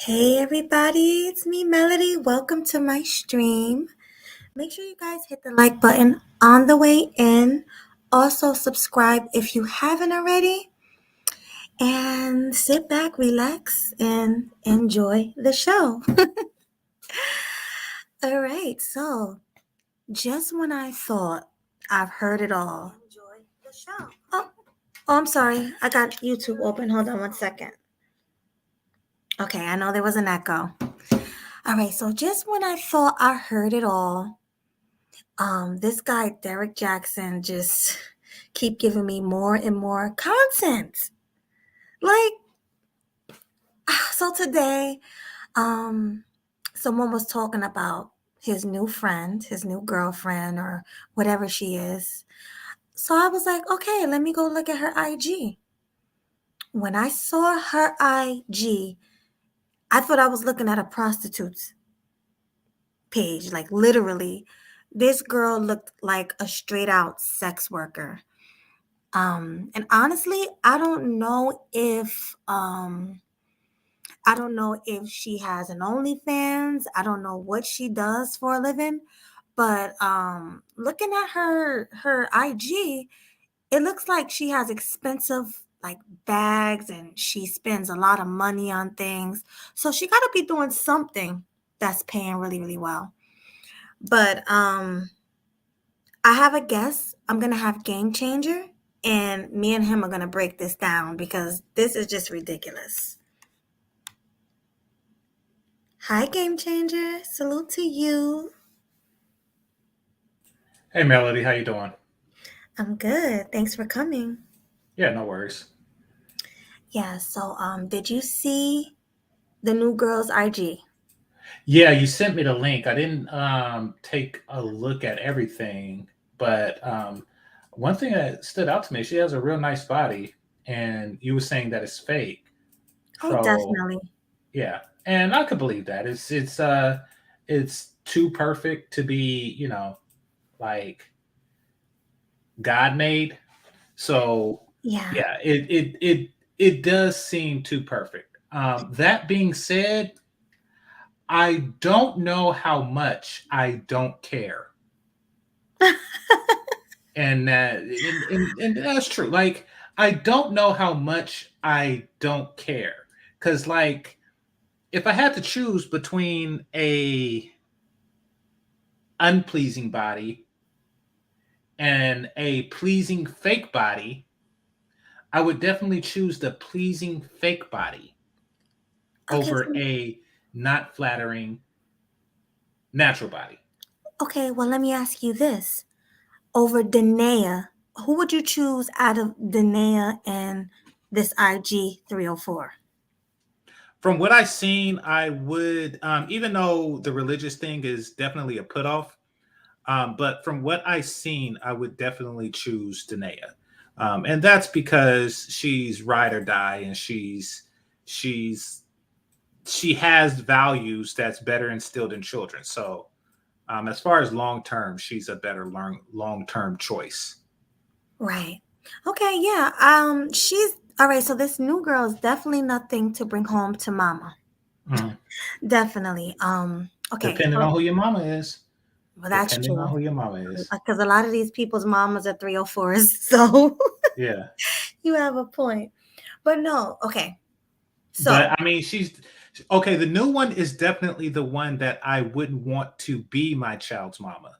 Hey everybody, it's me Melody. Welcome to my stream. Make sure you guys hit the like button on the way in. Also subscribe if you haven't already. And sit back, relax, and enjoy the show. All right, so just when I thought I've heard it all. Enjoy the show. I'm sorry. I got YouTube open. Hold on one second. Okay, I know there was an echo. All right, so just when I thought I heard it all, this guy Derek Jaxn just keep giving me more and more content. Like, so today, someone was talking about his new friend, his new girlfriend, or whatever she is. So I was like, okay, let me go look at her IG. When I saw her IG, I thought I was looking at a prostitute's page. Like, literally, this girl looked like a straight out sex worker. And honestly, I don't know if she has an OnlyFans. I don't know what she does for a living, but looking at her IG, it looks like she has expensive like bags and she spends a lot of money on things. So she got to be doing something that's paying really really well. But I have a guess. I'm going to have Game Changer, and me and him are going to break this down because this is just ridiculous. Hi, Game Changer. Salute to you. Hey Melody, how you doing? I'm good. Thanks for coming. Yeah, no worries. Yeah, so did you see the new girl's IG? Yeah, you sent me the link. I didn't take a look at everything, but one thing that stood out to me, she has a real nice body, and you were saying that it's fake. Oh, So definitely. yeah, and I could believe that. It's too perfect to be, like God made. So Yeah. yeah, it does seem too perfect. That being said, I don't know how much I don't care, and that's true. Like I don't know how much I don't care, because like if I had to choose between a unpleasing body and a pleasing fake body, I would definitely choose the pleasing fake body Okay, over a not flattering natural body. well, let me ask you this. Over Danae, who would you choose out of Danae and this IG 304? From what I've seen, I would, even though the religious thing is definitely a put off, but from what I've seen, I would definitely choose Danae. And that's because she's ride or die, and she's she has values that's better instilled in children. So as far as long term, she's a better long term choice. Right. Okay, yeah. She's all right, so this new girl is definitely nothing to bring home to mama. Mhm. Definitely. Okay, Depending so on who your mama is. well that's Depending on true. who your mama is. Because a lot of these people's mamas are 304s, so Yeah. you have a point. But no, okay. But So, I mean, she's okay. The new one is definitely the one that I wouldn't want to be my child's mama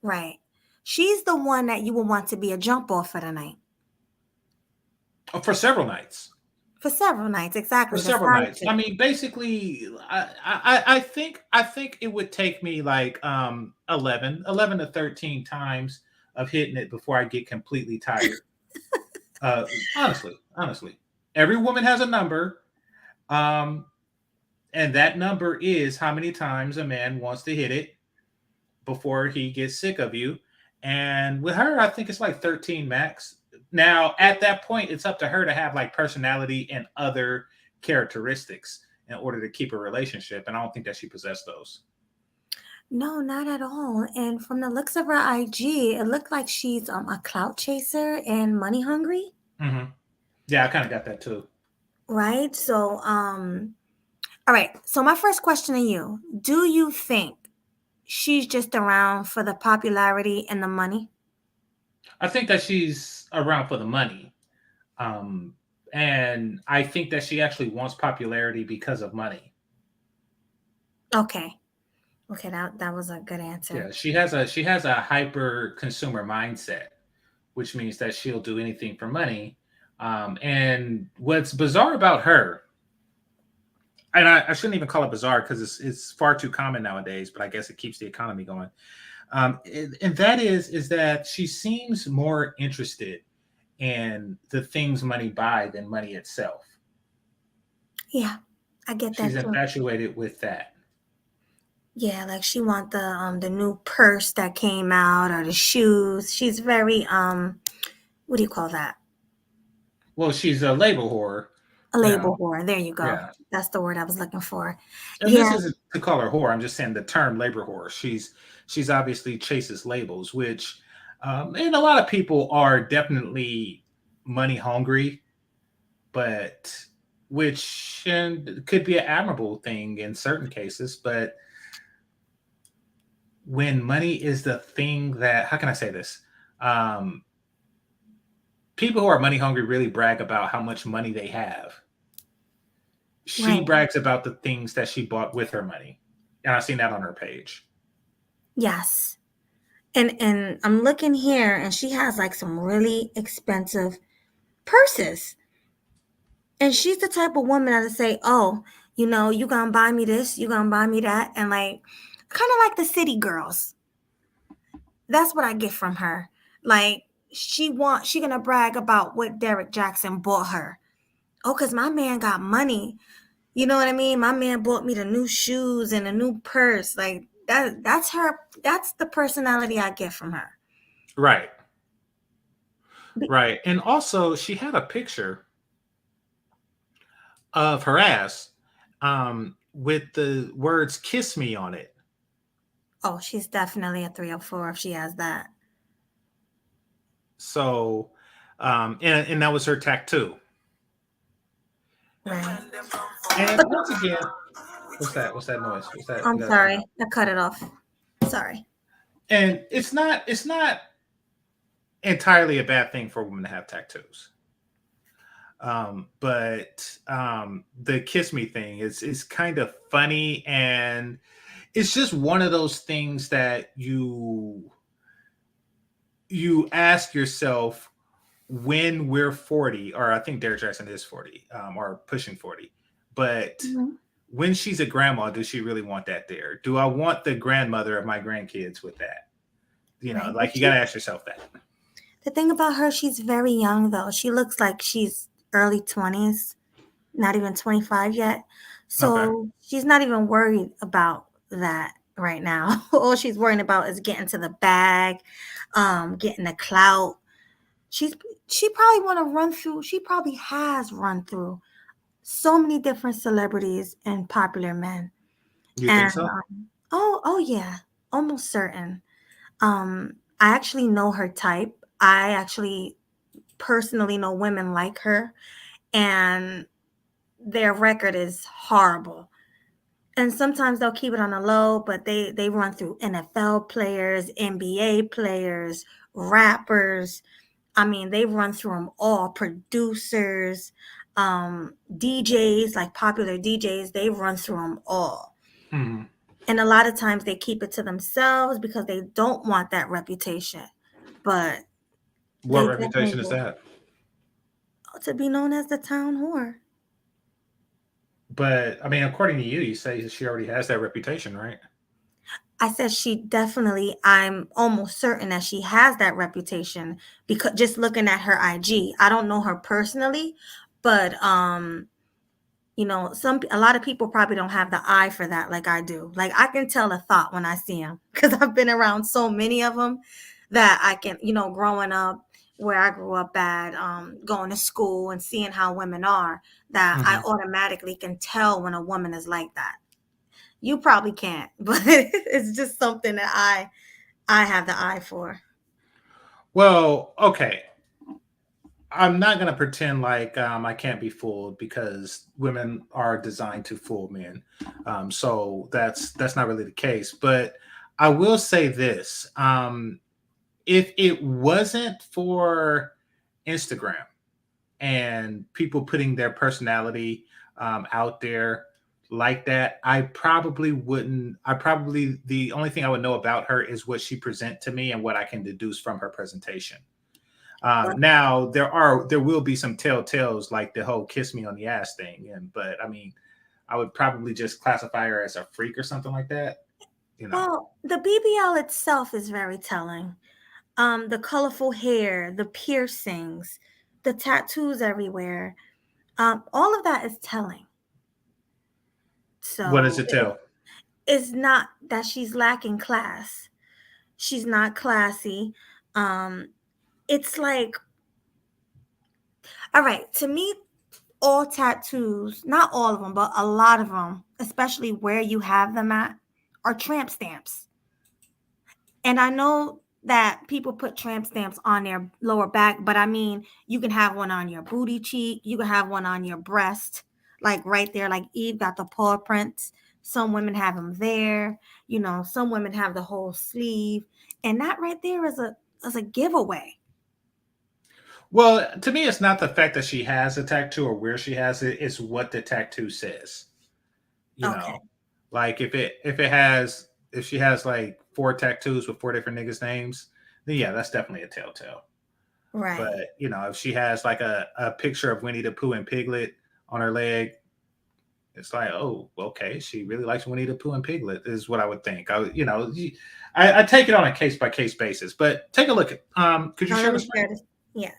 right. She's the one that you would want to be a jump off for the night. for several nights. For several nights, For exactly. The several side nights. I chick. mean, basically, I think it would take me like 11 to 13 times of hitting it before I get completely tired. Honestly, every woman has a number, um, and that number is how many times a man wants to hit it before he gets sick of you. And with her, I think it's like 13 max. Now, at that point, it's up to her to have like personality and other characteristics in order to keep a relationship. And I don't think that she possessed those. No, not at all. And from the looks of her IG, it looked like she's a clout chaser and money hungry, Hmm. Yeah, I kind of got that too. right? So, All right. So my first question to you, do you think she's just around for the popularity and the money? I think that she's around for the money. Um, and I think that she actually wants popularity because of money. Okay. Okay, that was a good answer. Yeah, she has a hyper consumer mindset, which means that she'll do anything for money. And what's bizarre about her, and I shouldn't even call it bizarre because it's far too common nowadays, but I guess it keeps the economy going. And that is that she seems more interested in the things money buy than money itself. Yeah, I get She's that too. infatuated with that. Yeah, like she want the new purse that came out or the shoes. She's very what do you call that? Well, she's a label whore, A you know. label whore. There you go. Yeah. That's the word I was looking for. And this Yeah, isn't to call her whore. I'm just saying the term labor whore. She's obviously chases labels, which and a lot of people are definitely money hungry, but which and could be an admirable thing in certain cases. But when money is the thing that, how can I say this? Um, People who are money hungry really brag about how much money they have. She right. brags about the things that she bought with her money, and I've seen that on her page. Yes. And I'm looking here and she has like some really expensive purses. And she's the type of woman that'll say, "Oh, you gonna buy me this, you gonna buy me that," and like kind of like the city girls. That's what I get from her. Like she gonna brag about what Derek Jackson bought her. Oh, cause my man got money. You know what I mean? My man bought me the new shoes and a new purse. Like that's her. That's the personality I get from her. Right. Be- Right. And also, she had a picture of her ass with the words kiss me on it. Oh, she's definitely a 304 if she has that. So, and that was her tattoo. Right. And But once again, what's that? What's that noise? What's that? You I'm got to turn sorry. up. I cut it off. Sorry. And it's not entirely a bad thing for a woman to have tattoos. But the kiss me thing is kind of funny, and it's just one of those things that you ask yourself when we're 40, or I think Derek Jackson is 40, or pushing 40. But Mhm. when she's a grandma, does she really want that there? Do I want the grandmother of my grandkids with that? Right. Like you got to ask yourself that. The thing about her, she's very young though. She looks like she's early 20s, not even 25 yet. Okay. So she's not even worried about that right now. All she's worrying about is getting to the bag, getting the clout. She's she probably want to run through. She probably has run through so many different celebrities and popular men. You think And so? oh yeah, almost certain. I actually know her type. I actually personally know women like her, and their record is horrible. And sometimes they'll keep it on the low, but they run through NFL players, NBA players, rappers. I mean, they run through them all. Producers, DJs, like popular DJs, they run through them all. Hmm. And a lot of times they keep it to themselves because they don't want that reputation. But What they definitely reputation is will that? to be known as the town whore. But I mean, according to you, you say she already has that reputation, right? I said she definitely, I'm almost certain that she has that reputation because just looking at her IG. I don't know her personally, but a lot of people probably don't have the eye for that like I do. Like I can tell a thought when I see them because I've been around so many of them that I can, growing up where I grew up at, going to school and seeing how women are, that I Hmm. automatically can tell when a woman is like that. You probably can't, but it's just something that I have the eye for. Well, okay. I'm not gonna pretend like I can't be fooled because women are designed to fool men. So that's not really the case. But I will say this: if it wasn't for Instagram and people putting their personality out there like that, I probably wouldn't. I probably the only thing I would know about her is what she present to me and what I can deduce from her presentation. Well, Now there will be some telltales like the whole kiss me on the ass thing, and but I mean, I would probably just classify her as a freak or something like that. You know, the BBL itself is very telling. The colorful hair, the piercings, the tattoos everywhere. All of that is telling. what does So it tell? it's not that she's lacking class. She's not classy. Um, it's like, all right, to me, all tattoos, not all of them, but a lot of them, especially where you have them at, are tramp stamps. And I know that people put tramp stamps on their lower back, but I mean, you can have one on your booty cheek, you can have one on your breast, like right there, like Eve got the paw prints. Some women have them there, some women have the whole sleeve, and that right there is a giveaway. Well, to me, it's not the fact that she has a tattoo or where she has it; it's what the tattoo says. You Okay, know, like if she has like four tattoos with four different niggas' names, then yeah, that's definitely a telltale. But right. if she has like a picture of Winnie the Pooh and Piglet on her leg, it's like, oh, okay, she really likes Winnie the Pooh and Piglet, is what I would think. I take it on a case by case basis. But take a look at. Could you Now share let the me screen? share this. Yeah.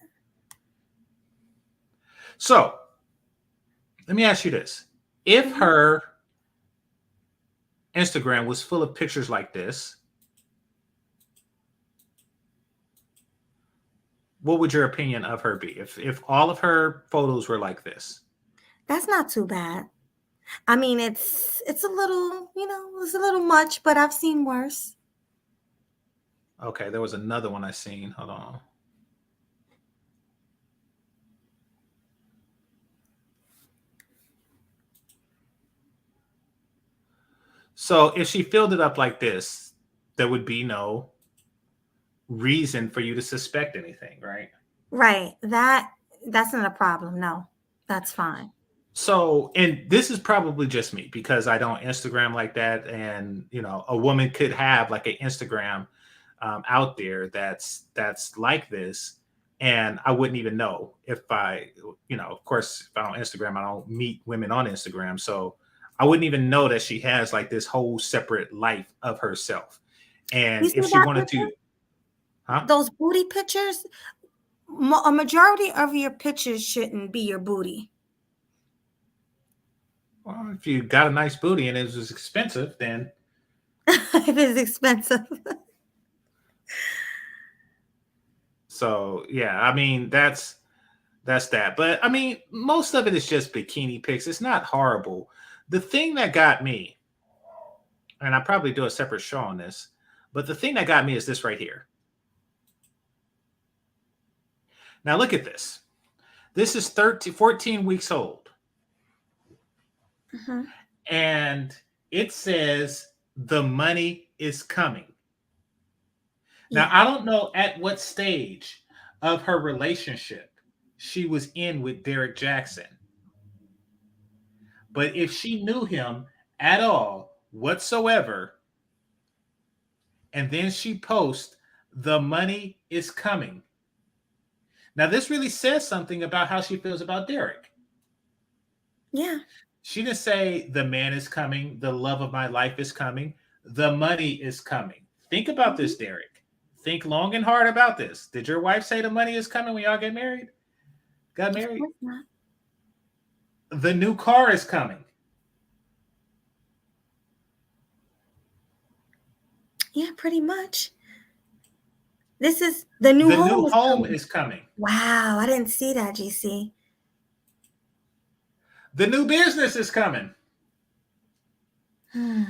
So let me ask you this: if Mhm. her Instagram was full of pictures like this, what would your opinion of her be? If all of her photos were like this? That's not too bad. I mean, it's a little, it's a little much, but I've seen worse. Okay, there was another one I seen. Hold on. So if she filled it up like this, there would be no reason for you to suspect anything, right? Right. That's not a problem. No. That's fine. So, and this is probably just me because I don't Instagram like that, and a woman could have like an Instagram out there that's like this, and I wouldn't even know if of course, if I don't Instagram, I don't meet women on Instagram, so I wouldn't even know that she has like this whole separate life of herself, You and see if she that wanted picture? to, huh? Those booty pictures? A majority of your pictures shouldn't be your booty. Well, if you got a nice booty and it was expensive, then It is expensive. so yeah, I mean that's that. But I mean, most of it is just bikini pics. It's not horrible. The thing that got me, and I probably do a separate show on this, but the thing that got me is this right here. Now look at this. This is 13, 14 weeks old, Mhm. and it says the money is coming. Now Yeah. I don't know at what stage of her relationship she was in with Derek Jackson, but if she knew him at all whatsoever, and then she posts, the money is coming. Now, this really says something about how she feels about Derek. Yeah. She didn't say, the man is coming, the love of my life is coming, the money is coming. Think about Mhm. this, Derek. Think long and hard about this. Did your wife say the money is coming when y'all get married? Got Of married? course not. The new car is coming. Yeah, pretty much. This is the new The new home is home coming. is coming. Wow, I didn't see that, GC. The new business is coming. Hmm.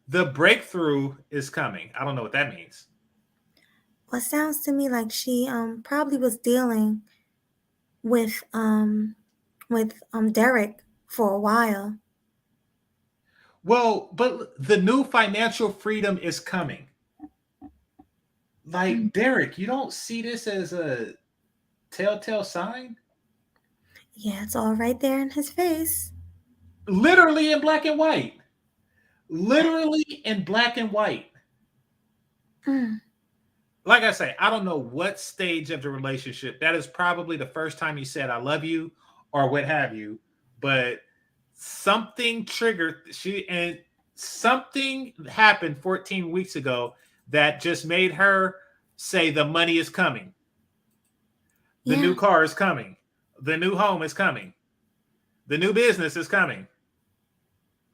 The breakthrough is coming. I don't know what that means. Well, it sounds to me like she probably was dealing with Derek for a while. Well, but the new financial freedom is coming. Mm. Like, Derek, you don't see this as a telltale sign? Yeah, it's all right there in his face. Literally in black and white. Literally in black and white. Mm. Like I say, I don't know what stage of the relationship. That is probably the first time he said, I love you or what have you. But something triggered and something happened 14 weeks ago that just made her say, the money is coming. The Yeah. new car is coming. The new home is coming. The new business is coming.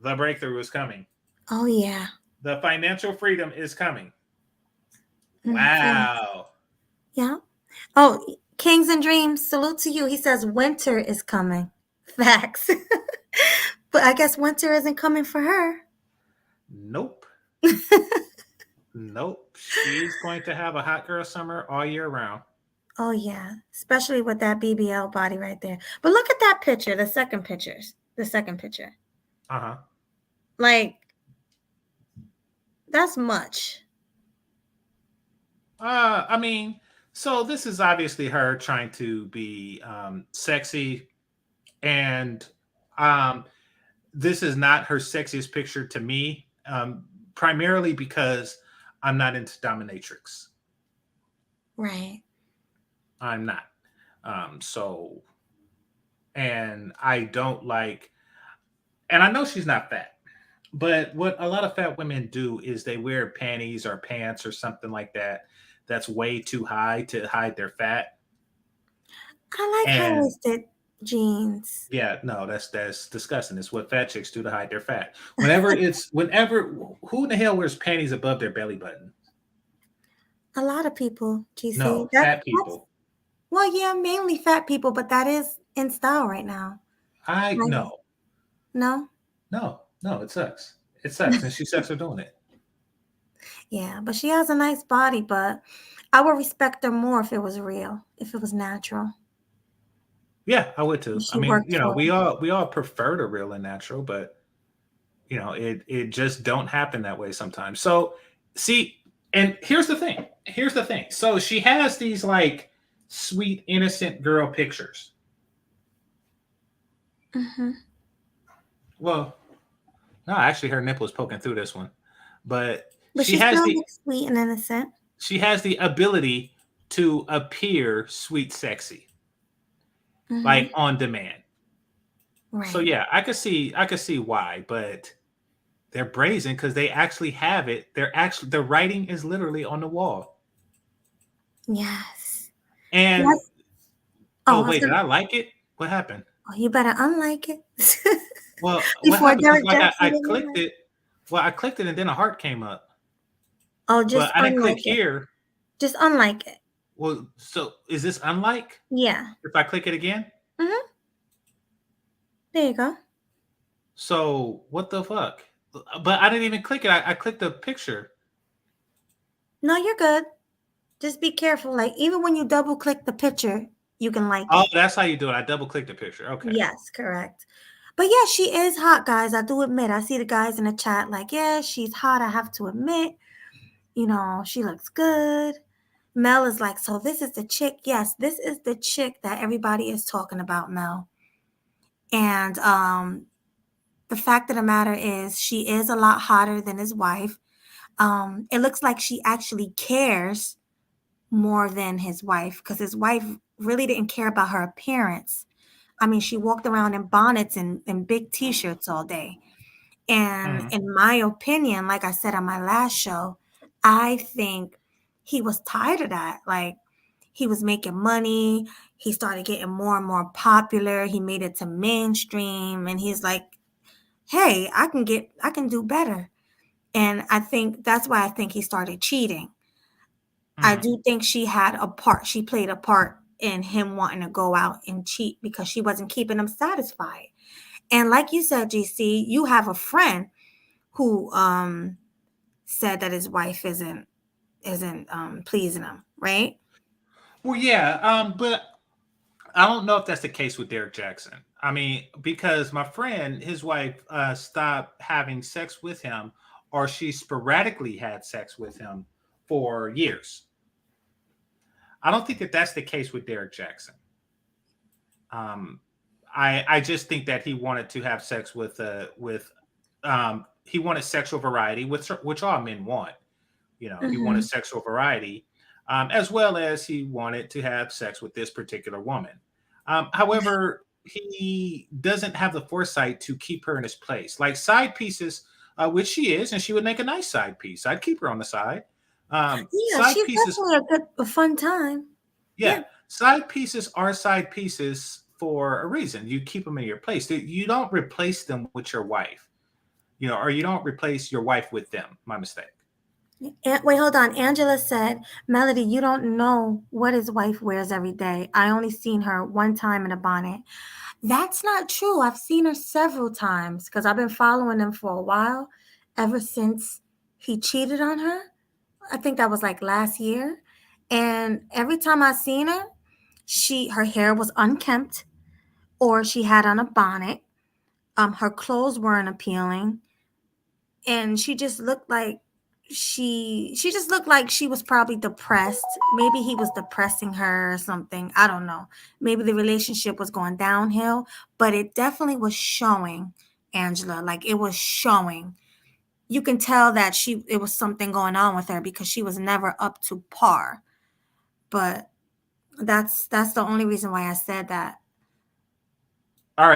The breakthrough is coming. Oh yeah. The financial freedom is coming. Mm. Yeah. Wow. Yeah. Oh, Kings and Dreams, salute to you. He says winter is coming. Facts. But I guess winter isn't coming for her. Nope. Nope. She's going to have a hot girl summer all year round. Oh yeah, especially with that BBL body right there. But look at that picture, the second picture. Uh huh. Like that's much. I mean, so this is obviously her trying to be sexy, and um, this is not her sexiest picture to me, primarily because I'm not into dominatrix. Right. I'm not. So, and I don't like, and I know she's not fat, but what a lot of fat women do is they wear panties or pants or something like that that's way too high to hide their fat. I like high And waisted jeans. yeah, no, that's disgusting. It's what fat chicks do to hide their fat. Whenever who in the hell wears panties above their belly button? A lot of people, GC. No, fat That's people. well, yeah, mainly fat people, but that is in style right now. I Like, no, no? no, it sucks. It sucks, and she sucks for doing it. Yeah, but she has a nice body, but I would respect her more if it was real, if it was natural. Yeah, I would too. If I she mean, worked for it. we all prefer the real and natural, but it just don't happen that way sometimes. So see, and here's the thing. Here's the thing. So she has these like sweet innocent girl pictures. Hmm. Well, no, actually her nipple is poking through this one. But But she still looks sweet and innocent. she has the ability to appear sweet sexy, like Hmm. on demand. So Right. yeah, I could see why, but they're brazen because they actually have it. They're actually the writing is literally on the wall. Yes. And Yes. oh Oh, wait, did I like it? What happened? oh, you better unlike it Well, what before happened? Because Derek like Jackson I get clicked mad. it. Well, I clicked it and then a heart came up, Oh, but just I didn't click unlike it. here. Just unlike it. Well, so is this unlike? Yeah. If I click it again? Hmm. There you go. So what the fuck? But I didn't even click it. I clicked the picture. No, you're good. Just be careful. Like even when you double click the picture, you can like Oh, it. that's how you do it. I double clicked the picture. Okay. Yes, correct. But yeah, she is hot, guys. I do admit. I see the guys in the chat like, yeah, she's hot. I have to admit, she looks good. Mel is like, so this is the chick. Yes, this is the chick that everybody is talking about, Mel. And the fact of the matter is, she is a lot hotter than his wife. It looks like she actually cares more than his wife because his wife really didn't care about her appearance. I mean, she walked around in bonnets and big t-shirts all day. And Mhm. in my opinion, like I said on my last show, I think he was tired of that. Like he was making money, he started getting more and more popular, he made it to mainstream, and he's like, "Hey, I can do better." And I think that's why I think he started cheating. I Mhm. do think she played a part in him wanting to go out and cheat because she wasn't keeping him satisfied. And like you said, GC, you have a friend who said that his wife isn't pleasing him. right? Well, yeah, but I don't know if that's the case with Derek Jackson. I mean, because my friend, his wife, stopped having sex with him, or she sporadically had sex with him for years. I don't think that that's the case with Derek Jackson. Um, I just think that he wanted to have sex with he wanted sexual variety, which all men want. You know, he wanted Hmm. sexual variety, as well as he wanted to have sex with this particular woman. However, he doesn't have the foresight to keep her in his place. Like side pieces, which she is, and she would make a nice side piece. I'd keep her on the side. Yeah, Side she's pieces, definitely a fun time. Yeah. yeah, side pieces are side pieces for a reason. You keep them in your place. You don't replace them with your wife, you know, or you don't replace your wife with them. My mistake. Wait, hold on. Angela said, Melody, you don't know what his wife wears every day. I only seen her one time in a bonnet. That's not true. I've seen her several times because I've been following him for a while, ever since he cheated on her. I think that was like last year. And every time I seen her, her hair was unkempt or she had on a bonnet. Her clothes weren't appealing, and she just looked like she just looked like she was probably depressed. Maybe he was depressing her or something. I don't know. Maybe the relationship was going downhill, but it definitely was showing, Angela. Like it was showing. You can tell that it was something going on with her because she was never up to par. But that's the only reason why I said that. All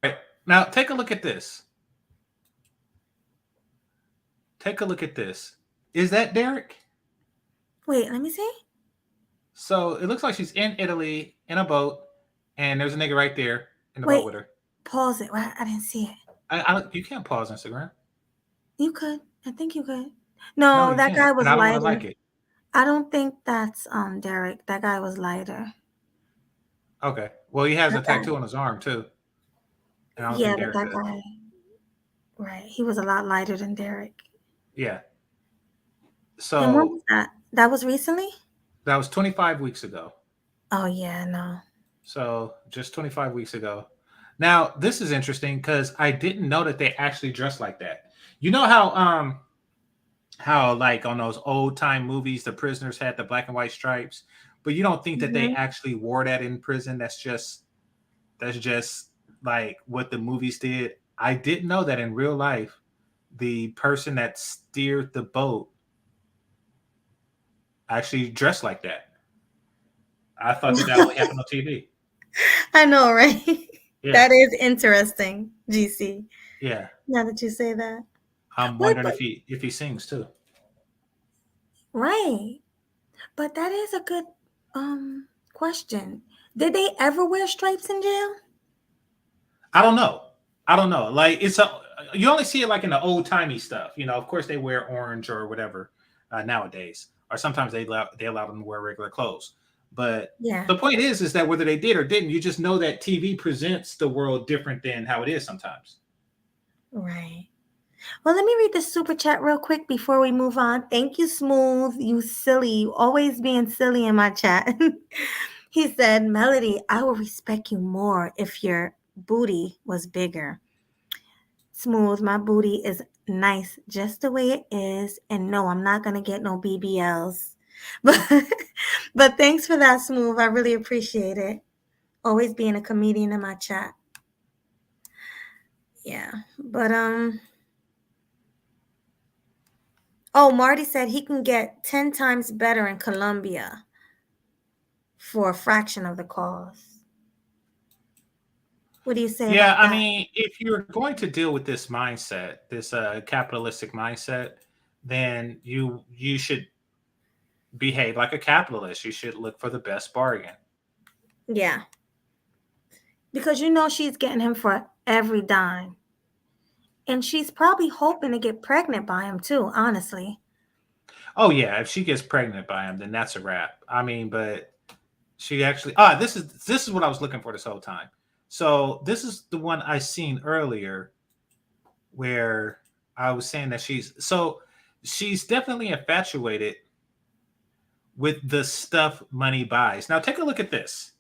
right. Now take a look at this. Take a look at this. Is that Derek? Wait, let me see. So it looks like she's in Italy in a boat, and there's a nigga right there in the boat Wait, with her. pause it. I didn't see it. You can't pause Instagram. You could. I think you could. No, No, you that can't, guy and was I don't really like lighter. it. I don't think that's Derek. That guy was lighter. Okay. Well, he has a That guy. tattoo on his arm too, and I don't Yeah, think but Derek that does. guy, right. He was a lot lighter than Derek. Yeah. And when So was that? That was recently? that was 25 weeks ago. Oh yeah, no. So just 25 weeks ago. Now this is interesting because I didn't know that they actually dress like that. You know how like on those old time movies the prisoners had the black and white stripes, but you don't think that they Hmm. actually wore that in prison. That's just like what the movies did. I didn't know that in real life the person that steered the boat actually dressed like that. I thought that only happened on TV. I know, right? Yeah, That is interesting, GC. yeah. Now that you say that. I'm Wait, wondering but if he sings too. right. But that is a good question. Did they ever wear stripes in jail? I don't know. I don't know. Like you only see it like in the old timey stuff. You know, of course they wear orange or whatever nowadays, or sometimes they allow them to wear regular clothes. But Yeah. the point is that whether they did or didn't, you just know that TV presents the world different than how it is sometimes. Right. Well, let me read the super chat real quick before we move on. Thank you, Smooth. You silly. You always being silly in my chat. He said, Melody, I will respect you more if your booty was bigger. Smooth, my booty is nice just the way it is. And no, I'm not going to get no BBLs. But, but thanks for that, Smooth. I really appreciate it. Always being a comedian in my chat. Yeah. But, oh, Marty said he can get 10 times better in Colombia for a fraction of the cost. What do you say Yeah, about I that? mean, if you're going to deal with this mindset, this capitalistic mindset, then you should behave like a capitalist. You should look for the best bargain. Yeah, because you know she's getting him for every dime. And she's probably hoping to get pregnant by him too, honestly. Oh yeah, if she gets pregnant by him, then that's a wrap. I mean, but she actually this is what I was looking for this whole time. So this is the one I seen earlier where I was saying that she's definitely infatuated with the stuff money buys. Now take a look at this.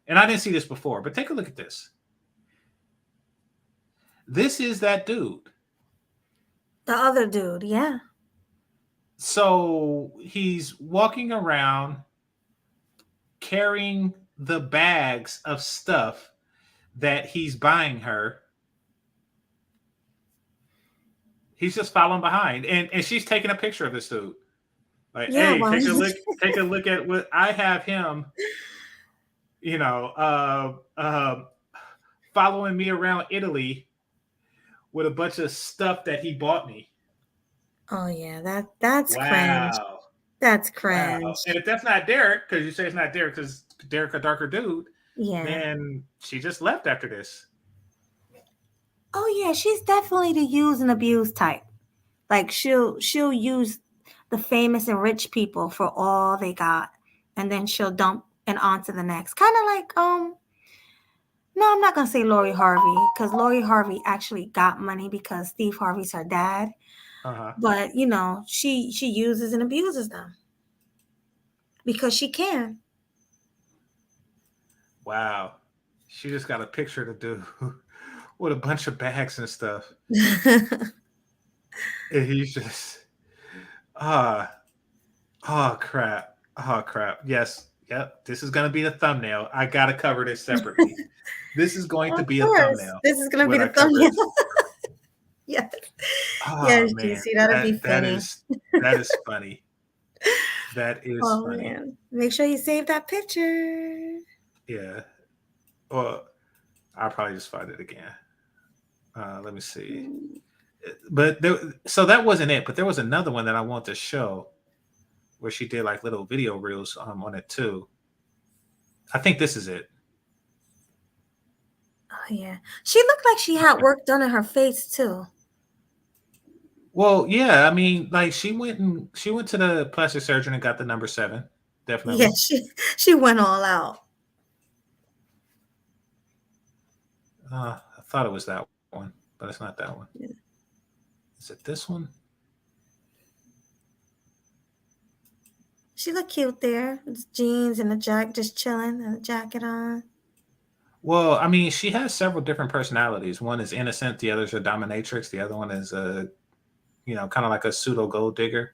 And I didn't see this before, but take a look at this. This is that dude. The other dude, yeah. So he's walking around carrying the bags of stuff that he's buying her. He's just following behind, and she's taking a picture of this dude. Like, Yeah, hey, well, take a look at what I have him. You know, following me around Italy with a bunch of stuff that he bought me. oh yeah, that's cringe. Wow, That's wow. cringe. And if that's not Derek, because you say it's not Derek, because Derek a darker dude, Yeah. then she just left after this. Oh yeah, she's definitely the use and abuse type. Like she'll use the famous and rich people for all they got, and then she'll dump and on to the next. Kind of like no, I'm not gonna say Lori Harvey because Lori Harvey actually got money because Steve Harvey's her dad. Uh huh. But she uses and abuses them because she can. Wow. She just got a picture to do with a bunch of bags and stuff. And he's just ah oh crap. Oh crap. Yes. Yep. This is gonna be the thumbnail. I gotta cover this separately. This is going to Of be a course, thumbnail this is gonna be when the I cover thumbnail. this. Yes, Oh yes, man. GC, that'd be That funny. is funny. That is Oh funny. man, make sure you save that picture. Yeah. Well, I'll probably just find it again. Let me see. But there, so that wasn't it. But there was another one that I want to show where she did like little video reels on it too. I think this is it. Oh yeah, she looked like she had work done in her face too. Well, yeah, I mean, like she went to the plastic surgeon and got the number 7, Yeah, definitely. she went all out. I thought it was that one, but it's not that one. Yeah. Is it this one? She looked cute there, with jeans and a jacket, just chilling, and a jacket on. Well, I mean, she has several different personalities. One is innocent, the others are dominatrix, the other one is kind of like a pseudo gold digger,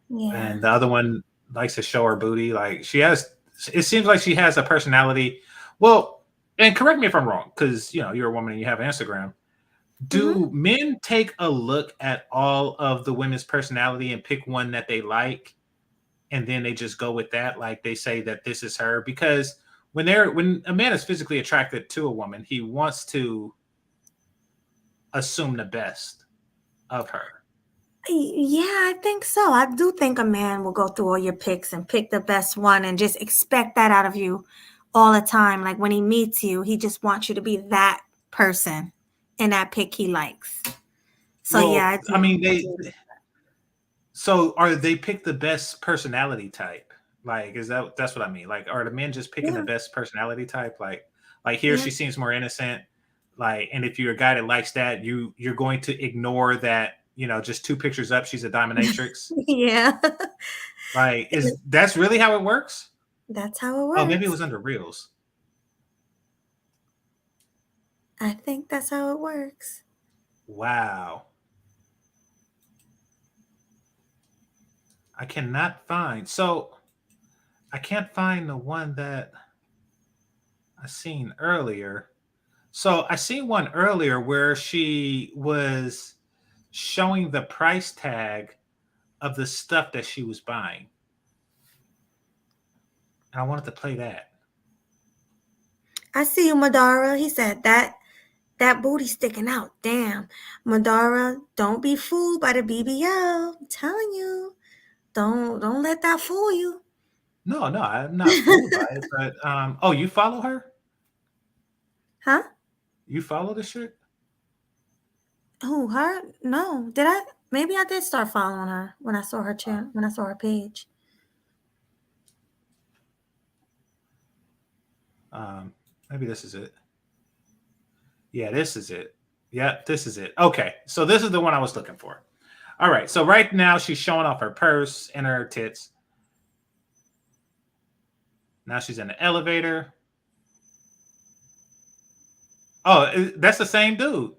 Yeah. and the other one likes to show her booty. Like she has, it seems like she has a personality. Well, and correct me if I'm wrong, because you're a woman and you have Instagram. Hmm. Do men take a look at all of the women's personality and pick one that they like, and then they just go with that? Like they say that this is her, because when a man is physically attracted to a woman, he wants to assume the best of her. Yeah, I think so. I do think a man will go through all your picks and pick the best one and just expect that out of you all the time. Like when he meets you, he just wants you to be that person in that pick he likes. So yeah, Well, I I do. mean, I they do. so are they pick the best personality type? Like, that's what I mean? Like, are the men just picking the Yeah, best personality type? Like here yeah, she seems more innocent. Like, and if you're a guy that likes that, you're going to ignore that. Just 2 pictures up, she's a dominatrix. yeah. Like, is that's really how it works? That's how it Oh, maybe it works. was under reels. I think that's how it works. Wow, I cannot find. So I can't find the one that I seen earlier. So I seen one earlier where she was showing the price tag of the stuff that she was buying. And I wanted to play that. I see you, Madara. He said that booty sticking out. Damn. Madara, don't be fooled by the BBL. I'm telling you. Don't let that fool you. No, no, I'm not fooled by it. But oh, you follow her? Huh? You follow the shit? Who, her? No. Did I? Maybe I did start following her when I saw her channel, when I saw her page. Um, Maybe this is it. Yeah, this is it. Yeah, this is it. Okay, so this is the one I was looking for. All right, so right now she's showing off her purse and her tits, Now she's in the elevator. Oh, that's the same dude.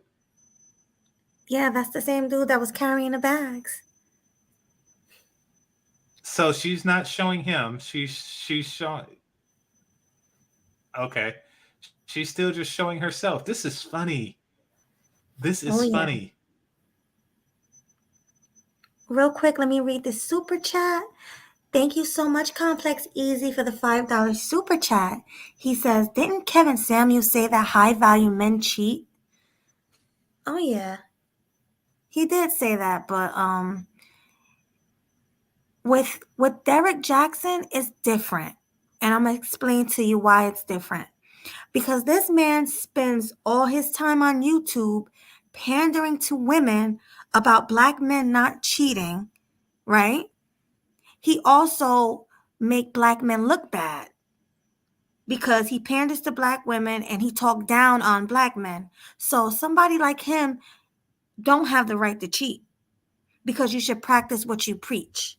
Yeah, that's the same dude that was carrying the bags. So she's not showing him. She's showing. Okay, she's still just showing herself. This is funny. This is Oh, yeah. funny. Real quick, let me read this super chat. Thank you so much, Complex Easy, for the $5 super chat. He says, didn't Kevin Samuel say that high value men cheat? Oh, yeah. He did say that, but with Derek Jackson, it's different. And I'm gonna explain to you why it's different. Because this man spends all his time on YouTube pandering to women about black men not cheating, right? He also make black men look bad because he panders to black women and he talk down on black men. So somebody like him don't have the right to cheat because you should practice what you preach.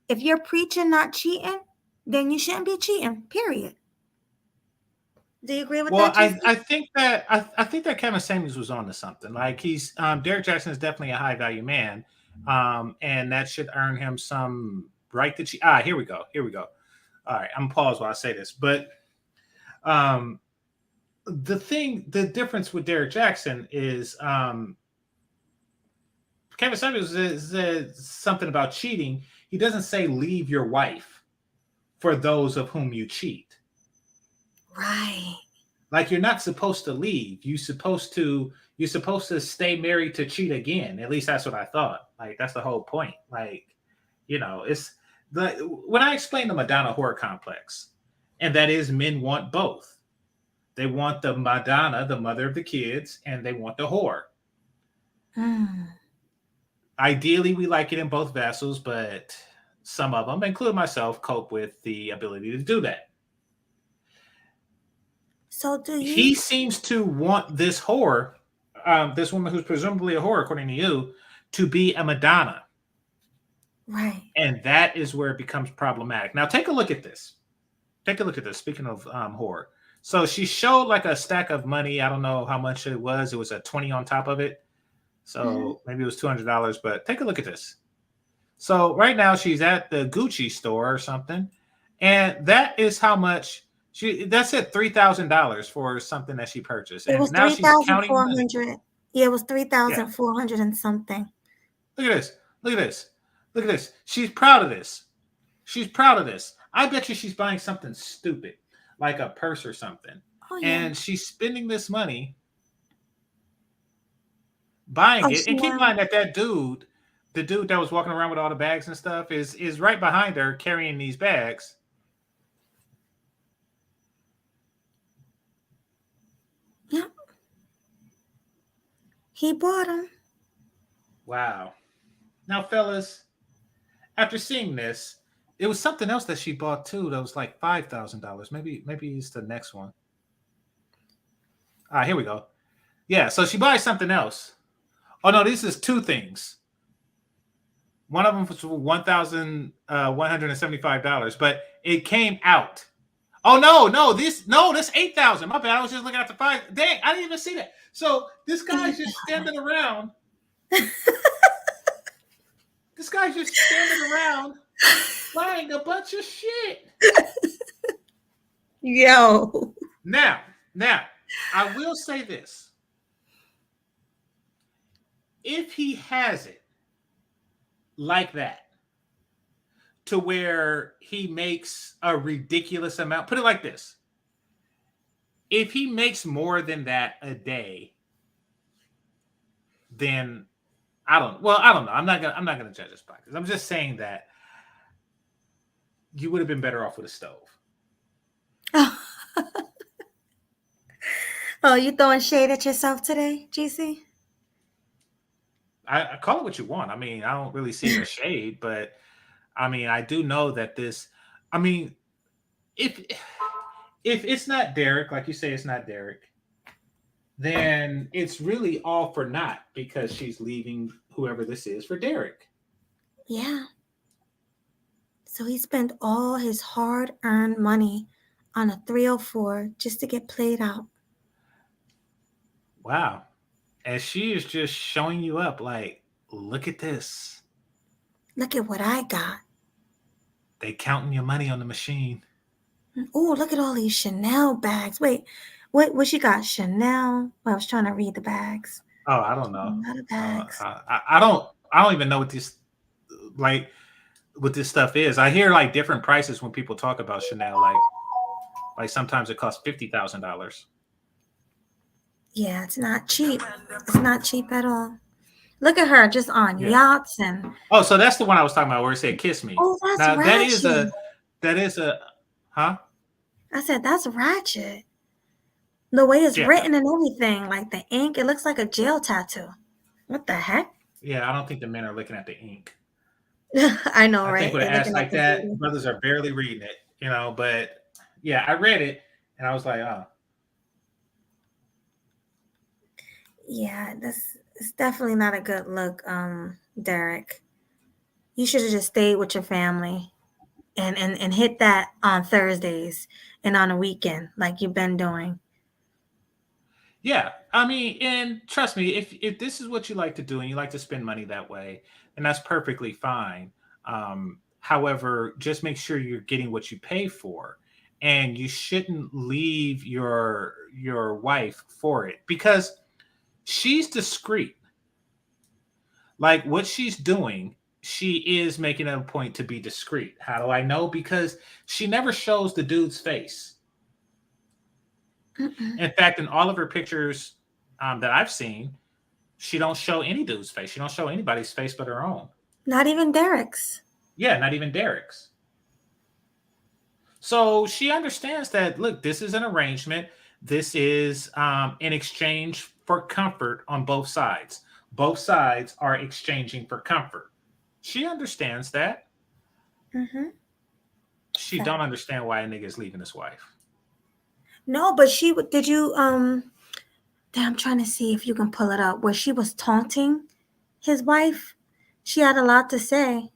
If you're preaching not cheating, then you shouldn't be cheating, period. Do you agree with Well, that, I GC? think that I think that Kevin Samuels was on to something. Like he's Derek Jackson is definitely a high value man, and that should earn him some right to cheat. Ah, here we go. Here we go. All right, I'm gonna pause while I say this, but um, the difference with Derek Jackson is Kevin Samuels said something about cheating. He doesn't say leave your wife for those of whom you cheat. Right. Like you're not supposed to leave. You're supposed to stay married to cheat again. At least that's what I thought. Like that's the whole point. Like, it's the when I explain the Madonna horror complex, and that is men want both. They want the Madonna, the mother of the kids, and they want the whore. Mm. Ideally, we like it in both vessels, but some of them, including myself, cope with the ability to do that. So do He you? seems to want this whore, this woman who's presumably a whore, according to you, to be a Madonna. Right. And that is where it becomes problematic. Now, take a look at this. Take a look at this. Speaking of whore. So she showed like a stack of money. I don't know how much it was. It was a 20 on top of it. Mm-hmm. So maybe it was $200. But take a look at this. So right now she's at the Gucci store or something. And that is how much that's it, $3,000 for something that she purchased. It And was now she's counting money. 3,400. Yeah, it was Yeah. 3,400 and something. Look at this. Look at this. Look at this. She's proud of this. She's proud of this. I bet you she's buying something stupid, like a purse or something. Oh yeah. And she's spending this money buying Oh, it. she And keep in now. mind that the dude that was walking around with all the bags and stuff, is right behind her carrying these bags. Yep. He bought them. Wow. Now, fellas, after seeing this, it was something else that she bought too. That was like $5,000. Maybe it's the next one. Here we go. Yeah, so she buys something else. Oh no, this is two things. One of them was for $1,175, but it came out. Oh no, this 8,000. My bad. I was just looking at the five. Dang, I didn't even see that. So this guy's just standing around. This guy's just standing around buying a bunch of shit. Yo. Now, now, I will say this: if he has it like that, to where he makes a ridiculous amount. Put it like this: if he makes more than that a day, then I don't know. I'm not gonna judge his practice. I'm just saying that you would have been better off with a stove. Oh, you throwing shade at yourself today, GC? I call it what you want. I mean, I don't really see it as shade, but I mean, I do know that this. I mean, if if it's not Derek, like you say, it's not Derek, then it's really all for naught because she's leaving whoever this is for Derek. Yeah. So he spent all his hard-earned money on a 304 just to get played out. Wow. And she is just showing you up like, look at this. Look at what I got. They counting your money on the machine. Oh, look at all these Chanel bags. Wait, what she got? Chanel. Well, I was trying to read the bags. Oh, I don't know. A lot of bags. I don't even know what this like what this stuff is. I hear like different prices when people talk about Chanel. Like sometimes it costs $50,000. Yeah, it's not cheap. It's not cheap at all. Look at her just on Yeah. yachts and Oh, so that's the one I was talking about where it said "kiss me." oh, that's Now ratchet. that is a huh? I said that's ratchet. The way it's Yeah, written and everything, like the ink, it looks like a jail tattoo. What the heck? yeah. I don't think the men are looking at the ink. I know, I think right? with They're an ass looking at like the that, booty. brothers are barely reading it, you know. But yeah, I read it and I was like, oh, Yeah, this it's definitely not a good look, Derek. You should have just stayed with your family and hit that on Thursdays and on a weekend like you've been doing. yeah. I mean, and trust me, if this is what you like to do and you like to spend money that way, then that's perfectly fine. However, just make sure you're getting what you pay for, and you shouldn't leave your wife for it because she's discreet. Like what she's doing, she is making it a point to be discreet. How do I know? Because she never shows the dude's face. Mm-mm. In fact, in all of her pictures that I've seen, she don't show any dude's face. She don't show anybody's face but her own. Not even Derek's. Yeah, not even Derek's. So she understands that. Look, this is an arrangement. This is in exchange for comfort on both sides. Both sides are exchanging for comfort. She understands that. Mm-hmm. She don't understand why a nigga is leaving his wife. No, but she did you I'm trying to see if you can pull it up where she was taunting his wife. She had a lot to say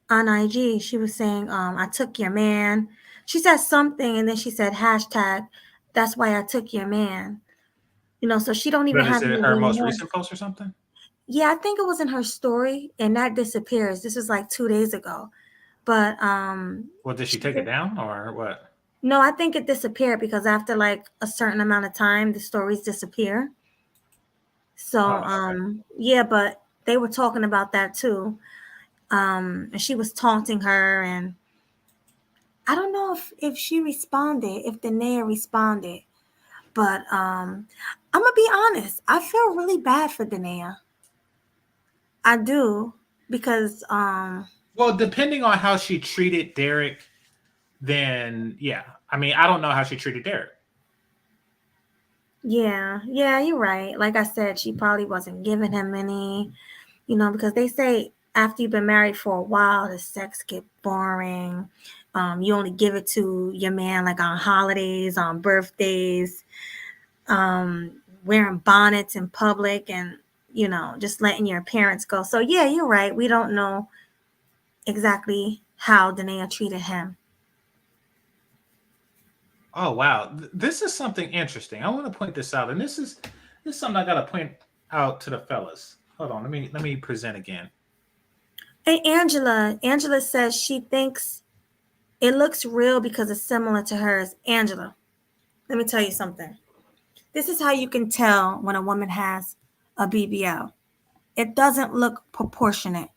on IG. She was saying, I took your man. She said something and then she said hashtag that's why I took your man. So she don't even But is have it any her most remorse. recent post or something? Yeah, I think it was in her story and that disappears. This was like 2 days ago. But Well, did she take it down or what? no, I think it disappeared because after like a certain amount of time, the stories disappear. So Oh, okay. yeah, but they were talking about that too. And she was taunting her, and I don't know if she responded, if Danae responded, but I'm gonna be honest. I feel really bad for Danae. I do because Well, depending on how she treated Derek, then yeah. I mean, I don't know how she treated Derek. yeah, you're right. Like I said, she probably wasn't giving him any, because they say after you've been married for a while, the sex get boring. You only give it to your man like on holidays, on birthdays, um, wearing bonnets in public, and just letting your parents go. So yeah, you're right. We don't know exactly how Danae treated him. Oh wow, this is something interesting. I want to point this out, and this is something I got to point out to the fellas. Hold on, let me present again. Hey, Angela says she thinks it looks real because it's similar to hers. Angela, let me tell you something. This is how you can tell when a woman has a BBL. It doesn't look proportionate.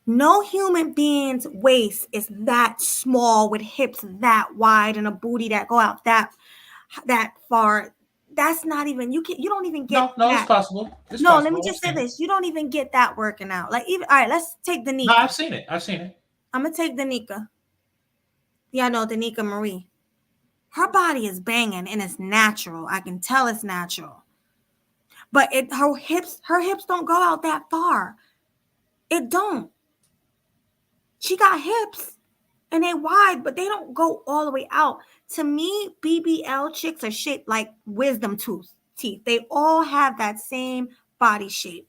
No human being's waist is that small with hips that wide and a booty that go out that far. That's not even you don't even get No, no, it's that. possible. It's No, let me possible. I've just say seen it. this. You don't even get that working out. Like even all right, let's take No, Danica. I've seen it. I've seen it. I'm gonna take Danica. Yeah, no, Danica Marie. Her body is banging and it's natural. I can tell it's natural. But her hips don't go out that far. It don't. She got hips and they wide, but they don't go all the way out. To me, BBL chicks are shaped like wisdom tooth teeth. They all have that same body shape.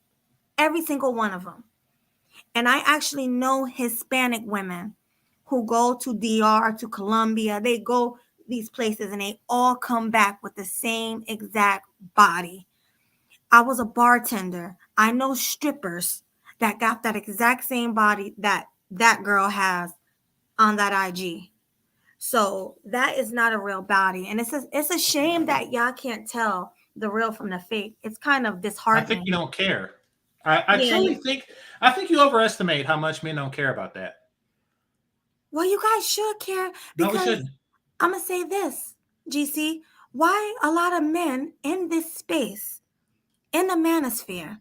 Every single one of them. And I actually know Hispanic women who go to DR, to Colombia, they go these places and they all come back with the same exact body. I was a bartender. I know strippers that got that exact same body that that girl has on that IG. So that is not a real body. And it's a shame that y'all can't tell the real from the fake. It's kind of I think you disheartening. don't care. I Yeah. truly think you overestimate how much men don't care about that. Well, you guys should care No, we because shouldn't. I'm going to say this, GC. Why a lot of men in this space, in the manosphere,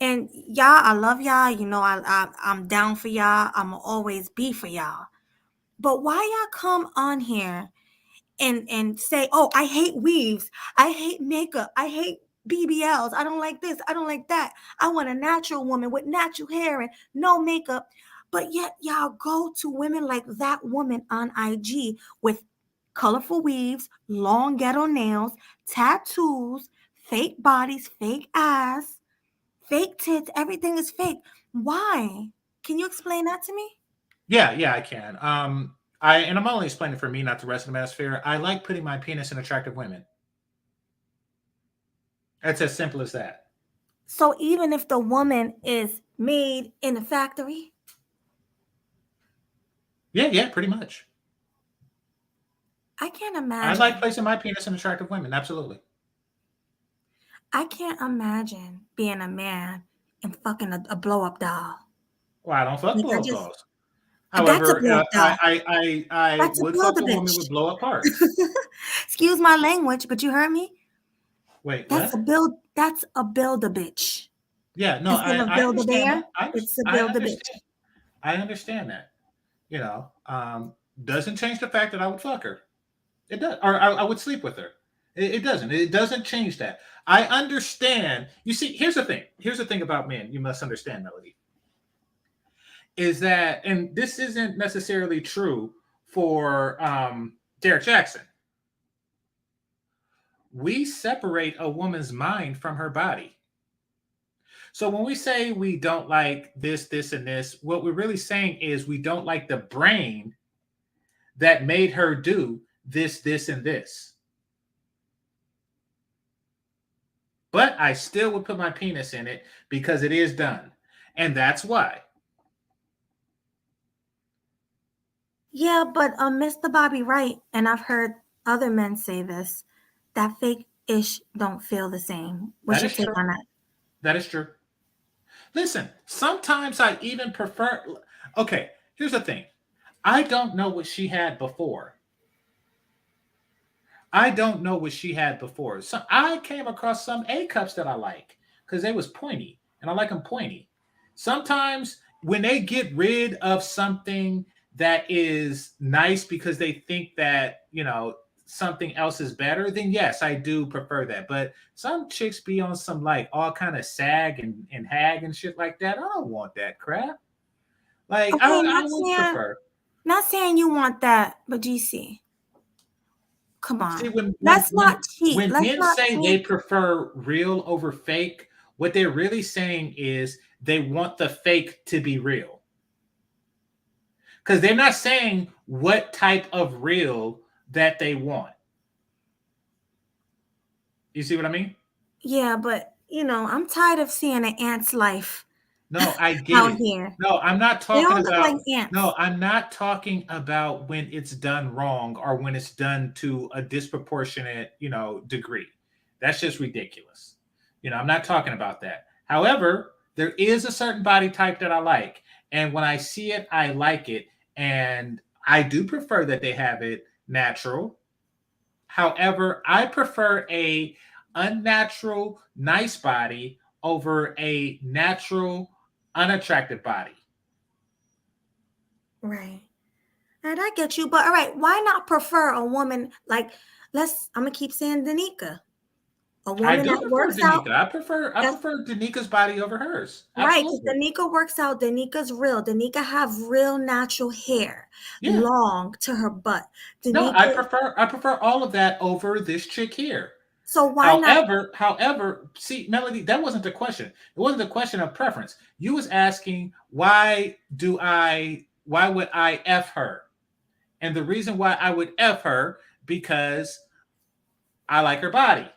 and y'all, I love y'all. You know, I'm down for y'all. I'm always be for y'all. But why y'all come on here and say, "Oh, I hate weaves. I hate makeup. I hate BBLs. I don't like this. I don't like that. I want a natural woman with natural hair and no makeup." But yet y'all go to women like that woman on IG with colorful weaves, long ghetto nails, tattoos, fake bodies, fake ass, fake tits, everything is fake. Why? Can you explain that to me? Yeah, yeah, I can. I'm only explaining for me, not the rest of the manosphere. I like putting my penis in attractive women. It's as simple as that. So even if the woman is made in a factory, Yeah, yeah, pretty much. I can't I like imagine. placing my penis in attractive women. Absolutely. I can't imagine being a man and fucking a blow up doll. Well, I don't fuck Like blow I up just dolls. that's a However, blow up doll. I That's a would build fuck a a woman with bitch. blow up parts. Excuse my language, but you heard me? Wait, That's a what? build that's a build a bitch. Yeah, no, Instead of I build a understand bear, that. it's a I build a bitch. understand. I understand that. You know, doesn't change the fact that I would fuck her. It does, or I would sleep with her. It doesn't. It doesn't change that. I understand. You see, here's the thing. Here's the thing about men. You must understand, Melody, is that, and this isn't necessarily true for Derek Jackson. We separate a woman's mind from her body. So when we say we don't like this, and this, what we're really saying is we don't like the brain that made her do this, and this. But I still would put my penis in it because it is done. And that's why. Yeah, but Mr. Bobby Wright, and I've heard other men say this, that fake ish don't feel the same. What's That your is take true. on that? That is true. Listen, sometimes I even prefer. Okay, here's the thing. I don't know what she had before. I don't know what she had before. So I came across some A cups that I like because they was pointy, and I like them pointy. Sometimes when they get rid of something that is nice because they think that something else is better, then yes, I do prefer that. But some chicks be on some like all kind of sag and hag and shit like that. I don't want that crap. Like Okay, I would prefer. not saying you want that, but GC, come See, on. when when Let's when not cheat. when Let's men not say they paint. prefer real over fake, what they're really saying is they want the fake to be real. Because they're not saying what type of real that they want. You see what I mean? Yeah, but I'm tired of seeing an ant's life No, I get out it. here. No, I'm not They talking all look about like no, ants. I'm not talking about when it's done wrong or when it's done to a disproportionate, degree. That's just ridiculous. I'm not talking about that. However, there is a certain body type that I like, and when I see it, I like it, and I do prefer that they have it natural. However, I prefer a unnatural nice body over a natural unattractive body. Right. And I get you, but all right, why not prefer a woman like I'm gonna keep saying Danica, a I woman do that prefer works out. Danica. I That's prefer Danica's body over hers. right, because Absolutely. Danica works out. Danica's real. Danica have real natural hair, Yeah. long to her butt. No, Danica. I prefer all of that over this chick here. So why not? However, see, Melody, that wasn't the question. It wasn't a question of preference. You was asking why do I Why would I F her? And the reason why I would F her, because I like her body.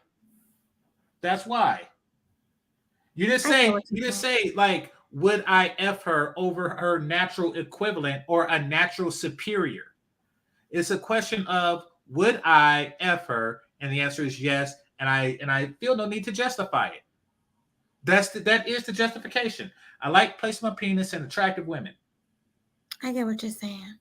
That's why. I get what you're You just saying. say like, would I F her over her natural equivalent or a natural superior? It's a question of would I F her? And the answer is yes. And I feel no need to justify it. That is the justification. I like placing my penis in attractive women. I get what you're saying.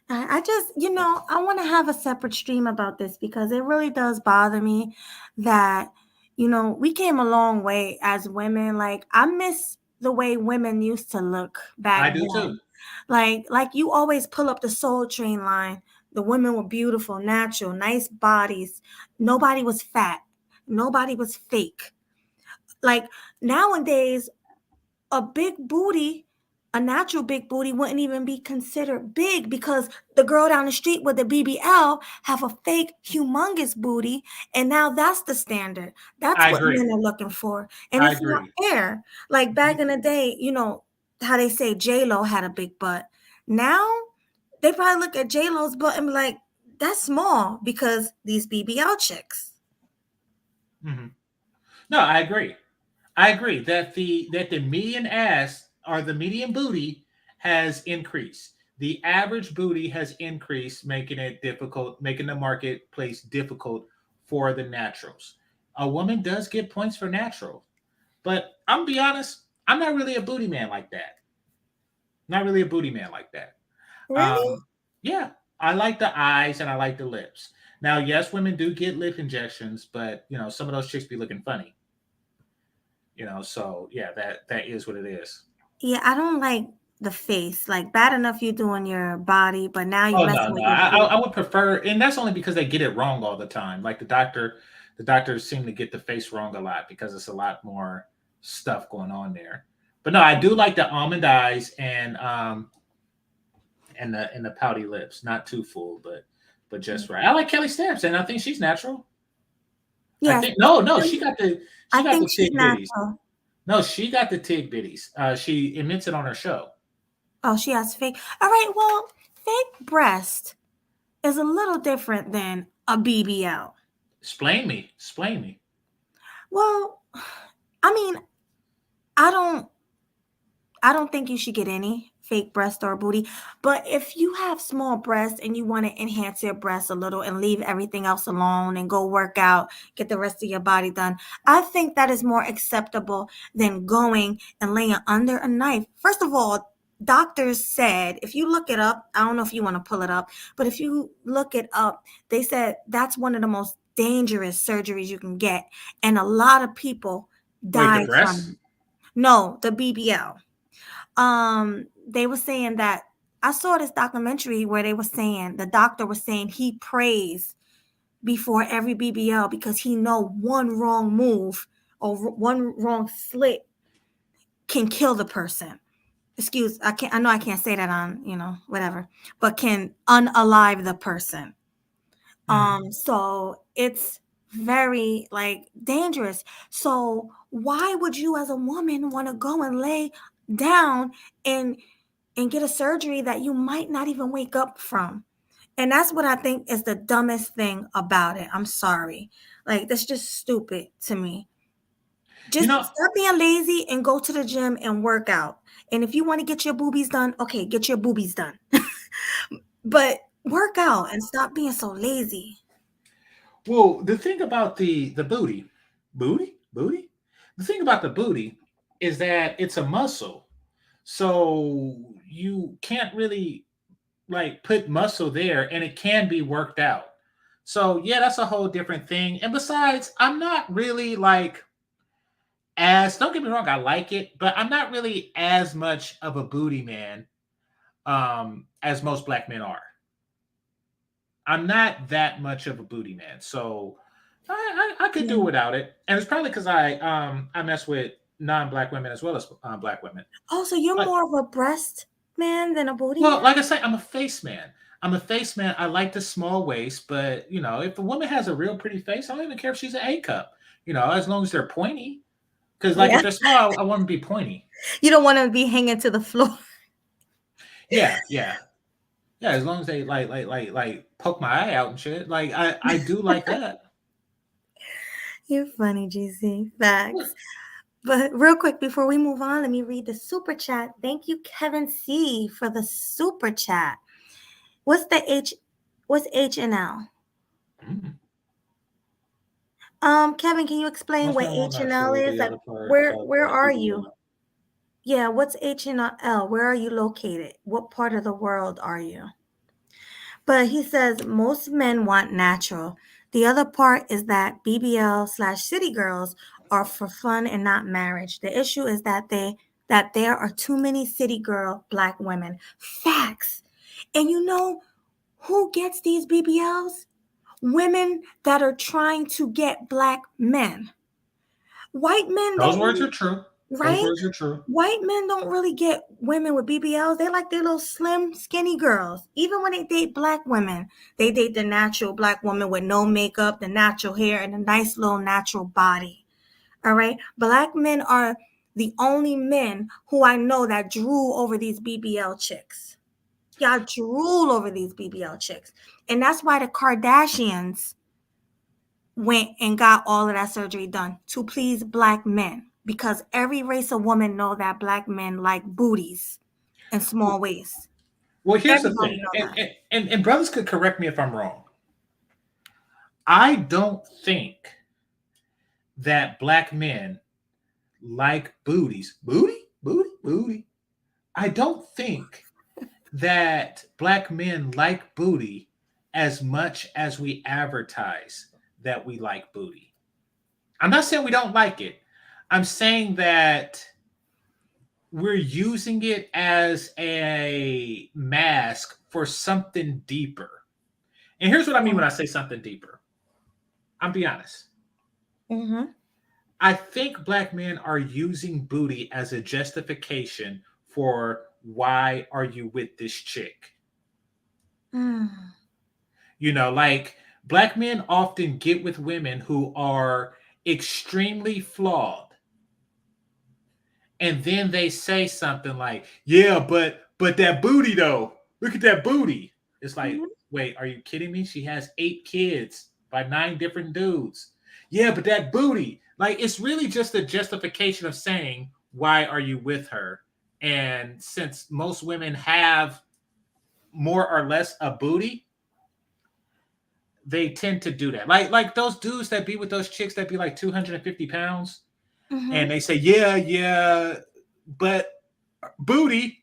I just, I want to have a separate stream about this because it really does bother me that, we came a long way as women. Like, I miss the way women used to look back I do too. then. Like you always pull up the Soul Train line. The women were beautiful, natural, nice bodies. Nobody was fat. Nobody was fake. Like nowadays, a big booty, a natural big booty wouldn't even be considered big because the girl down the street with the BBL have a fake humongous booty, and now that's the standard. That's I what agree. men are looking for, and I it's not agree. fair. Like back in the day, how they say J Lo had a big butt. Now they probably look at J Lo's butt and be like, "That's small," because these BBL chicks. Hmm. No, I agree. I agree that the median ass or the median booty has increased. The average booty has increased, making it difficult, making the marketplace difficult for the naturals. A woman does get points for natural, but I'm gonna be honest, I'm not really a booty man like that. Not really a booty man like that. Really? Um, yeah, I like the eyes and I like the lips. Now, yes, women do get lip injections, but some of those chicks be looking funny. So yeah, that is what it is. Yeah, I don't like the face. Like bad enough you doing your body, but now you Oh no, messing no, with your I face. I would prefer, and that's only because they get it wrong all the time. Like the doctors seem to get the face wrong a lot because it's a lot more stuff going on there. But no, I do like the almond eyes and the pouty lips, not too full, but just right. I like Kelly Stamps, and I think she's natural. I Yes, think no, she got the I think she's tig bitties. natural. No, she got the tig bitties. She admits it on her show. Oh, she has fake. All right, well, fake breast is a little different than a BBL. Explain me. Well, I mean, I don't I don't think you should get any fake breast or booty. But if you have small breasts and you want to enhance your breasts a little and leave everything else alone and go work out, get the rest of your body done, I think that is more acceptable than going and laying under a knife. First of all, doctors said, if you look it up, I don't know if you want to pull it up, but if you look it up, they said that's one of the most dangerous surgeries you can get. And a lot of people Wait, the die from breasts? it. No, the BBL. They were saying that I saw this documentary where they were saying the doctor was saying he prays before every BBL because he know one wrong move or one wrong slit can kill the person. Excuse, I know I can't say that on, whatever, but can unalive the person. Mhm. So it's very like dangerous. So why would you as a woman want to go and lay down and get a surgery that you might not even wake up from? And that's what I think is the dumbest thing about it. I'm sorry. Like that's just stupid to me. You Just know, stop being lazy and go to the gym and work out. And if you want to get your boobies done, okay, get your boobies done. But work out and stop being so lazy. well, the thing about the booty, the thing about the booty is that it's a muscle, so you can't really like put muscle there, and it can be worked out. So yeah, that's a whole different thing. And besides, I'm not really like as don't get me wrong, I like it, but I'm not really as much of a booty man as most black men are. I'm not that much of a booty man, so I could do Yeah. without it, and it's probably because I mess with non-black women as well as black women. Oh, so you're But more of a breast man than a booty well, man? like I say, I'm a face man. I'm a face man. I like the small waist, but if a woman has a real pretty face, I don't even care if she's an A cup. As long as they're pointy. Because like Yeah. if they're small, I want them to be pointy. You don't want to be hanging to the floor. Yeah, yeah, yeah. As long as they like poke my eye out and shit, like I do like that. You're funny, GC. Facts. But real quick, before we move on, let me read the super chat. Thank you, Kevin C, for the super chat. What's the H? What's H and L? Mm. Kevin, can you explain Most what men will H not and L show is? the Like, other part of where their are you? BBL. Yeah, what's H and L? Where are you located? What part of the world are you? But he says most men want natural. The other part is that BBL slash city girls are for fun and not marriage. The issue is that there are too many city girl black women. Facts. And you know who gets these BBLs? Women that are trying to get black men. White men Those don't words really, are true. Those right? words are true. White men don't really get women with BBLs. They like their little slim, skinny girls. Even when they date black women, they date the natural black woman with no makeup, the natural hair, and a nice little natural body. All right? Black men are the only men who I know that drool over these BBL chicks. Y'all drool over these BBL chicks. And that's why the Kardashians went and got all of that surgery done to please black men because every race of woman know that black men like booties and small waists. Well, here's the Everybody thing, know and that. and brothers could correct me if I'm wrong. I don't think that black men like booties. Booty, booty, booty. I don't think that black men like booty as much as we advertise that we like booty. I'm not saying we don't like it. I'm saying that we're using it as a mask for something deeper. And here's what I mean when I say something deeper. I'm be honest. Mm-hmm. I think black men are using booty as a justification for why are you with this chick? Mm. Like black men often get with women who are extremely flawed. And then they say something like, "Yeah, but that booty though. Look at that booty." It's like, Mm-hmm. "Wait, are you kidding me? She has 8 kids by 9 different dudes." Yeah, but that booty. Like it's really just a justification of saying, "Why are you with her?" And since most women have more or less a booty, they tend to do that. Like those dudes that be with those chicks that be like 250 pounds Mm-hmm. and they say, "Yeah, yeah, but booty."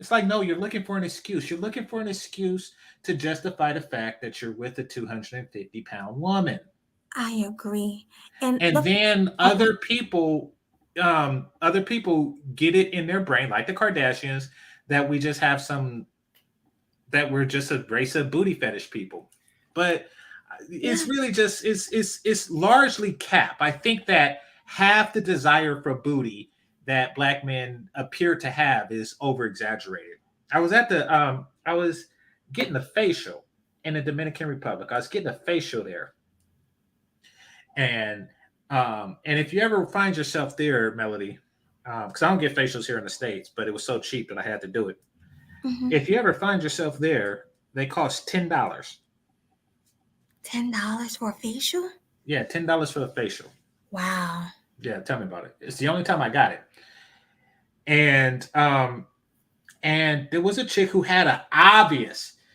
It's like, no, you're looking for an excuse. You're looking for an excuse to justify the fact that you're with a 250-pound woman. I agree. And And the then okay. other people get it in their brain, like the Kardashians, that we just have some that we're just a race of booty fetish people. But it's Yeah. really just it's largely cap. I think that half the desire for booty that black men appear to have is over exaggerated. I was getting a facial in the Dominican Republic. I was getting a facial there, and and if you ever find yourself there, Melody, because I don't get facials here in the States, but it was so cheap that I had to do it. Mm-hmm. If you ever find yourself there, they cost $10. $10 for a facial? Yeah, $10 for the facial. Wow. Yeah, tell me about it. It's the only time I got it. And there was a chick who had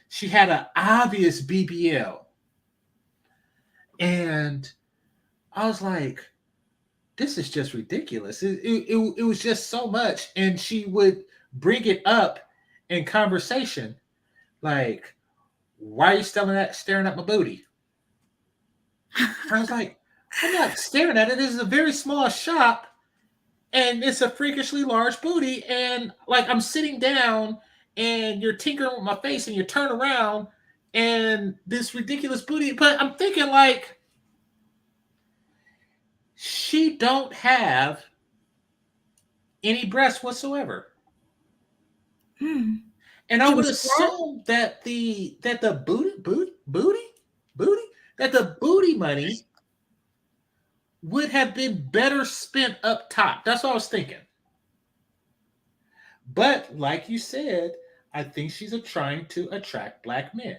she had an obvious BBL. And I was like, this is just ridiculous. It was just so much. And she would bring it up in conversation, like, why are you staring at my booty? I was like, I'm not staring at it. This is a very small shop and it's a freakishly large booty. And like I'm sitting down and you're tinkering with my face and you turn around and this ridiculous booty. But I'm thinking like she don't have any breasts whatsoever. Mm. And I She would was flat? assume that the booty that the booty money would have been better spent up top. That's what I was thinking. But like you said, I think she's trying to attract black men.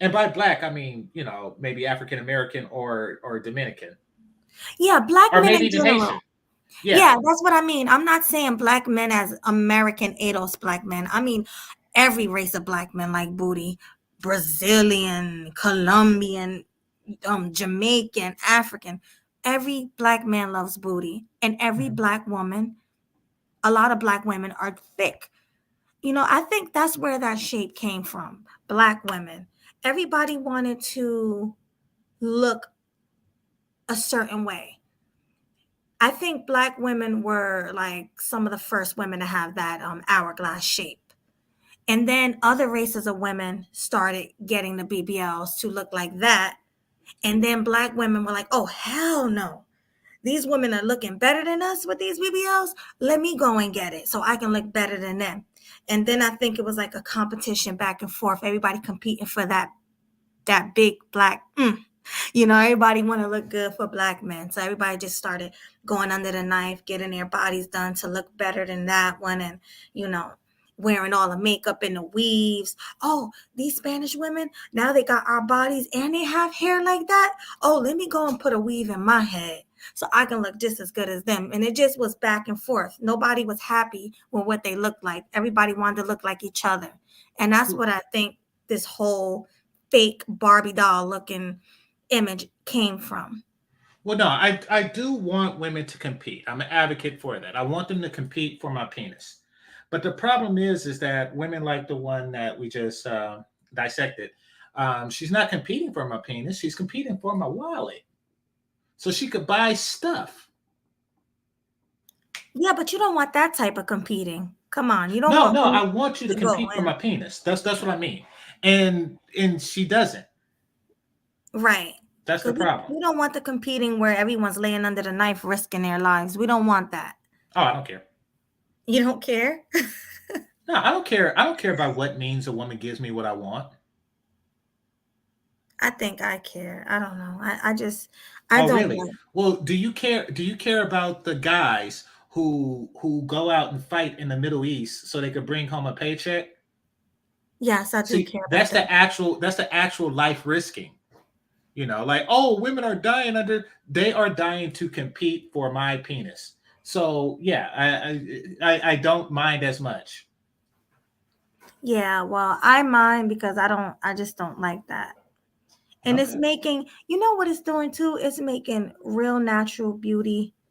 And by black, I mean, maybe African American or Dominican, Yeah, black or men maybe in even Haitian. general. Yeah. Yeah, that's what I mean. I'm not saying black men as American ADOS black men. I mean every race of black men like booty. Brazilian, Colombian, Jamaican, African. Every black man loves booty. And every Mhm. black woman, a lot of black women are thick. I think that's where that shape came from. Black women. Everybody wanted to look a certain way. I think black women were like some of the first women to have that hourglass shape. And then other races of women started getting the BBLs to look like that. And then black women were like, oh, hell no. These women are looking better than us with these BBLs. Let me go and get it so I can look better than them. And then I think it was like a competition back and forth, everybody competing for that big black everybody want to look good for black men, so everybody just started going under the knife, getting their bodies done to look better than that one, and you know wearing all the makeup and the weaves. Oh, these Spanish women, now they got our bodies and they have hair like that. Oh, let me go and put a weave in my head so I can look just as good as them. And it just was back and forth. Nobody was happy with what they looked like. Everybody wanted to look like each other. And that's what I think this whole fake Barbie doll looking image came from. Well, no, I do want women to compete. I'm an advocate for that. I want them to compete for my penis. But the problem is that women like the one that we just dissected, she's not competing for my penis. She's competing for my wallet, so she could buy stuff. Yeah, but you don't want that type of competing. Come on, you don't No, want no, women I want you to to go compete for in. my penis. That's what I mean. And she doesn't. Right. That's the Because we, problem. we don't want the competing where everyone's laying under the knife risking their lives. We don't want that. Oh, I don't care. You don't care? No, I don't care. I don't care about what means a woman gives me what I want. I think I care. I don't know. I Oh, don't really? like. Well, do you care? Do you care about the guys who go out and fight in the Middle East so they could bring home a paycheck? Yes, I do See, care about that. that's the actual life risking. Like, oh, women are dying under. They are dying to compete for my penis. So yeah, I don't mind as much. Yeah, well, I mind because I just don't like that. And it's Okay. making, what it's doing too? It's making real natural beautiful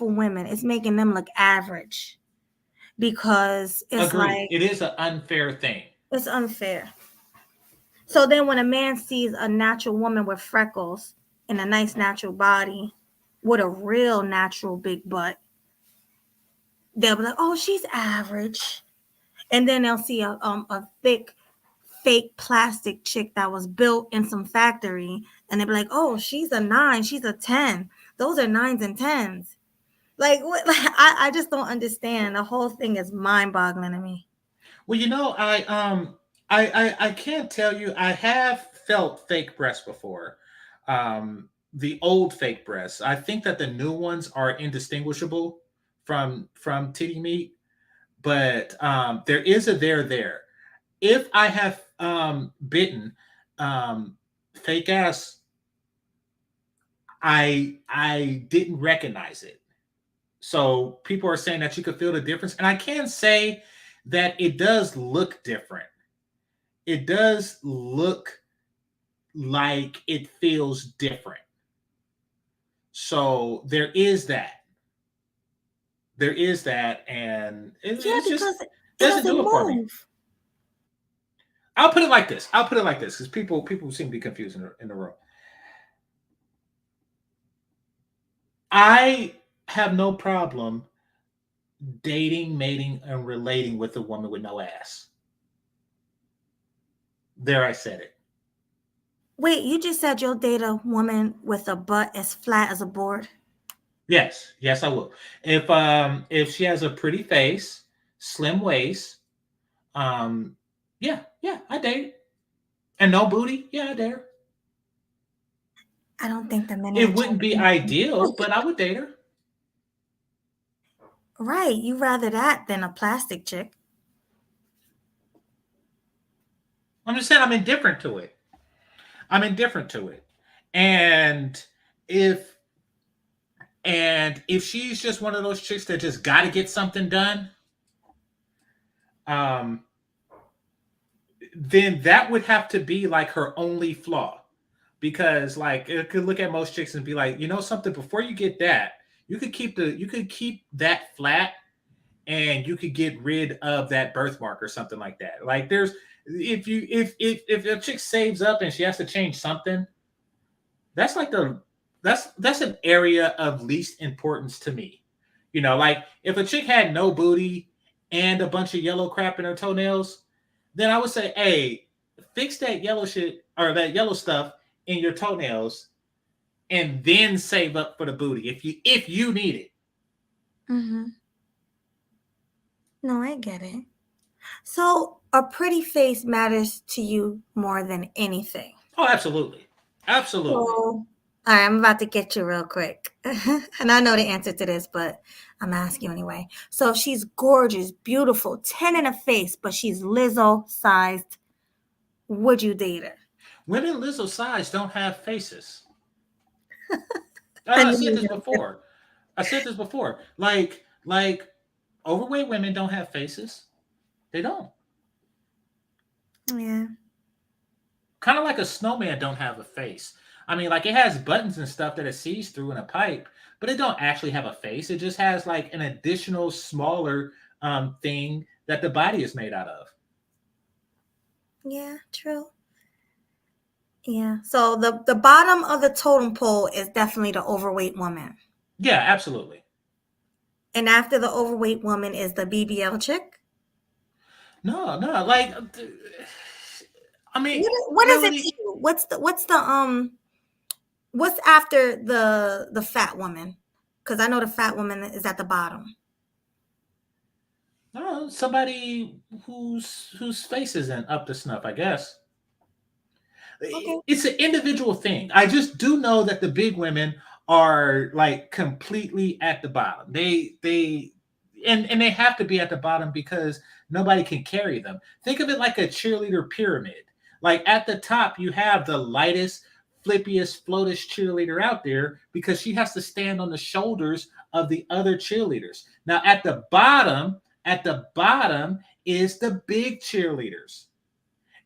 women. It's making them look average because it's Agreed. like It is an unfair thing. it's unfair. So then when a man sees a natural woman with freckles and a nice natural body with a real natural big butt, they'll be like, "Oh, she's average." And then they'll see a thick fake plastic chick that was built in some factory, and they'll be like, "Oh, she's a 9, she's a 10. Those are 9s and 10s." Like what? Like, I just don't understand. The whole thing is mind boggling to me. Well, I can't tell you. I have felt fake breasts before. The old fake breasts. I think that the new ones are indistinguishable from titty meat, but there is a there. If I have bitten fake ass, I didn't recognize it. So people are saying that you could feel the difference, and I can say that it does look different. It does look like it feels different. So there is that. There is that, and Yeah, it's just because it doesn't doesn't do it for me. move. I'll put it like this. I'll put it like this because people seem to be confused in the room. I have no problem dating, mating, and relating with a woman with no ass. There, I said it. Wait, you just said you'll date a woman with a butt as flat as a board? Yes, yes, I will. If she has a pretty face, slim waist, um, yeah, I date. And no booty, yeah, I date her. I don't think the men are It wouldn't be attracted. ideal, but I would date her. Right, you rather that than a plastic chick. I'm just saying I'm indifferent to it. I'm indifferent to it. And if if she's just one of those chicks that just got to get something done, um, then that would have to be like her only flaw. Because like it could look at most chicks and be like, you know something, before you get that, you could keep that flat and you could get rid of that birthmark or something like that. Like there's if a chick saves up and she has to change something, that's like the that's an area of least importance to me. You know, like if a chick had no booty and a bunch of yellow crap in her toenails, then I would say, hey, fix that yellow shit or that yellow stuff in your toenails and then save up for the booty if you need it. Mm-hmm. No, I get it. So, a pretty face matters to you more than anything. Oh, absolutely. Absolutely. So, all right, I'm about to get you real quick. And I know the answer to this, but I'm asking you anyway. So, if she's gorgeous, beautiful, 10 in a face, but she's Lizzo sized, would you date her? Women Lizzo size don't have faces. I I knew said you this were gonna before. I said this before. Like overweight women don't have faces. They don't. say, yeah. Kind of like a snowman don't have a face. I mean, like it has buttons and stuff that it sees through in a pipe, but it don't actually have a face. It just has like an additional smaller thing that the body is made out of. Yeah, true. Yeah. So the bottom of the totem pole is definitely the overweight woman. Yeah, absolutely. And after the overweight woman is the BBL chick. No, no, like I mean, What is it to really, you? What's after the fat woman? Because I know the fat woman is at the bottom. no, somebody whose face isn't up to snuff, I guess. Okay. It's an individual thing. I just do know that the big women are like completely at the bottom. And they have to be at the bottom because nobody can carry them. Think of it like a cheerleader pyramid. Like at the top, you have the lightest, flippiest, floatest cheerleader out there because she has to stand on the shoulders of the other cheerleaders. Now at the bottom is the big cheerleaders,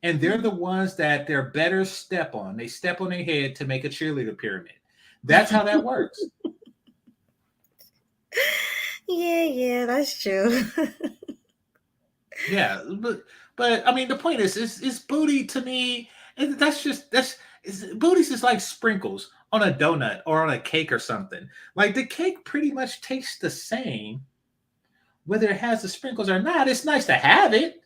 and they're the ones that they're better step on. They step on their head to make a cheerleader pyramid. That's how that works. Yeah, yeah, that's true. Yeah, but I mean, the point is booty to me. And booty's just like sprinkles on a donut or on a cake or something. Like the cake pretty much tastes the same whether it has the sprinkles or not. It's nice to have it,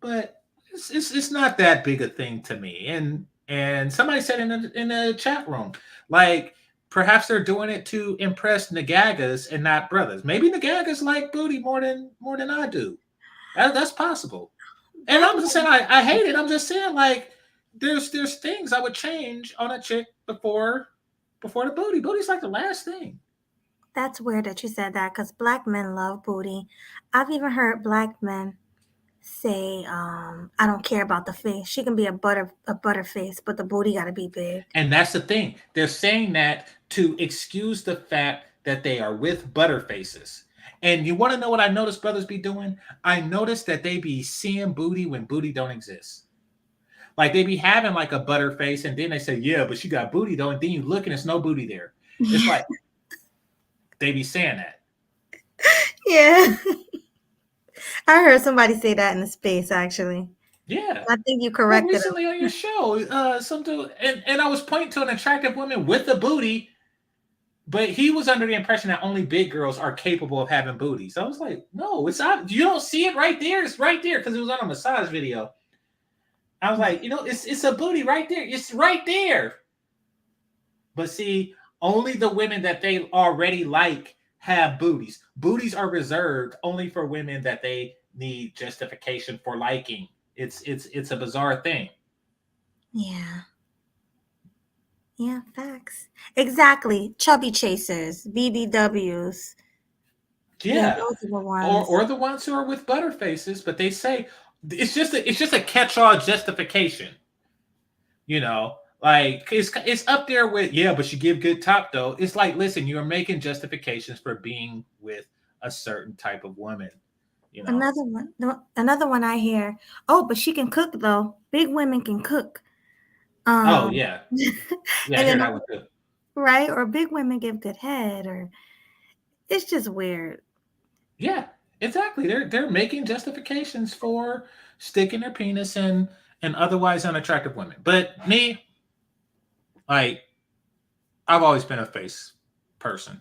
but it's not that big a thing to me. And somebody said in the chat room, like perhaps they're doing it to impress nagagas and not brothers. Maybe nagagas like booty more than I do. That's possible. And That I'm just saying I hate it. I'm just saying like there's things I would change on a chick before the booty. Booty's like the last thing. that's weird that you said that because black men love booty. I've even heard black men say, I don't care about the face. She can be a butter face, but the booty gotta be big. And that's the thing. They're saying that to excuse the fact that they are with butterfaces. And you want to know what I noticed brothers be doing? I noticed that they be seeing booty when booty don't exist. Like they be having like a butter face, and then they say, "Yeah, but she got booty though." And then you look and there's no booty there. It's like they be saying that. Yeah. I heard somebody say that in the space actually. Yeah. I think you Well, corrected him. recently on your show, some dude, and I was pointing to an attractive woman with a booty, but he was under the impression that only big girls are capable of having booties. I was like, no, it's not. You don't see it right there. It's right there because it was on a massage video. I was like, it's a booty right there. It's right there. But see, only the women that they already like have booties. Booties are reserved only for women that they need justification for liking. It's a bizarre thing. Yeah. Yeah, facts. Exactly. Chubby chasers, BBWs. Yeah, Yeah. those are the ones. Or the ones who are with butter faces, but they say, it's just a catch-all justification, you know. Like it's up there with, yeah, but you give good top though. It's like, listen, you're making justifications for being with a certain type of woman, you know. Another one. Another one I hear. Oh, but she can cook though. Big women can cook. Oh Um, yeah, yeah, I and hear then that one too. right, or big women give good head, or it's just weird. Yeah, exactly. They're making justifications for sticking their penis in and otherwise unattractive women. But me, like, I've always been a face person.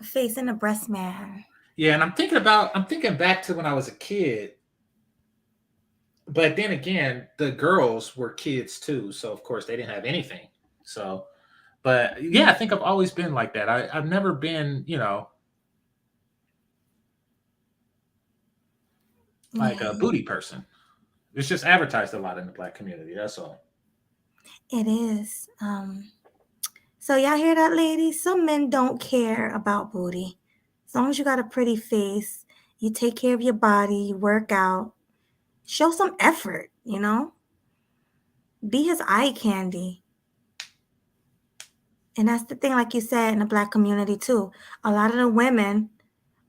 Facing a breast man. Yeah, and I'm thinking back to when I was a kid, but then again, the girls were kids too, so of course they didn't have anything. So, but yeah, I think I've always been like that. I've never been, like a Yeah, booty person. It's just advertised a lot in the black community. That's all. it is. So y'all hear that, ladies? Some men don't care about booty. As long as you got a pretty face, you take care of your body, you work out, show some effort, Be his eye candy. And that's the thing, like you said, in the black community too. A lot of the women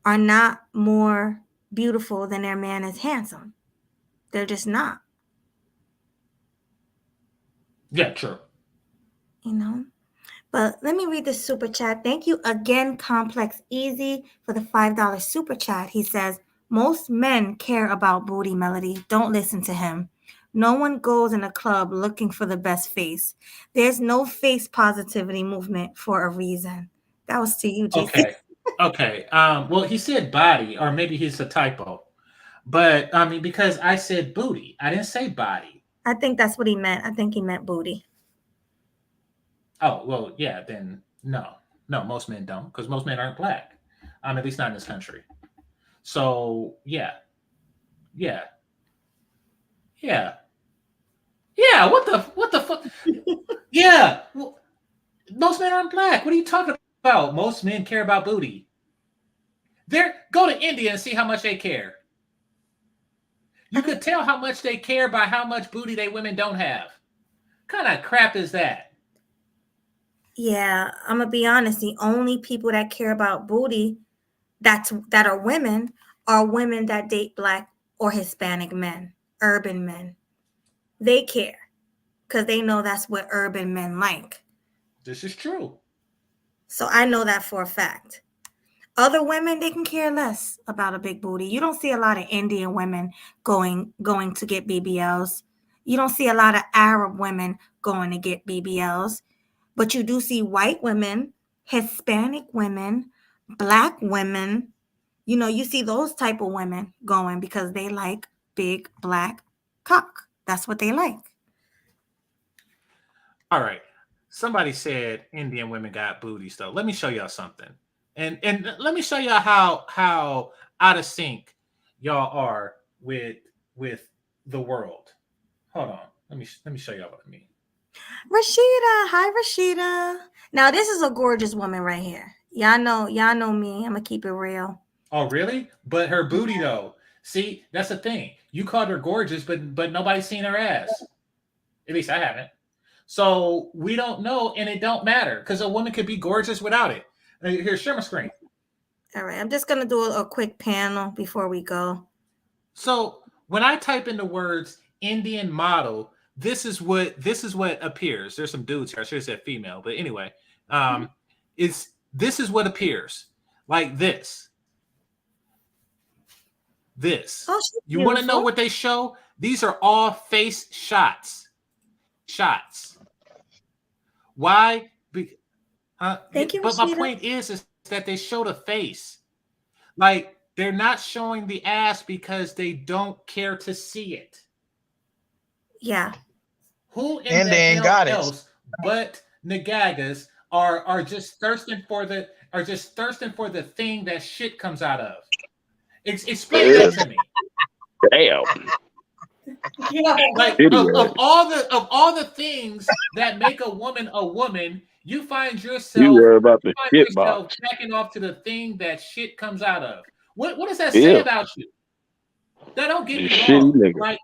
are not more beautiful than their man is handsome. They're just not, Yeah, true. you know? But let me read the super chat. Thank you again, Complex Easy, for the $5 super chat. He says, most men care about booty, Melody. Don't listen to him. No one goes in a club looking for the best face. There's no face positivity movement for a reason. That was to you, JC. Okay. Okay. Well, he said body, or maybe he's a typo. But I mean, because I said booty, I didn't say body. I think that's what he meant. I think he meant booty. Oh, well, yeah, then no. No, most men don't, because most men aren't black. At least not in this country. So yeah, yeah, yeah, yeah. What the fuck? Yeah, well, most men aren't black. What are you talking about? Most men care about booty. There, go to India and see how much they care. You could tell how much they care by how much booty they women don't have. What kind of crap is that? Yeah, I'm gonna be honest. The only people that care about booty that are women are women that date black or Hispanic men, urban men. They care because they know that's what urban men like. This is true. So I know that for a fact. Other women, they can care less about a big booty. You don't see a lot of Indian women going to get BBLs. You don't see a lot of Arab women going to get BBLs, but you do see white women, Hispanic women, black women. You see those type of women going because they like big black cock. That's what they like. All right. Somebody said Indian women got booties though. Let me show y'all something. And let me show y'all how out of sync y'all are with the world. Hold on. Let me show y'all what I mean. Rashida, hi Rashida. Now this is a gorgeous woman right here. Y'all know me. I'm gonna keep it real. Oh, really? But her booty though. See, that's the thing. You called her gorgeous, but nobody's seen her ass. At least I haven't. So we don't know, and it don't matter because a woman could be gorgeous without it. Here, share my screen. All right, I'm just gonna do a quick panel before we go. So when I type in the words Indian model, this is what appears. There's some dudes here. I should have said female, but anyway, is this is what appears like this. This. Oh, she's You want to know beautiful. what they show? These are all face shots. Shots. Why? Thank you, But my Rashida. point is that they show the face. Like they're not showing the ass because they don't care to see it. Yeah, Who in And the they ain't hell got it. else but nagagas are just thirsting for the thing that shit comes out of? Explain that to me. Damn. yeah. Like Idiot. of all the things that make a woman, you find You yourself worry about the shit box. jacking off to the thing that shit comes out of. What does that say Yeah. about you? That don't get me Just shitty wrong. nigga. Like,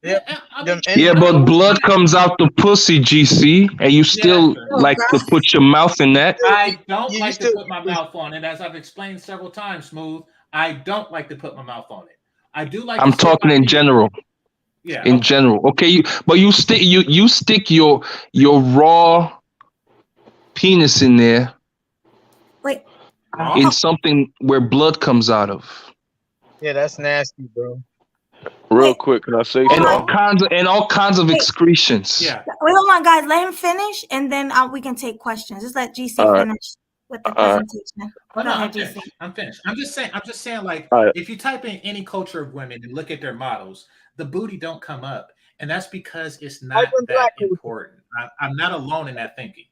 Yeah, I them mean, and Yeah, I but don't blood mind. comes out the pussy, GC, and you Yeah, that's still true. Oh like to God. put your mouth in that. I don't you like to still put my mouth on it, as I've explained several times, Smooth. I don't like to put my mouth on it. I do like to I'm stick talking my in finger. general. Yeah, In okay. general, okay. You stick your raw penis in there Wait. Raw? in Oh, something where blood comes out of, yeah, that's nasty, bro. Real wait. quick, can I say Hold and on. something? Raw? all kinds of Wait. excretions. Yeah. Wait, hold on, guys. Let him finish, and then we can take questions. Just let GC All right, finish with the all right, presentation. Oh Go no, ahead, I'm GC. finished. I'm finished. I'm just saying, like, all right. if you type in any culture of women and look at their models, the booty don't come up. And that's because it's Type not in that black culture. important. I'm not alone in that thinking.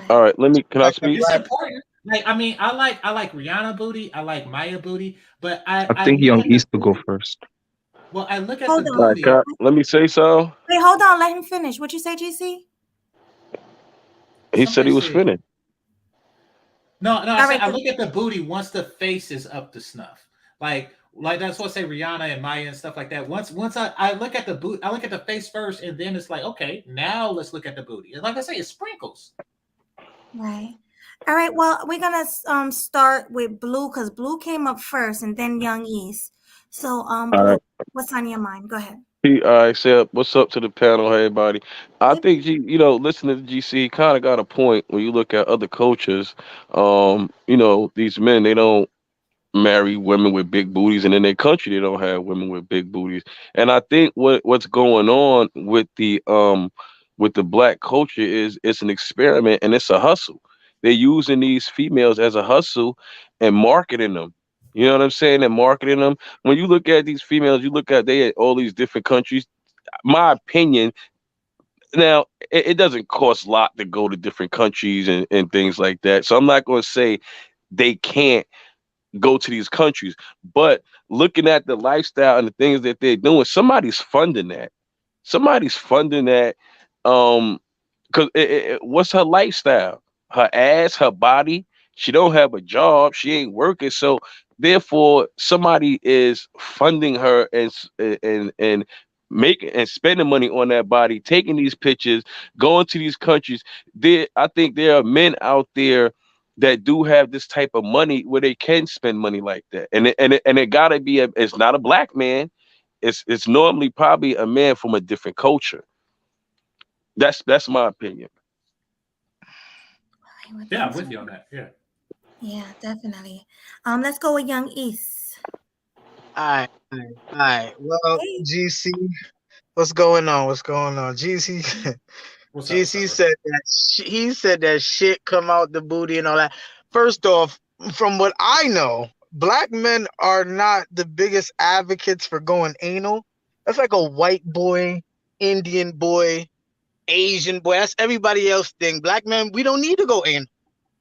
All Right. right. Let me. Can I Type in speak? It's black. important. Like, I mean, I like Rihanna booty, I like Maya booty, but I I I think look Young at the East to go booty. first. Well, I look at the Hold All on. right. Can booty. I, let me say so. Wait, hold on. Let him finish. What you say, GC? He said Somebody he was said finished. no, no. I All said right. I look at the booty once the face is up to snuff. Like that's what I say Rihanna and Maya and stuff like that. Once I look at the boot, I look at the face first, and then it's like, okay, now let's look at the booty. And like I say, it sprinkles. Right. All right. Well, we're gonna start with Blue because Blue came up first, and then Young East. So All Blue, right. what's on your mind? Go ahead. All right. Say what's up to the panel, hey, everybody. I Hey. think listening to GC kind of got a point when you look at other cultures. These men they don't marry women with big booties, and in their country they don't have women with big booties. And I think what's going on with the black culture is it's an experiment and it's a hustle. They're using these females as a hustle and marketing them. You know what I'm saying? And marketing them. When you look at these females, you look at they at all these different countries. My opinion, now it doesn't cost a lot to go to different countries and things like that. So I'm not going to say they can't go to these countries. But looking at the lifestyle and the things that they're doing, somebody's funding that. Somebody's funding that. Um, because what's her lifestyle? Her ass, her body. She don't have a job. She ain't working. So therefore, somebody is funding her and making and spending money on that body, taking these pictures, going to these countries. I think there are men out there that do have this type of money where they can spend money like that, and it gotta be it's not a black man. It's normally probably a man from a different culture. That's my opinion. All right, well, Yeah, I'm thanks. with you on that. Yeah. Yeah, definitely. Let's go with Young East. All right. Well, Hey. GC, what's going on? What's going on? GC, What's up? What's up, GC bro? said that he said that shit come out the booty and all that. First off, from what I know, black men are not the biggest advocates for going anal. That's like a white boy, Indian boy, Asian boy. That's everybody else thing. Black men, we don't need to go anal.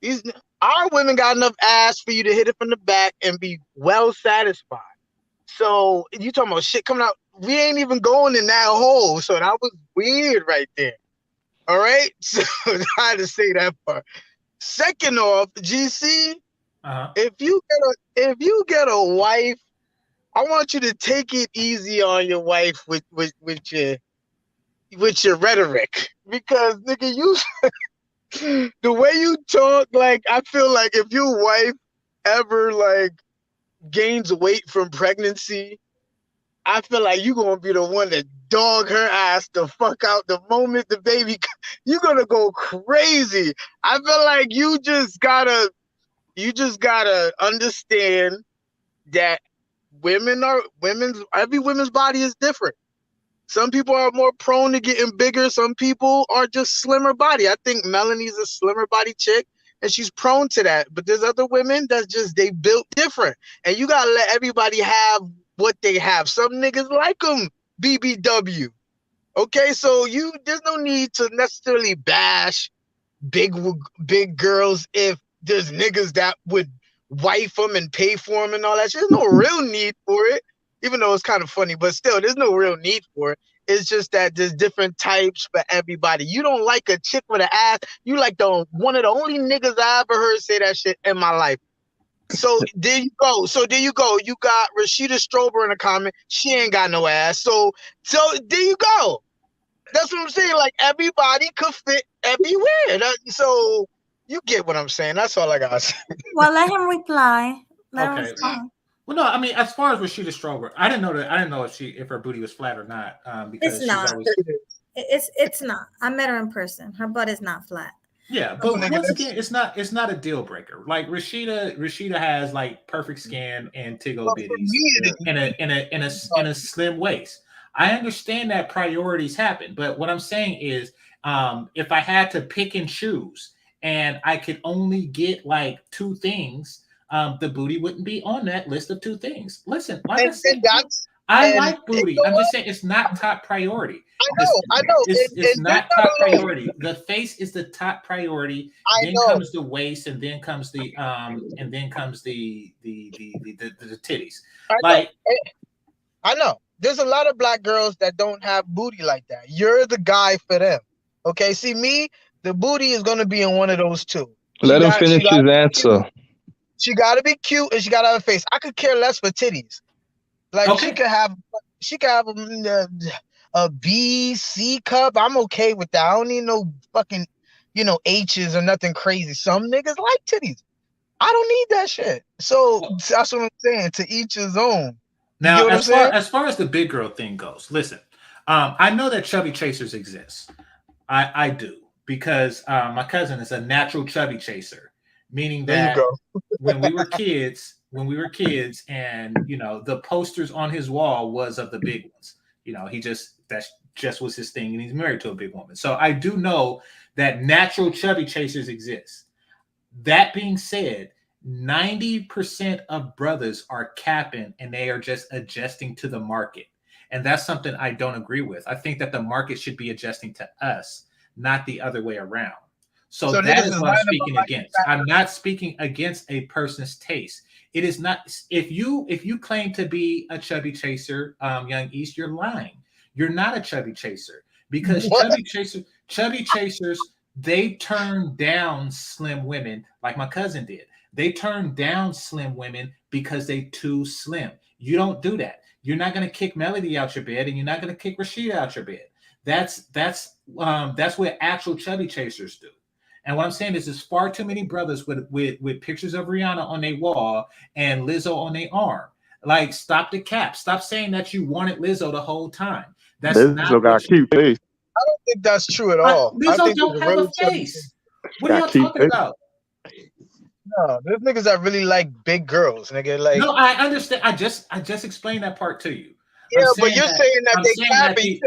These our women got enough ass for you to hit it from the back and be well satisfied. So you talking about shit coming out? We ain't even going in that hole. So that was weird right there. All right. So I had to say that part. Second off, GC, Uh-huh. if you get a wife, I want you to take it easy on your wife with your rhetoric. Because nigga, the way you talk, like I feel like if your wife ever like gains weight from pregnancy, I feel like you're gonna be the one that dog her ass the fuck out the moment the baby. You're gonna go crazy. I feel like you just gotta understand that every women's body is different. Some people are more prone to getting bigger. Some people are just slimmer body. I think Melanie's a slimmer body chick and she's prone to that. But there's other women that's just they built different. And you gotta let everybody have what they have. Some niggas like them BBW. Okay, so there's no need to necessarily bash big big girls if there's niggas that would wife them and pay for them and all that shit. There's no real need for it, even though it's kind of funny, but still, there's no real need for it. It's just that there's different types for everybody. You don't like a chick with an ass. You like one of the only niggas I ever heard say that shit in my life. So there you go. You got Rashida Strober in a comment. She ain't got no ass. So there you go. That's what I'm saying. Like everybody could fit everywhere. So you get what I'm saying. That's all I got to say. Well, let him reply. Let him Okay. respond. Well, no, I mean, as far as Rashida Strober, I didn't know if her booty was flat or not, because It's she's not. always It's not. I met her in person. Her butt is not flat. yeah. But once again, it's not a deal breaker. Like Rashida has like perfect skin and tiggle Well, for bitties me, in a slim waist. I understand that priorities happen, but what I'm saying is, if I had to pick and choose, and I could only get like two things, the booty wouldn't be on that list of two things. Listen, like I said, I like booty. I'm just saying it's not top priority. I know. It's not top priority. The face is the top priority. Then comes the waist, and then comes the titties. I know. There's a lot of black girls that don't have booty like that. You're the guy for them. Okay, see me, the booty is gonna be in one of those two. Let him finish his answer. She gotta be cute and she gotta have a face. I could care less for titties. Like Okay. she could have a B, C cup. I'm okay with that. I don't need no fucking, H's or nothing crazy. Some niggas like titties. I don't need that shit. So that's what I'm saying. To each his own. Now, as far as the big girl thing goes, listen, I know that chubby chasers exist. I do, because my cousin is a natural chubby chaser, meaning that when we were kids, and the posters on his wall was of the big ones. That just was his thing, and he's married to a big woman. So I do know that natural chubby chasers exist. That being said, 90% of brothers are capping, and they are just adjusting to the market. And that's something I don't agree with. I think that the market should be adjusting to us, not the other way around. So that is what I'm speaking against. I'm not speaking against a person's taste. It is not. If you claim to be a chubby chaser, Young East, you're lying. You're not a chubby chaser, because chubby chasers, they turn down slim women like my cousin did. They turn down slim women because they too slim. You don't do that. You're not going to kick Melody out your bed, and you're not going to kick Rashida out your bed. That's what actual chubby chasers do. And what I'm saying is, there's far too many brothers with pictures of Rihanna on their wall and Lizzo on their arm. Like, stop the cap. Stop saying that you wanted Lizzo the whole time. That's Lizzo got a cute face. I don't think that's true at all. Lizzo don't have a face. What are y'all talking about? No, there's niggas that really like big girls, nigga. Like, no, I understand. I just explained that part to you. Yeah, but you're saying that they capping.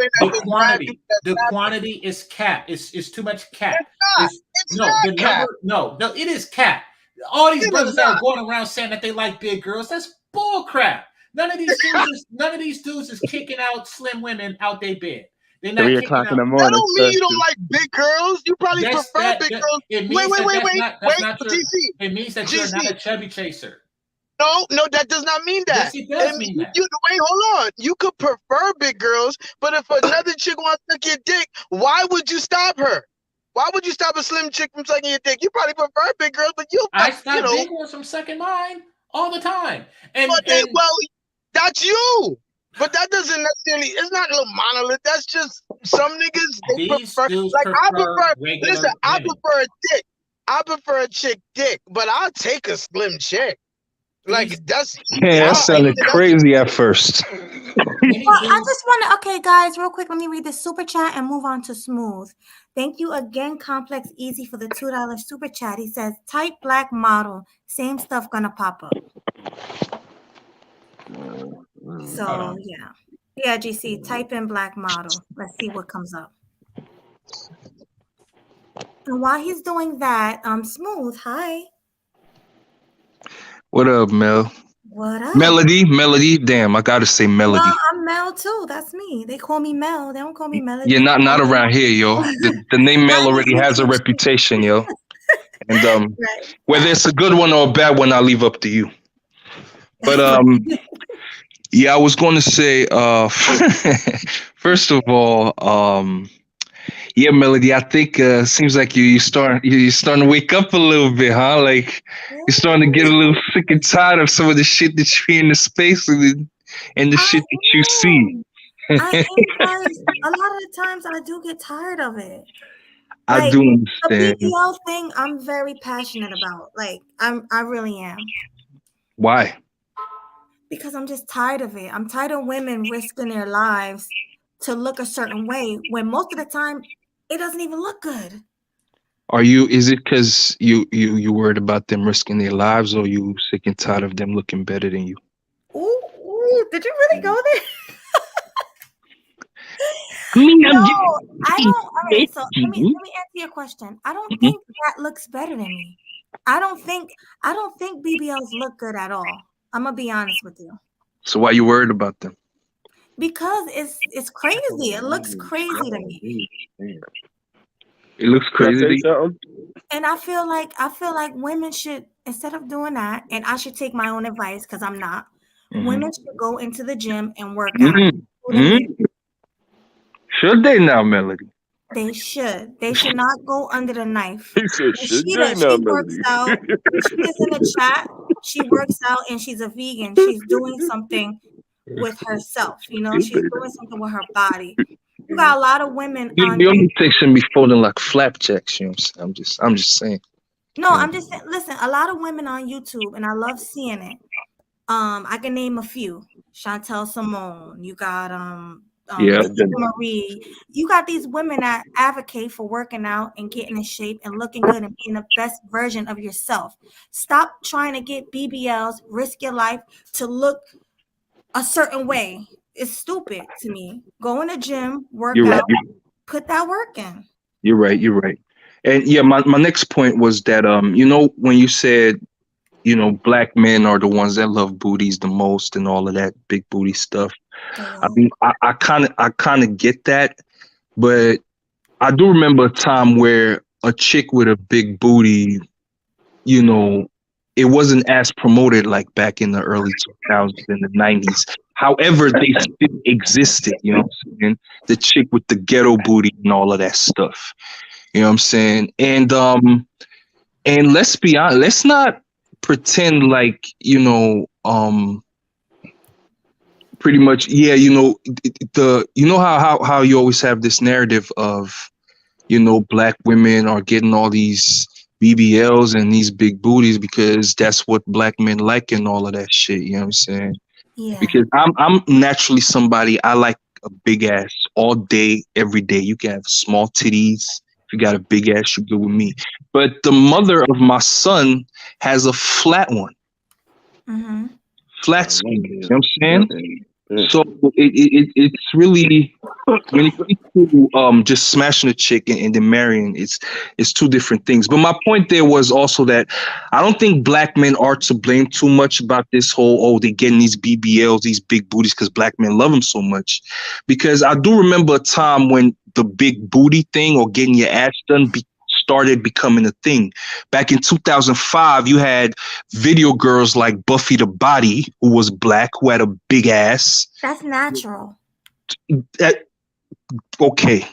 The quantity is cap. It's too much cap. It's not cap. No, it is cap. All these brothers that are going around saying that they like big girls, that's bull crap. None of these dudes is kicking out slim women out their bed. They're not 3 o'clock in the morning. That don't mean you don't like big girls. You probably prefer big girls. It means that you're not a chubby chaser. No, that does not mean that. Yes, it does mean that. Wait, hold on. You could prefer big girls, but if another chick wants to suck your dick, why would you stop her? Why would you stop a slim chick from sucking your dick? You probably prefer big girls, but I stop big girls from sucking mine all the time. Well, that's you. But that doesn't necessarily. It's not a monolith. That's just some niggas. They prefer. Like I prefer. Listen, I prefer a dick. I prefer a chick dick, but I'll take a slim chick. Like that sounded crazy at first. Well, I just want to. Okay, guys, real quick. Let me read the super chat and move on to Smooth. Thank you again, Complex Easy, for the $2 super chat. He says, "Type black model, same stuff gonna pop up." So yeah, GC, type in black model. Let's see what comes up. And while he's doing that, Smooth, hi. What up, Mel? What up? Melody. Damn, I gotta say Melody. Well, I'm Mel too. That's me. They call me Mel. They don't call me Melody. Yeah, not around here, yo. The name Mel already has a reputation, yo. And right. Whether it's a good one or a bad one, I'll leave up to you. But yeah, I was going to say, first of all, Yeah, Melody. I think seems like you're starting to wake up a little bit, huh? Like you're starting to get a little sick and tired of some of the shit that you hear in the space and the I shit that you see. am. I am, guys. A lot of the times I do get tired of it. I Like do the understand. BBL thing, I'm very passionate about. Like I really am. Why? Because I'm just tired of it. I'm tired of women risking their lives to look a certain way when most of the time it doesn't even look good. Are you? Is it because you worried about them risking their lives, or you sick and tired of them looking better than you? Ooh, ooh, did you really go there? I mean, I'm No, just I don't. All right, so asking. let me answer your question. I don't Mhm. think that looks better than me. I don't think BBLs look good at all. I'm gonna be honest with you. So why you worried about them? Because it's crazy. It looks crazy to me. It looks Can I crazy to say you. something? And I feel like women should, instead of doing that, and I should take my own advice because I'm not. Mhm. Women should go into the gym and work out, Mm. including me. Mm. Should they now, Melody? They should. They should not go under the knife. He said, "Should they Rashida, now, she works Melody?" out. Rashida's in the chat. She works out and she's a vegan. She's doing something with herself. Should She's they doing something with her body. You got a lot of women on The only YouTube. thing should be folding like flapjacks. You know what I'm saying? I'm just saying. No, You know. I'm just saying, listen, a lot of women on YouTube, and I love seeing it. I can name a few. Chantel Simone. You got Yeah. Tika Marie. You got these women that advocate for working out and getting in shape and looking good and being the best version of yourself. Stop trying to get BBLs, risk your life to look a certain way. It's stupid to me. Go in the gym, work You're right. out, put that work in. You're right. You're right. And yeah, my next point was that when you said black men are the ones that love booties the most and all of that big booty stuff. I So mean, I kind of get that, but I do remember a time where a chick with a big booty, you know, it wasn't as promoted like back in the early 2000s and the 90s. However, they still existed, you know what I'm saying? The chick with the ghetto booty and all of that stuff. You know what I'm saying? And let's be honest, let's not pretend like, pretty much, yeah, how you always have this narrative of black women are getting all these BBLs and these big booties because that's what black men like and all of that shit. You know what I'm saying? yeah. Because I'm naturally somebody, I like a big ass all day, every day. You can have small titties. If you got a big ass, you good with me. But the mother of my son has a flat one, Mm-hmm. flat skin. You know what I'm saying? Yeah. So it's really, when it comes to just smashing a chick and then marrying, it's two different things. But my point there was also that I don't think black men are to blame too much about this whole, they're getting these BBLs, these big booties because black men love them so much. Because I do remember a time when the big booty thing or getting your ass done started becoming a thing. Back in 2005, you had video girls like Buffy the Body, who was black, who had a big ass. That's natural. That, okay,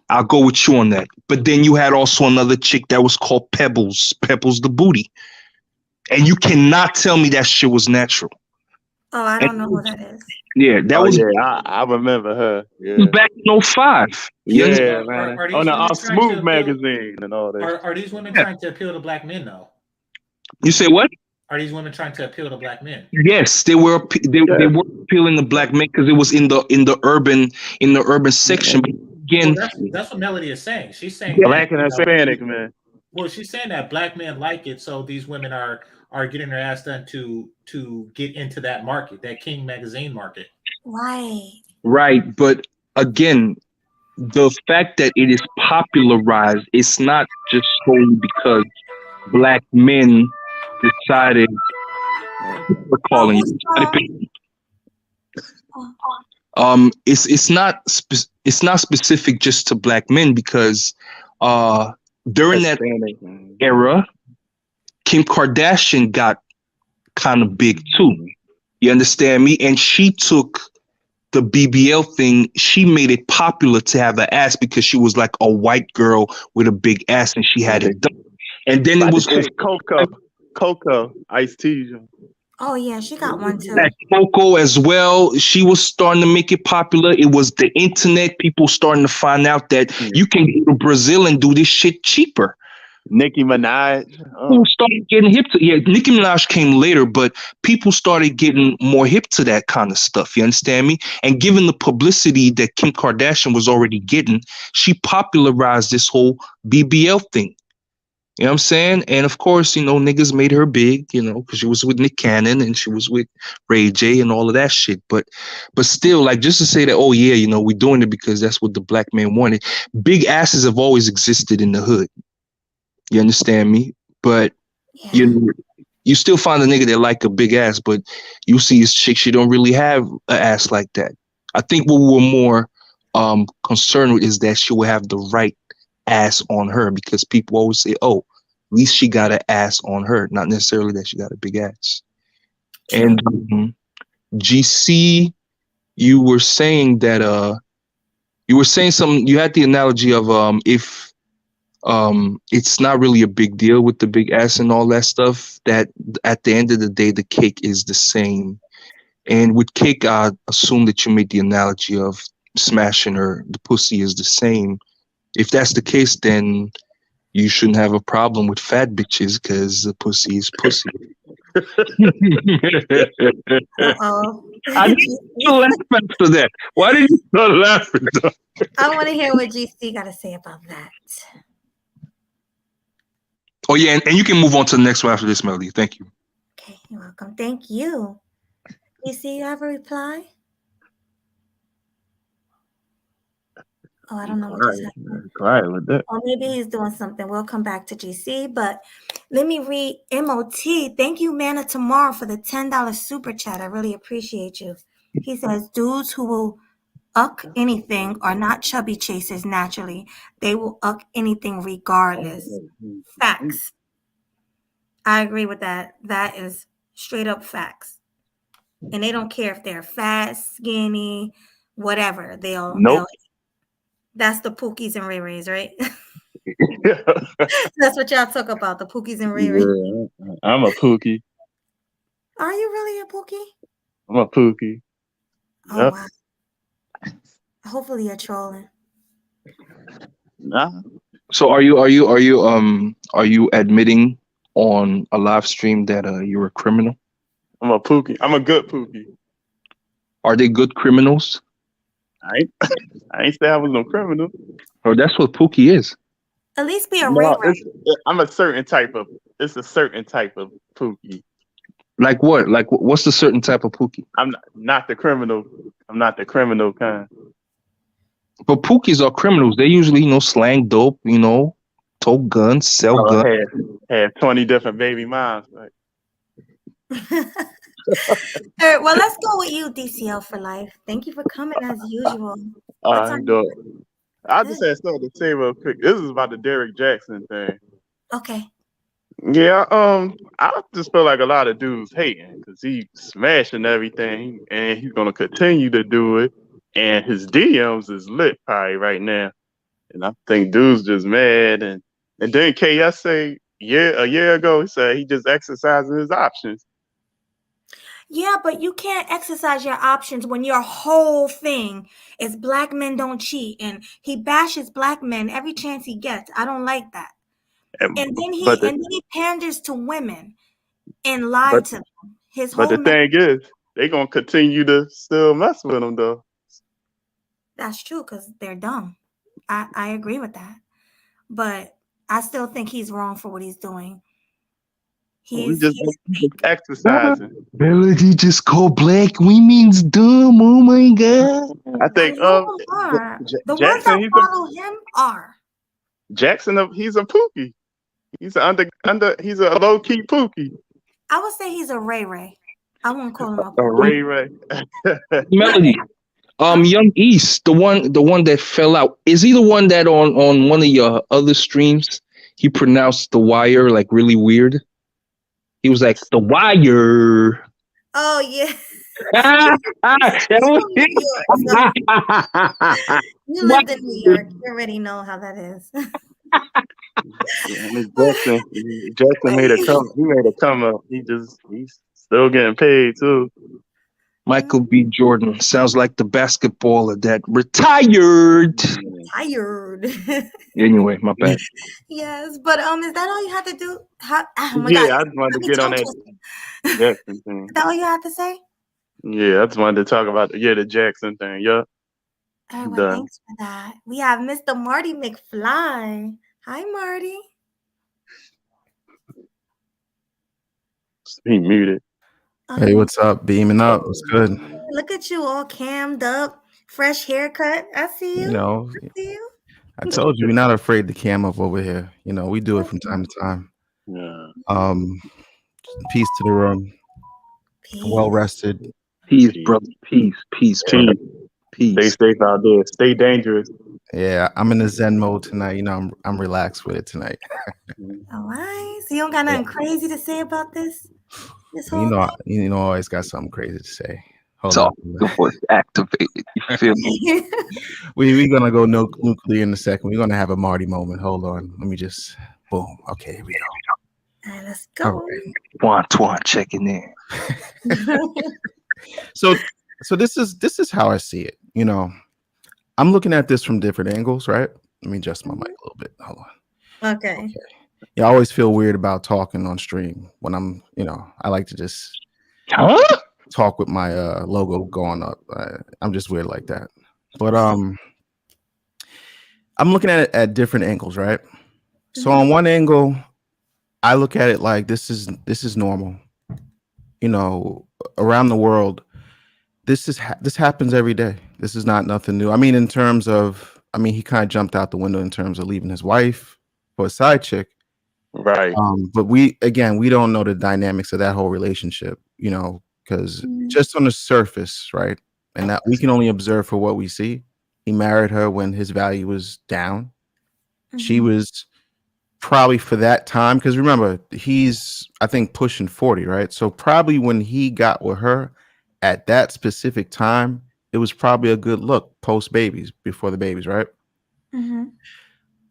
I'll go with you on that. But then you had also another chick that was called Pebbles the Booty. And you cannot tell me that shit was natural. Oh, I And don't know who that is. yeah, that Oh was yeah, I remember her. Yeah, back in '05. You yeah, understand? man. Are On these the women All trying to Smooth appeal? magazine and all that. Are these women Yeah. trying to appeal to black men though? You say what? Are these women trying to appeal to black men? Yes, they were appealing to black men because it was in the urban section. But Well, again, that's what Melody is saying. She's saying yeah, that Black and Hispanic, man. well, she's saying that black men like it, so these women are getting their ass done to get into that market, that King magazine market. Right. right. But again, the fact that it is popularized, it's not just solely because black men decided. We're Oh, calling who's it. oh, It's not specific just to black men because during that Hispanic, man. era, Kim Kardashian got kind of big too. You understand me? And she took the BBL thing, she made it popular to have an ass because she was like a white girl with a big ass and she had it done. And then it Like the was also chick Coco, Ice T. Oh yeah, she got one that too. Coco as well. She was starting to make it popular. It was the internet. People starting to find out that you can go to Brazil and do this shit cheaper. Nicki Minaj. People started getting hip to Nicki Minaj came later, but people started getting more hip to that kind of stuff. You understand me? And given the publicity that Kim Kardashian was already getting, she popularized this whole BBL thing. You know what I'm saying? And of course, niggas made her big, because she was with Nick Cannon and she was with Ray J and all of that shit. But still, like, just to say that, oh yeah, we're doing it because that's what the black man wanted. Big asses have always existed in the hood. You understand me? But Yeah. you still find a nigga that like a big ass, but you see his chick, she don't really have an ass like that. I think what we're more concerned with is that she will have the right ass on her, because people always say, oh, at least she got an ass on her, not necessarily that she got a big ass. True. And GC, you were saying that something. You had the analogy of if it's not really a big deal with the big ass and all that stuff, that at the end of the day the cake is the same. And with cake, I assume that you made the analogy of smashing her, the pussy is the same. If that's the case, then you shouldn't have a problem with fat bitches because the pussy is pussy. Uh-oh. I didn't laugh after that. Why did you start laughing? I want to hear what GC got to say about that. Oh yeah, and you can move on to the next one after this, Melody. Thank you. Okay, you're welcome. Thank you. GC, you have a reply? Oh, I don't know what just happened. Quiet with that. Or maybe he's doing something. We'll come back to GC, but let me read MOT. Thank you, Manna Tomorrow, for the $10 super chat. I really appreciate you. He says, dudes who will uck anything are not chubby chasers naturally. They will uck anything regardless. Facts. I agree with that. That is straight up facts. And they don't care if they're fat, skinny, whatever. They'll that's the Pookies and Ray Rays, right? That's what y'all talk about, the Pookies and Ray Rays. Yeah, I'm a Pookie. Are you really a Pookie? I'm a Pookie. Oh, Yep. wow. Hopefully you're trolling. Nah. So are you admitting on a live stream that you're a criminal? I'm a Pookie. I'm a good Pookie. Are they good criminals? I ain't say I was no criminal. Or that's what Pookie is. At least be a No, Ray Ray. I'm a certain type of. It's a certain type of Pookie. Like what? Like what's the certain type of Pookie? I'm not the criminal. I'm not the criminal kind. But Pookies are criminals. They usually, slang dope, tote guns, sell guns. Have 20 different baby moms. Right? All right, well, let's go with you, DCL for life. Thank you for coming as usual. I just had something to say real quick. This is about the Derek Jackson thing. Okay. Yeah, I just feel like a lot of dudes hating because he's smashing everything and he's gonna continue to do it. And his DMs is lit probably right now. And I think dudes just mad. And then KS say a year ago, he said he just exercising his options. Yeah, but you can't exercise your options when your whole thing is black men don't cheat, and he bashes black men every chance he gets. I don't like that. And then he panders to women and lied to them. But the thing is, they gonna continue to still mess with him though. That's true because they're dumb. I agree with that, but I still think he's wrong for what he's doing. He's just exercising. Melody just called black women's dumb. Oh my god! I think the ones that follow him are Jaxn. He's a Pookie. He's he's a low key Pookie. I would say he's a Ray Ray. I won't call him a Ray Ray. Melody, Young East, the one that fell out. Is he the one that on one of your other streams he pronounced the wire like really weird? He was like, the wire. Oh, yeah. You from New York, so you What? lived in New York. You already know how that is. Yeah, and it's Jackson made a come. He made a come up. He's still getting paid too. Michael B. Jordan sounds like the basketballer that retired. Tired. Anyway, my bad. Yes, but is that all you had to do? Oh my God, Yeah, I just wanted got to me get on tongue that twisted. Jackson Is thing. that all you had to say? Yeah, I just wanted to talk about the Jackson thing. Yeah, All right, well, done. thanks for that. We have Mr. Marty McFly. Hi, Marty. He muted. Oh, Hey, what's up? Beaming up. What's good? look at you all cammed up, fresh haircut. I see You you. know, I see you. I told you we're not afraid to cam up over here. You know, we do it from time to time. Yeah. Um, Peace to the room. Well Peace. rested. Peace, Peace. brother. Peace, Peace. brother. Stay Peace. safe out there. Stay dangerous. Yeah, I'm in the Zen mode tonight. You know, I'm relaxed with it tonight. All right. So you don't got Yeah. nothing crazy to say about this You whole know, I always got something crazy to say. Hold So on. the voice activated. You feel me? thing? We gonna go no nuclear in a second. We're gonna have a Marty moment. Hold on. Let me just boom. Okay, here we go. All right, let's All go. right. Twan checking in. So this is how I see it. You know, I'm looking at this from different angles, right? Let me adjust my mic a little bit. Hold on. Okay. Okay. Yeah, I always feel weird about talking on stream when I like to just Huh? talk with my logo going up. I'm just weird like that. But I'm looking at it at different angles, right? So on one angle, I look at it like this is normal. You know, around the world, this happens every day. This is not nothing new. I mean, in terms of, he kind of jumped out the window in terms of leaving his wife for a side chick. Right. But we don't know the dynamics of that whole relationship, you know, because just on the surface, right? And that we can only observe for what we see. He married her when his value was down. She was probably for that time, because remember, he's I think pushing 40, right? So probably when he got with her at that specific time, it was probably a good look post babies, before the babies, right?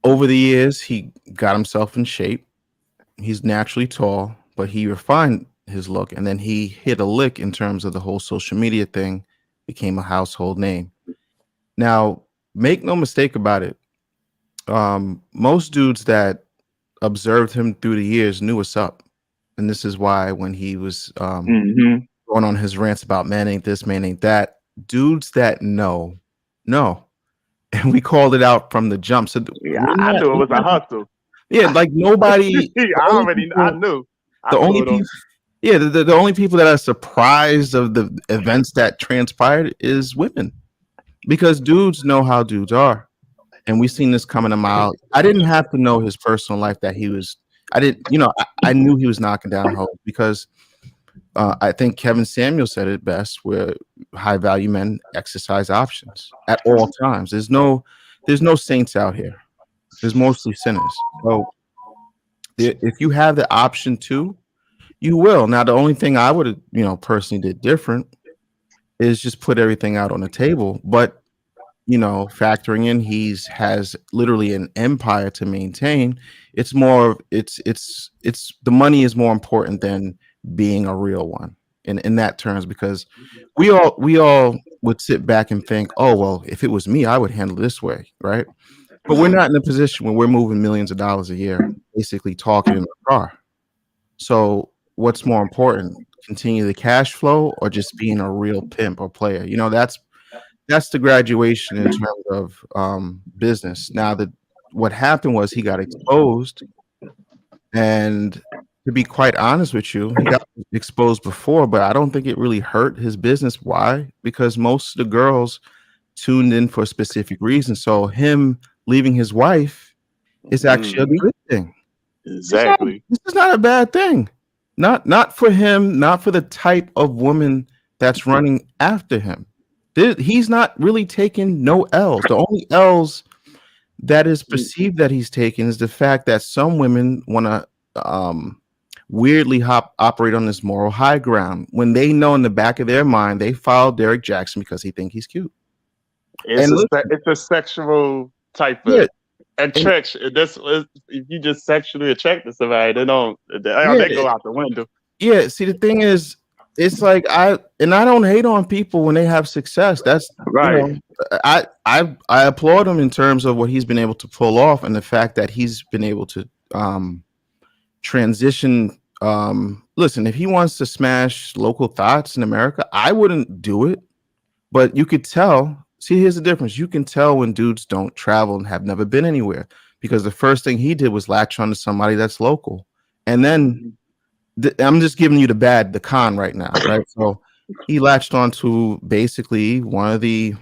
Over the years, he got himself in shape. He's naturally tall, but he refined his look, and then he hit a lick in terms of the whole social media thing, became a household name. Now, make no mistake about it. Most dudes that observed him through the years knew what's up. And this is why when he was going on his rants about man ain't this, man ain't that, dudes that know. And we called it out from the jump. So Yeah, I knew it was a hustle. yeah, like nobody. I knew. The only people, yeah, the only people that are surprised of the events that transpired is women, because dudes know how dudes are, and we've seen this coming a mile. I didn't have to know his personal life that he was. I didn't, I knew he was knocking down hoes because I think Kevin Samuel said it best, where high value men exercise options at all times. There's no saints out here. There's mostly sinners. So if you have the option to, you will. Now, the only thing I would have, personally did different is just put everything out on the table. But, factoring in has literally an empire to maintain. It's more, it's the money is more important than being a real one in that terms, because we all would sit back and think, oh, well, if it was me, I would handle it this way. Right. But we're not in a position where we're moving millions of dollars a year, basically talking in a car. So what's more important, continue the cash flow or just being a real pimp or player? That's the graduation in terms of business. Now, what happened was he got exposed, and to be quite honest with you, he got exposed before, but I don't think it really hurt his business. Why? Because most of the girls tuned in for a specific reason. So him leaving his wife is actually a good thing. Exactly. This is not a bad thing. Not for him, not for the type of woman that's running after him. He's not really taking no L's. The only L's that is perceived that he's taking is the fact that some women want to weirdly operate on this moral high ground when they know in the back of their mind they followed Derek Jackson because he think he's cute. It's And a listen, it's a sexual type yeah, of attraction. If you just sexually attract to somebody, they yeah, go out the window. yeah. See, the thing is, it's like I don't hate on people when they have success. That's Right. I applaud him in terms of what he's been able to pull off and the fact that he's been able to transition. Listen, if he wants to smash local thoughts in America, I wouldn't do it. But you could tell. See, here's the difference. You can tell when dudes don't travel and have never been anywhere because the first thing he did was latch onto somebody that's local, and then I'm just giving you the con right now, right? So he latched onto basically one of the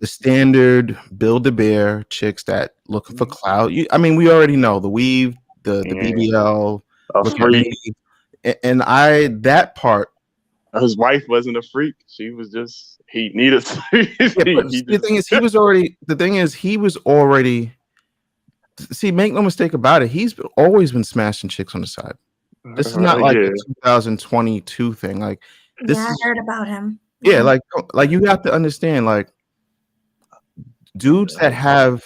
standard build a bear chicks that looking for clout. I mean, we already know the weave, the Yeah. BBL, A look at freak. me, and that part. His wife wasn't a freak. She was just he needed. Yeah, but the thing is, he was already. See, make no mistake about it. He's always been smashing chicks on the side. This is not like a 2022 thing. Like this Yeah, I is, heard about him. yeah, like you have to understand, like dudes that have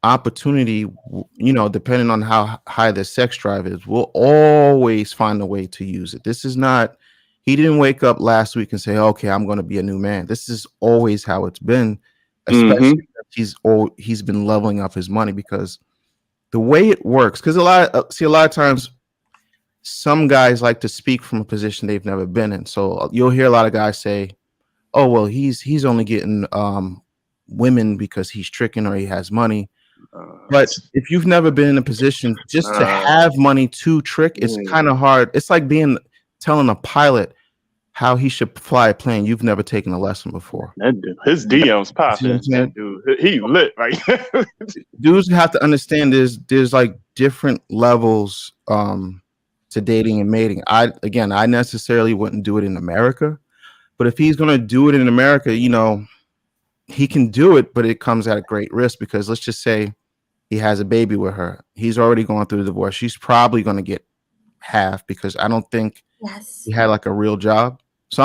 opportunity, depending on how high their sex drive is, will always find a way to use it. This is not. He didn't wake up last week and say, "Okay, I'm going to be a new man." This is always how it's been, especially he's been leveling up his money because the way it works. Because a lot of times, some guys like to speak from a position they've never been in. So you'll hear a lot of guys say, "Oh, well, he's only getting women because he's tricking or he has money." But if you've never been in a position just to have money to trick, it's kind of hard. It's like telling a pilot how he should fly a plane. You've never taken a lesson before. His DMs popping. That dude, he lit right. Dudes have to understand there's like different levels to dating and mating. I necessarily wouldn't do it in America, but if he's gonna do it in America, he can do it, but it comes at a great risk because let's just say he has a baby with her. He's already going through the divorce. She's probably going to get half because I don't think he had like a real job. So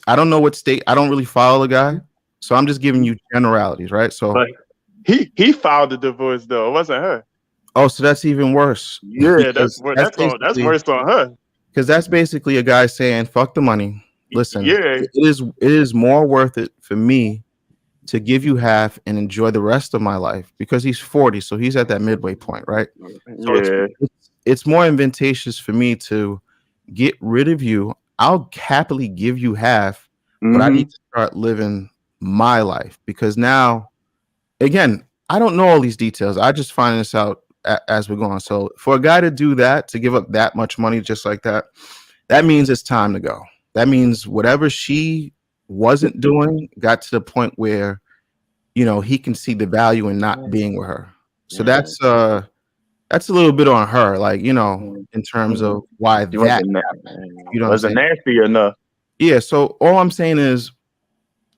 I don't know what state. I don't really follow the guy. So I'm just giving you generalities, right? So but he filed the divorce though. It wasn't her. Oh, so that's even worse. Yeah, that's worse on her. Because that's basically a guy saying, "Fuck the money. Listen, yeah, it is more worth it for me to give you half and enjoy the rest of my life," because he's 40, so he's at that midway point, right? So it's more advantageous for me to get rid of you. I'll happily give you half, but I need to start living my life because now, again, I don't know all these details. I just find this out as we're going. So for a guy to do that, to give up that much money just like that, that means it's time to go. That means whatever she wasn't doing got to the point where he can see the value in not being with her. So that's a little bit on her, like in terms of why that wasn't nasty enough. Yeah. So all I'm saying is,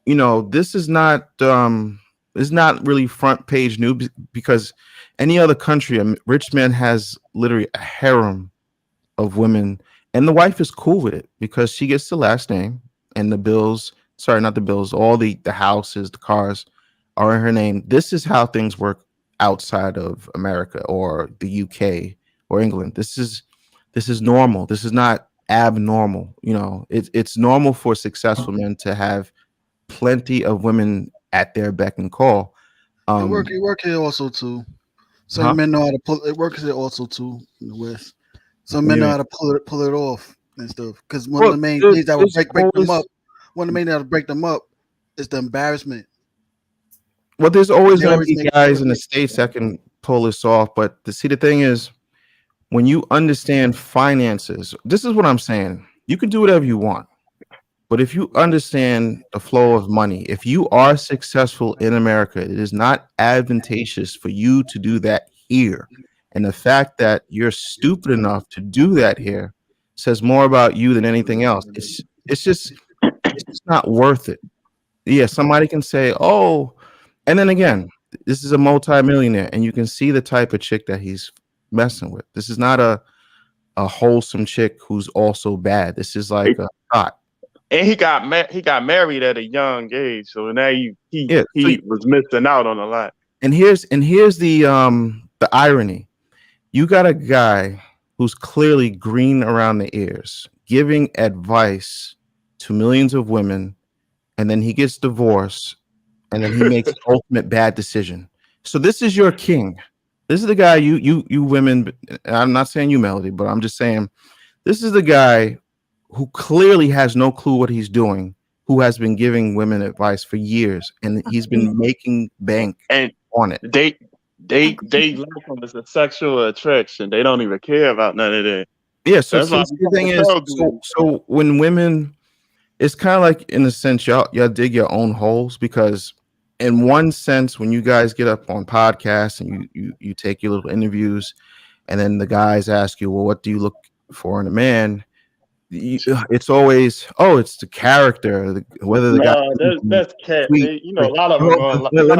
this is not really front page news because any other country, a rich man has literally a harem of women, and the wife is cool with it because she gets the last name and the bills. Sorry, not the bills. All the houses, the cars are in her name. This is how things work outside of America or the UK or England. This is normal. This is not abnormal. It's normal for successful men to have plenty of women at their beck and call. It work here also too. Some men know how to pull it. Works here also too in the West. Some men know how to pull it off and stuff. Because one of the main things that would break them up. One of the main things that would break them up is the embarrassment. Well, there's always going to be guys in the States that can pull this off. But the thing is, when you understand finances, this is what I'm saying. You can do whatever you want. But if you understand the flow of money, if you are successful in America, it is not advantageous for you to do that here. And the fact that you're stupid enough to do that here says more about you than anything else. It's just not worth it. Yeah, somebody can say, "Oh," and then again, this is a multimillionaire, and you can see the type of chick that he's messing with. This is not a wholesome chick who's also bad. This is like a thought. And he got married at a young age, so now Yeah. he was missing out on a lot. And here's the irony. You got a guy who's clearly green around the ears, giving advice to millions of women, and then he gets divorced, and then he makes the ultimate bad decision. So this is your king. This is the guy you women. I'm not saying you, Melody, but I'm just saying this is the guy who clearly has no clue what he's doing, who has been giving women advice for years, and he's been making bank And on it. they like him as a sexual attraction. They don't even care about none of that. Yeah. So That's why the thing is, so when women, it's kind of like in a sense y'all dig your own holes, because in one sense when you guys get up on podcasts and you take your little interviews, and then the guys ask you, well, what do you look for in a man? It's always, oh, it's the character, whether the guy that's cat. sweet. You know, a lot of them are. Let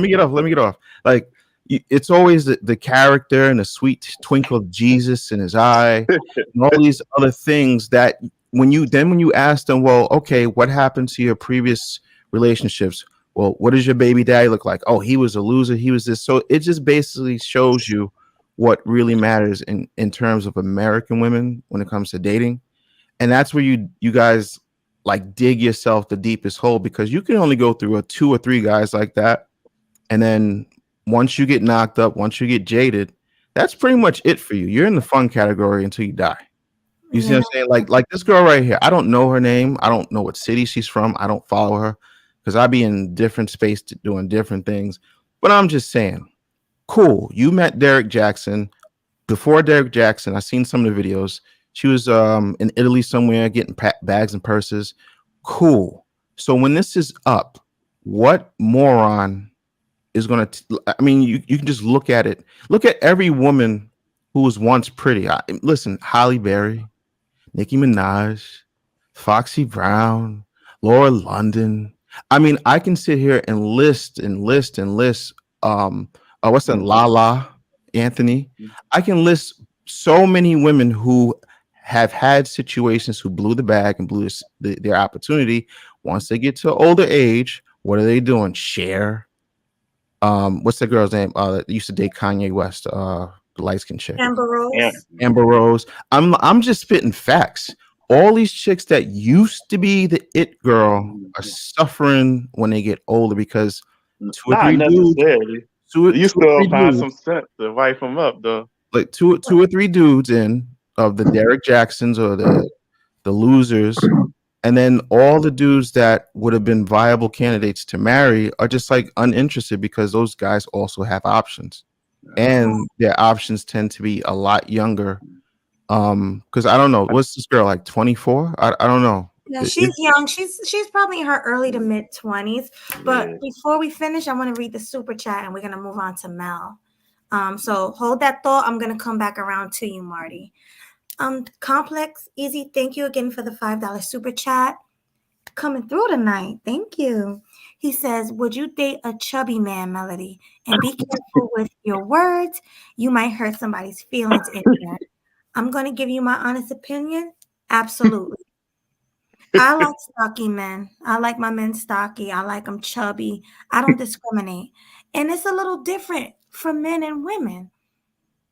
me get off. Like it's always the character and the sweet twinkle of Jesus in his eye, and all these other things that when you ask them, well, okay, what happened to your previous relationships? Well, what does your baby daddy look like? Oh, he was a loser. He was this. So it just basically shows you what really matters in terms of American women when it comes to dating. And that's where you guys like dig yourself the deepest hole, because you can only go through 2 or 3 guys like that. And then once you get knocked up, once you get jaded, that's pretty much it for you. You're in the fun category until you die. You see what I'm saying? Like this girl right here. I don't know her name. I don't know what city she's from. I don't follow her because I be in different space doing different things. But I'm just saying, cool. You met Derek Jaxn. Before Derek Jaxn, I seen some of the videos. She was in Italy somewhere getting bags and purses. Cool. So when this is up, what moron is going to, I mean, you can just look at it. Look at every woman who was once pretty. Listen, Halle Berry, Nicki Minaj, Foxy Brown, Laura London. I mean, I can sit here and list. What's that? Lala Anthony. I can list so many women who have had situations who blew the bag and blew their opportunity. Once they get to older age, what are they doing? Cher. What's that girl's name? That used to date Kanye West. The light skin chick. Amber Rose. Yeah. Amber Rose. I'm just spitting facts. All these chicks that used to be the it girl are suffering when they get older because 2 or Not 3 dudes. necessarily. You still find some sense to wipe them up, though. Like two or three dudes in of the Derek Jacksons or the losers, and then all the dudes that would have been viable candidates to marry are just like uninterested because those guys also have options, and their options tend to be a lot younger. Because I don't know, what's this girl like 24? I don't know. Yeah, she's young. She's probably in her early to mid 20s. But before we finish, I want to read the super chat and we're gonna move on to Mel. So hold that thought. I'm gonna come back around to you, Marty. Complex Easy, thank you again for the $5 super chat. Coming through tonight. Thank you. He says, would you date a chubby man, Melody? And be careful with your words. You might hurt somebody's feelings in there. I'm going to give you my honest opinion. Absolutely. I like stocky men. I like my men stocky. I like them chubby. I don't discriminate. And it's a little different for men and women.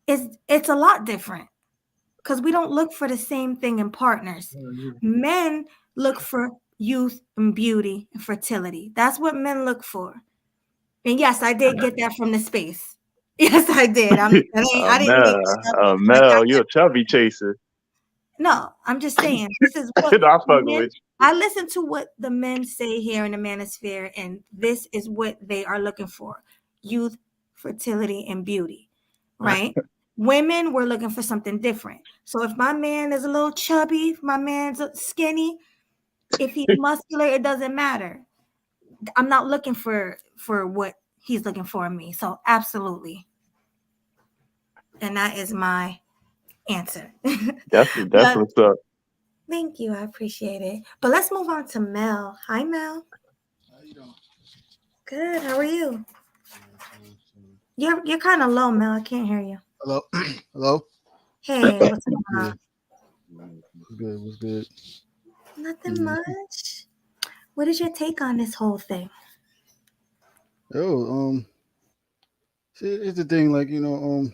It's a lot different because we don't look for the same thing in partners. Men look for youth and beauty and fertility. That's what men look for. And yes, I did get that from the space. Yes, I did. I didn't make it up. Mel, you're a chubby chaser. No, I'm just saying this is what I listen to what the men say here in the manosphere, and this is what they are looking for: youth, fertility, and beauty. Right? Women, we're looking for something different. So if my man is a little chubby, if my man's skinny, if he's muscular, it doesn't matter. I'm not looking for what he's looking for in me. So absolutely. And that is my answer. That's what's up. Thank you. I appreciate it. But let's move on to Mel. Hi, Mel. How you doing? Good. How are you? You're kind of low, Mel. I can't hear you. Hello, hello. Hey, what's going Yeah, on? what's good? What's good? Nothing Mm. much. What is your take on this whole thing? Yo, see, it's the thing. Like I mean,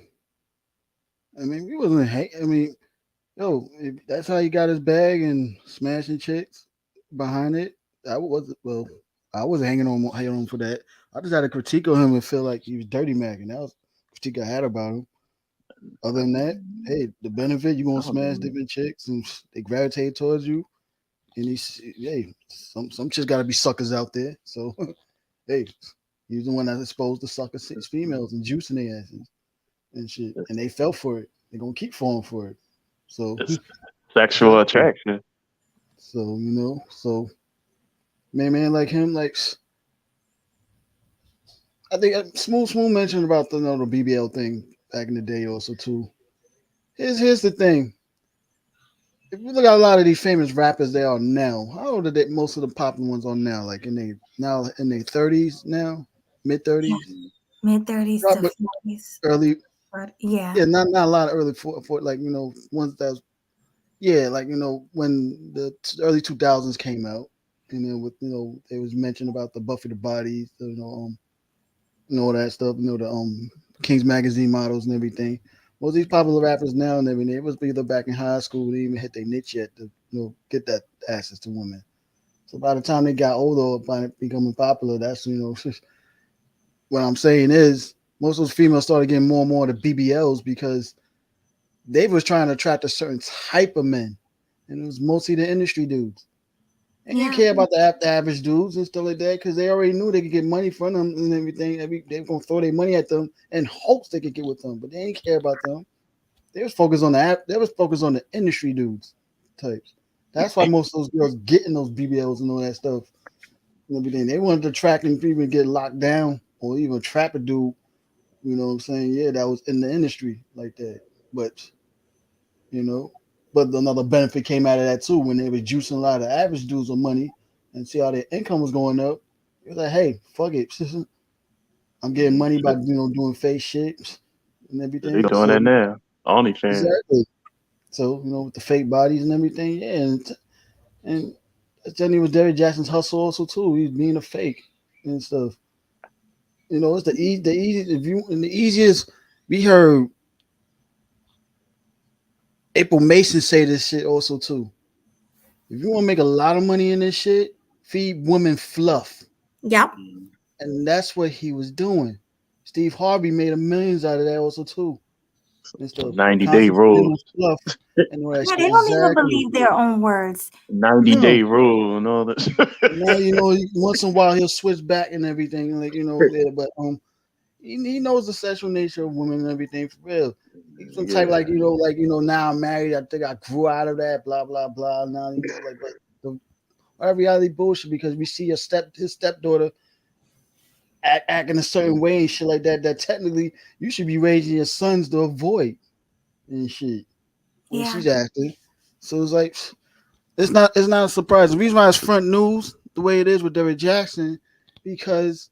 we wasn't hate. I mean, yo, if that's how he got his bag and smashing chicks behind it. I was well, I wasn't hanging on for that. I just had a critique of him and feel like he was dirty Mac, and that was the critique I had about him. Other than that, hey, the benefit you gonna smash different chicks and they gravitate towards you. And hey, some chicks gotta be suckers out there. So hey, he's the one that's exposed to sucker females and juicing their asses and shit, and they fell for it. They're gonna keep falling for it. So It's that's how I sexual feel. attraction. So man, like him, like I think Smooth mentioned about the BBL thing back in the day also too. Here's the thing. If you look at a lot of these famous rappers they are now, how old are they? Most of the popular ones are now, like in their 30s now, mid Yeah, 30s, mid 30s to 40s. early. But yeah, Yeah, not a lot of early for like ones that's yeah, like when the early 2000s came out, and then with they was mentioned about the Buffy the Bodies, all that stuff, the King's Magazine models and everything. Most of these popular rappers now and everything, it was either back in high school, they didn't even hit their niche yet to get that access to women. So by the time they got older, by becoming popular, that's what I'm saying is most of those females started getting more and more to BBLs because they was trying to attract a certain type of men, and it was mostly the industry dudes. They didn't yeah, care about the average dudes and stuff like that because they already knew they could get money from them and everything. They were gonna throw their money at them in hopes they could get with them, but they didn't care about them. They was focused on the app. They was focused on the industry dudes types. That's why most of those girls getting those BBLs and all that stuff and everything. They wanted to attract people to get locked down or even trap a dude. You know what I'm saying? Yeah, that was in the industry like that. But you know. But another benefit came out of that too when they were juicing a lot of average dudes with money and see how their income was going up. It was like, hey, fuck it, I'm getting money by doing fake shit and They everything. doing So that now. OnlyFans. exactly. So with the fake bodies and everything, yeah, and then he was Derek Jackson's hustle also too. He's being a fake and stuff. It's the easy if you and the easiest. We heard April Mason say this shit also too. If you want to make a lot of money in this shit, feed women fluff. yep, And that's what he was doing. Steve Harvey made a millions out of that also too. And Some stuff. 90-day Constantly feeding them rules. fluff and all that yeah. shit. They don't even Exactly. believe their own words. 90-day No. rule and all Now that. once in a while he'll switch back and everything, like yeah, but he knows the sexual nature of women and everything for real. He's some type Yeah. now I'm married. I think I grew out of that. Blah blah blah. Now like, but our reality bullshit because we see his stepdaughter acting a certain way and shit like that. That technically you should be raising your sons to avoid and shit when Yeah, she's acting. So it's like it's not a surprise. The reason why it's front news the way it is with Derek Jackson because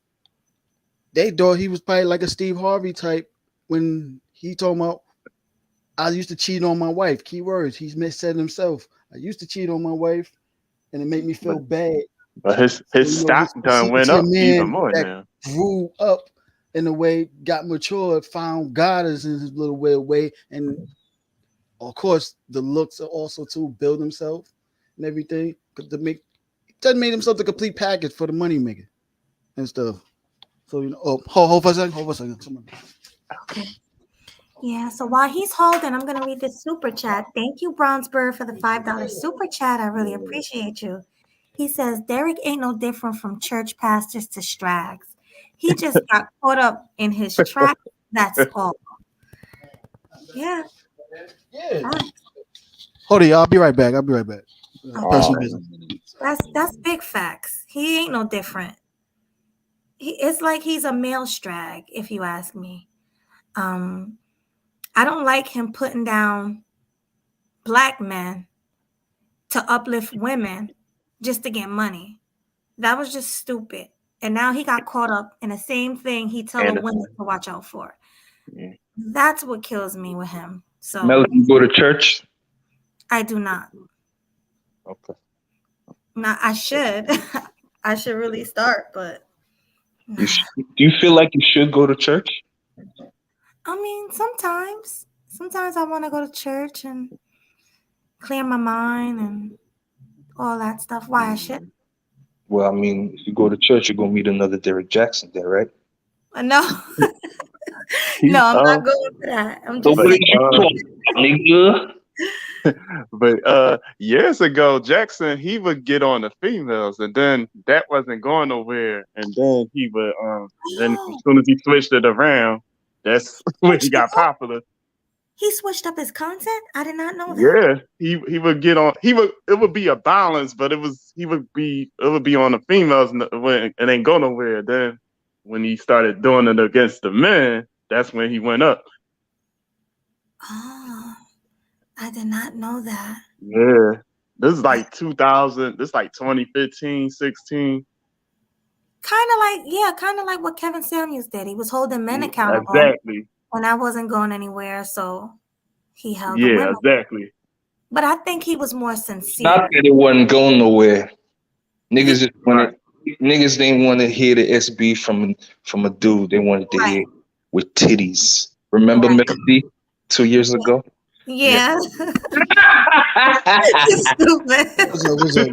they thought he was probably like a Steve Harvey type when he talking about I used to cheat on my wife. Key words. He's said himself. I used to cheat on my wife, and it made me But feel bad. but his So stock done you went see a up even man more that now. grew up in a way, got matured, found God as in his little weird way, and of course the looks are also to build himself and everything. To make doesn't make himself the complete package for the money maker and stuff. So hold for a second, hold for a second. okay. Yeah, so while he's holding, I'm gonna read this super chat. Thank you, Bronzebird, for the $5 super chat. I really appreciate you. He says Derek ain't no different from church pastors to strags. He just got caught up in his track. That's all. Yeah, Yeah. facts. Hold it, y'all. I'll be right back. Okay, Personal All business. that's big facts. He ain't no different. It's like he's a male strag, if you ask me. Um, I don't like him putting down black men to uplift women just to get money. That was just stupid. And now he got caught up in the same thing he tell the and women to watch out for. Yeah. That's what kills me with him. So Melody, you go to church? I do not. Okay. Not. I should. I should really start, but Do you feel like you should go to church? I mean, sometimes I want to go to church and clear my mind and all that stuff. Why I should? Well, I mean, if you go to church, you're gonna meet another Derek Jackson there, right? No, He no, I'm not going for that. I'm So just what but saying. did you talk about, nigga? but years ago, Jackson he would get on the females, and then that wasn't going nowhere, and then he would then as Oh, soon as he switched it around, that's when he switched it got up. popular. He switched up his content. I did not know that. Yeah, he would get on. It would be a balance, but it would be on the females when it ain't go nowhere. Then when he started doing it against the men, that's when he went up. Oh, I did not know that. Yeah, this is like 2000. This is like 2015, 16. Kind of like what Kevin Samuels did. He was holding men Yeah, accountable exactly. when I wasn't going anywhere, so he held the Yeah, women. exactly. But I think he was more Not sincere. that it wasn't going nowhere. Niggas He, just wanted. Niggas didn't want to hear the SB from a dude. They wanted to hear right, it with titties. Remember right. Melody 2 years ago? Yeah, Yeah. you're stupid. What's up?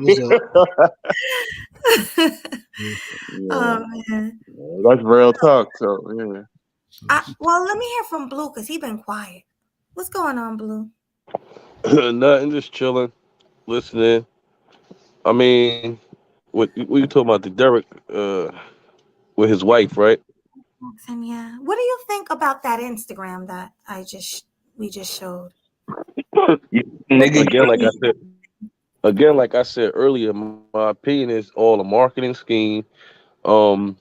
Yeah, Oh man. that's real talk. So yeah. Well, let me hear from Blue because he been quiet. What's going on, Blue? Nothing, just chilling, listening. I mean, what you talking about? The Derek with his wife, right? And yeah, what do you think about that Instagram that we just showed? Nigga, Again, like I said earlier, my opinion is all a marketing scheme. Um,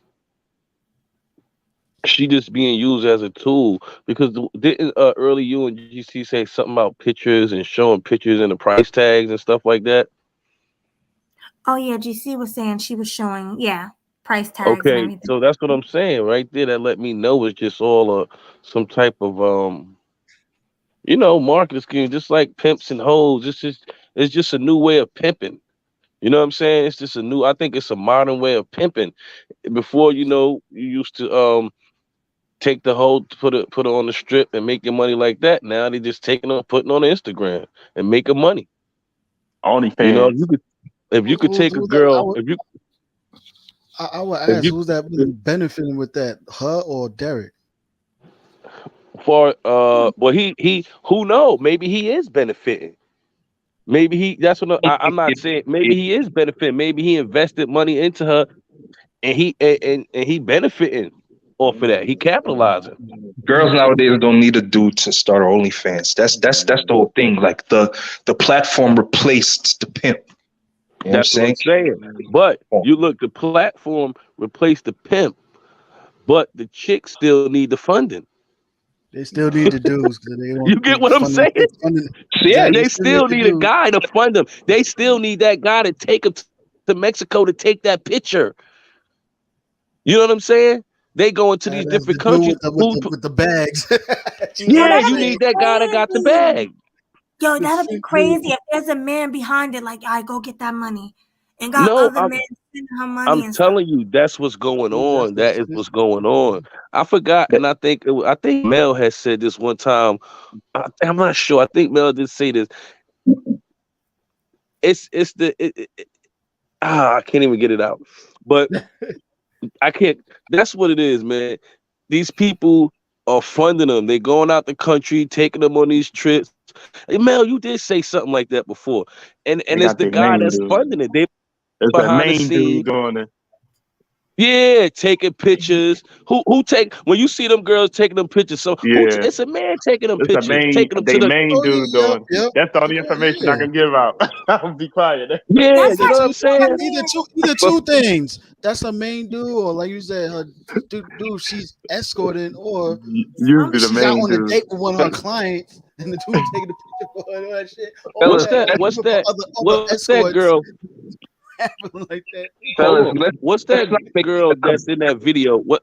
she just being used as a tool because didn't early you and GC say something about pictures and showing pictures and the price tags and stuff like that? Oh yeah, GC was saying she was showing, yeah, price tags and Okay, everything. so that's what I'm saying right there. That let me know it's just all some type of marketing scheme, just like pimps and hoes. It's just a new way of pimping. You know what I'm saying? It's just I think it's a modern way of pimping. Before, you used to take the hoe, put her on the strip and make your money like that. Now they just taking on putting on Instagram and making money. OnlyFans. If you could take a Who's that? girl, I would if ask you who's that really benefiting with that, her or Derek? well, he who know, maybe he is benefiting. Maybe that's what I'm not saying. Maybe he is benefiting. Maybe he invested money into her and he benefiting off of that. He capitalizing. girls nowadays don't need a dude to start OnlyFans. That's the whole thing. Like the platform replaced the pimp. You know what I'm That's what I'm saying? saying. But you look, the platform replaced the pimp, but the chicks still need the funding. They still need the dudes because they You don't get what I'm saying? funding. Yeah, Exactly, they They still need still the need a dudes. guy to fund them. They still need that guy to take them to Mexico to take that picture. You know what I'm saying? They go into these That's different the dude countries. with the bags. Yo, Yeah, GC that'd you be said. need that guy that got the crazy. bag. Yo, that'd be crazy if there's a man behind it, like, all right, go get that money, and got No, other men sending her money I'm and stuff. telling you, that's what's going That's on. what That is what's going on. I forgot, and I think Mel has said this one time. I'm not sure. I think Mel did say this. It's I can't even get it out. But I can't. That's what it is, man. These people are funding them. They going out the country, taking them on these trips. Hey, Mel, you did say something like that before, and They it's got the their guy main that's dude. funding it. They It's that behind the main dude scene. doing it. Yeah, taking pictures. Who take when you see them girls taking them pictures? So Yeah. it's a man taking them It's the pictures, main, taking them to they the main Oh dude yeah, doing. yep. That's all the information I Yeah. can give out. I'll be quiet. yeah. That's You Either know like what two, I'm saying? either But two things. That's a main dude, or like you said, her dude she's escorting, or Usually the she's out main on a dude. date with one of her clients, and the dude taking the picture for her and all that shit, or what's fellas, that that? or What's looking for that? other What's that escorts. girl? happening like that. Hold Fellas, on. let's What's let's that not make this girl a that's in that video? What?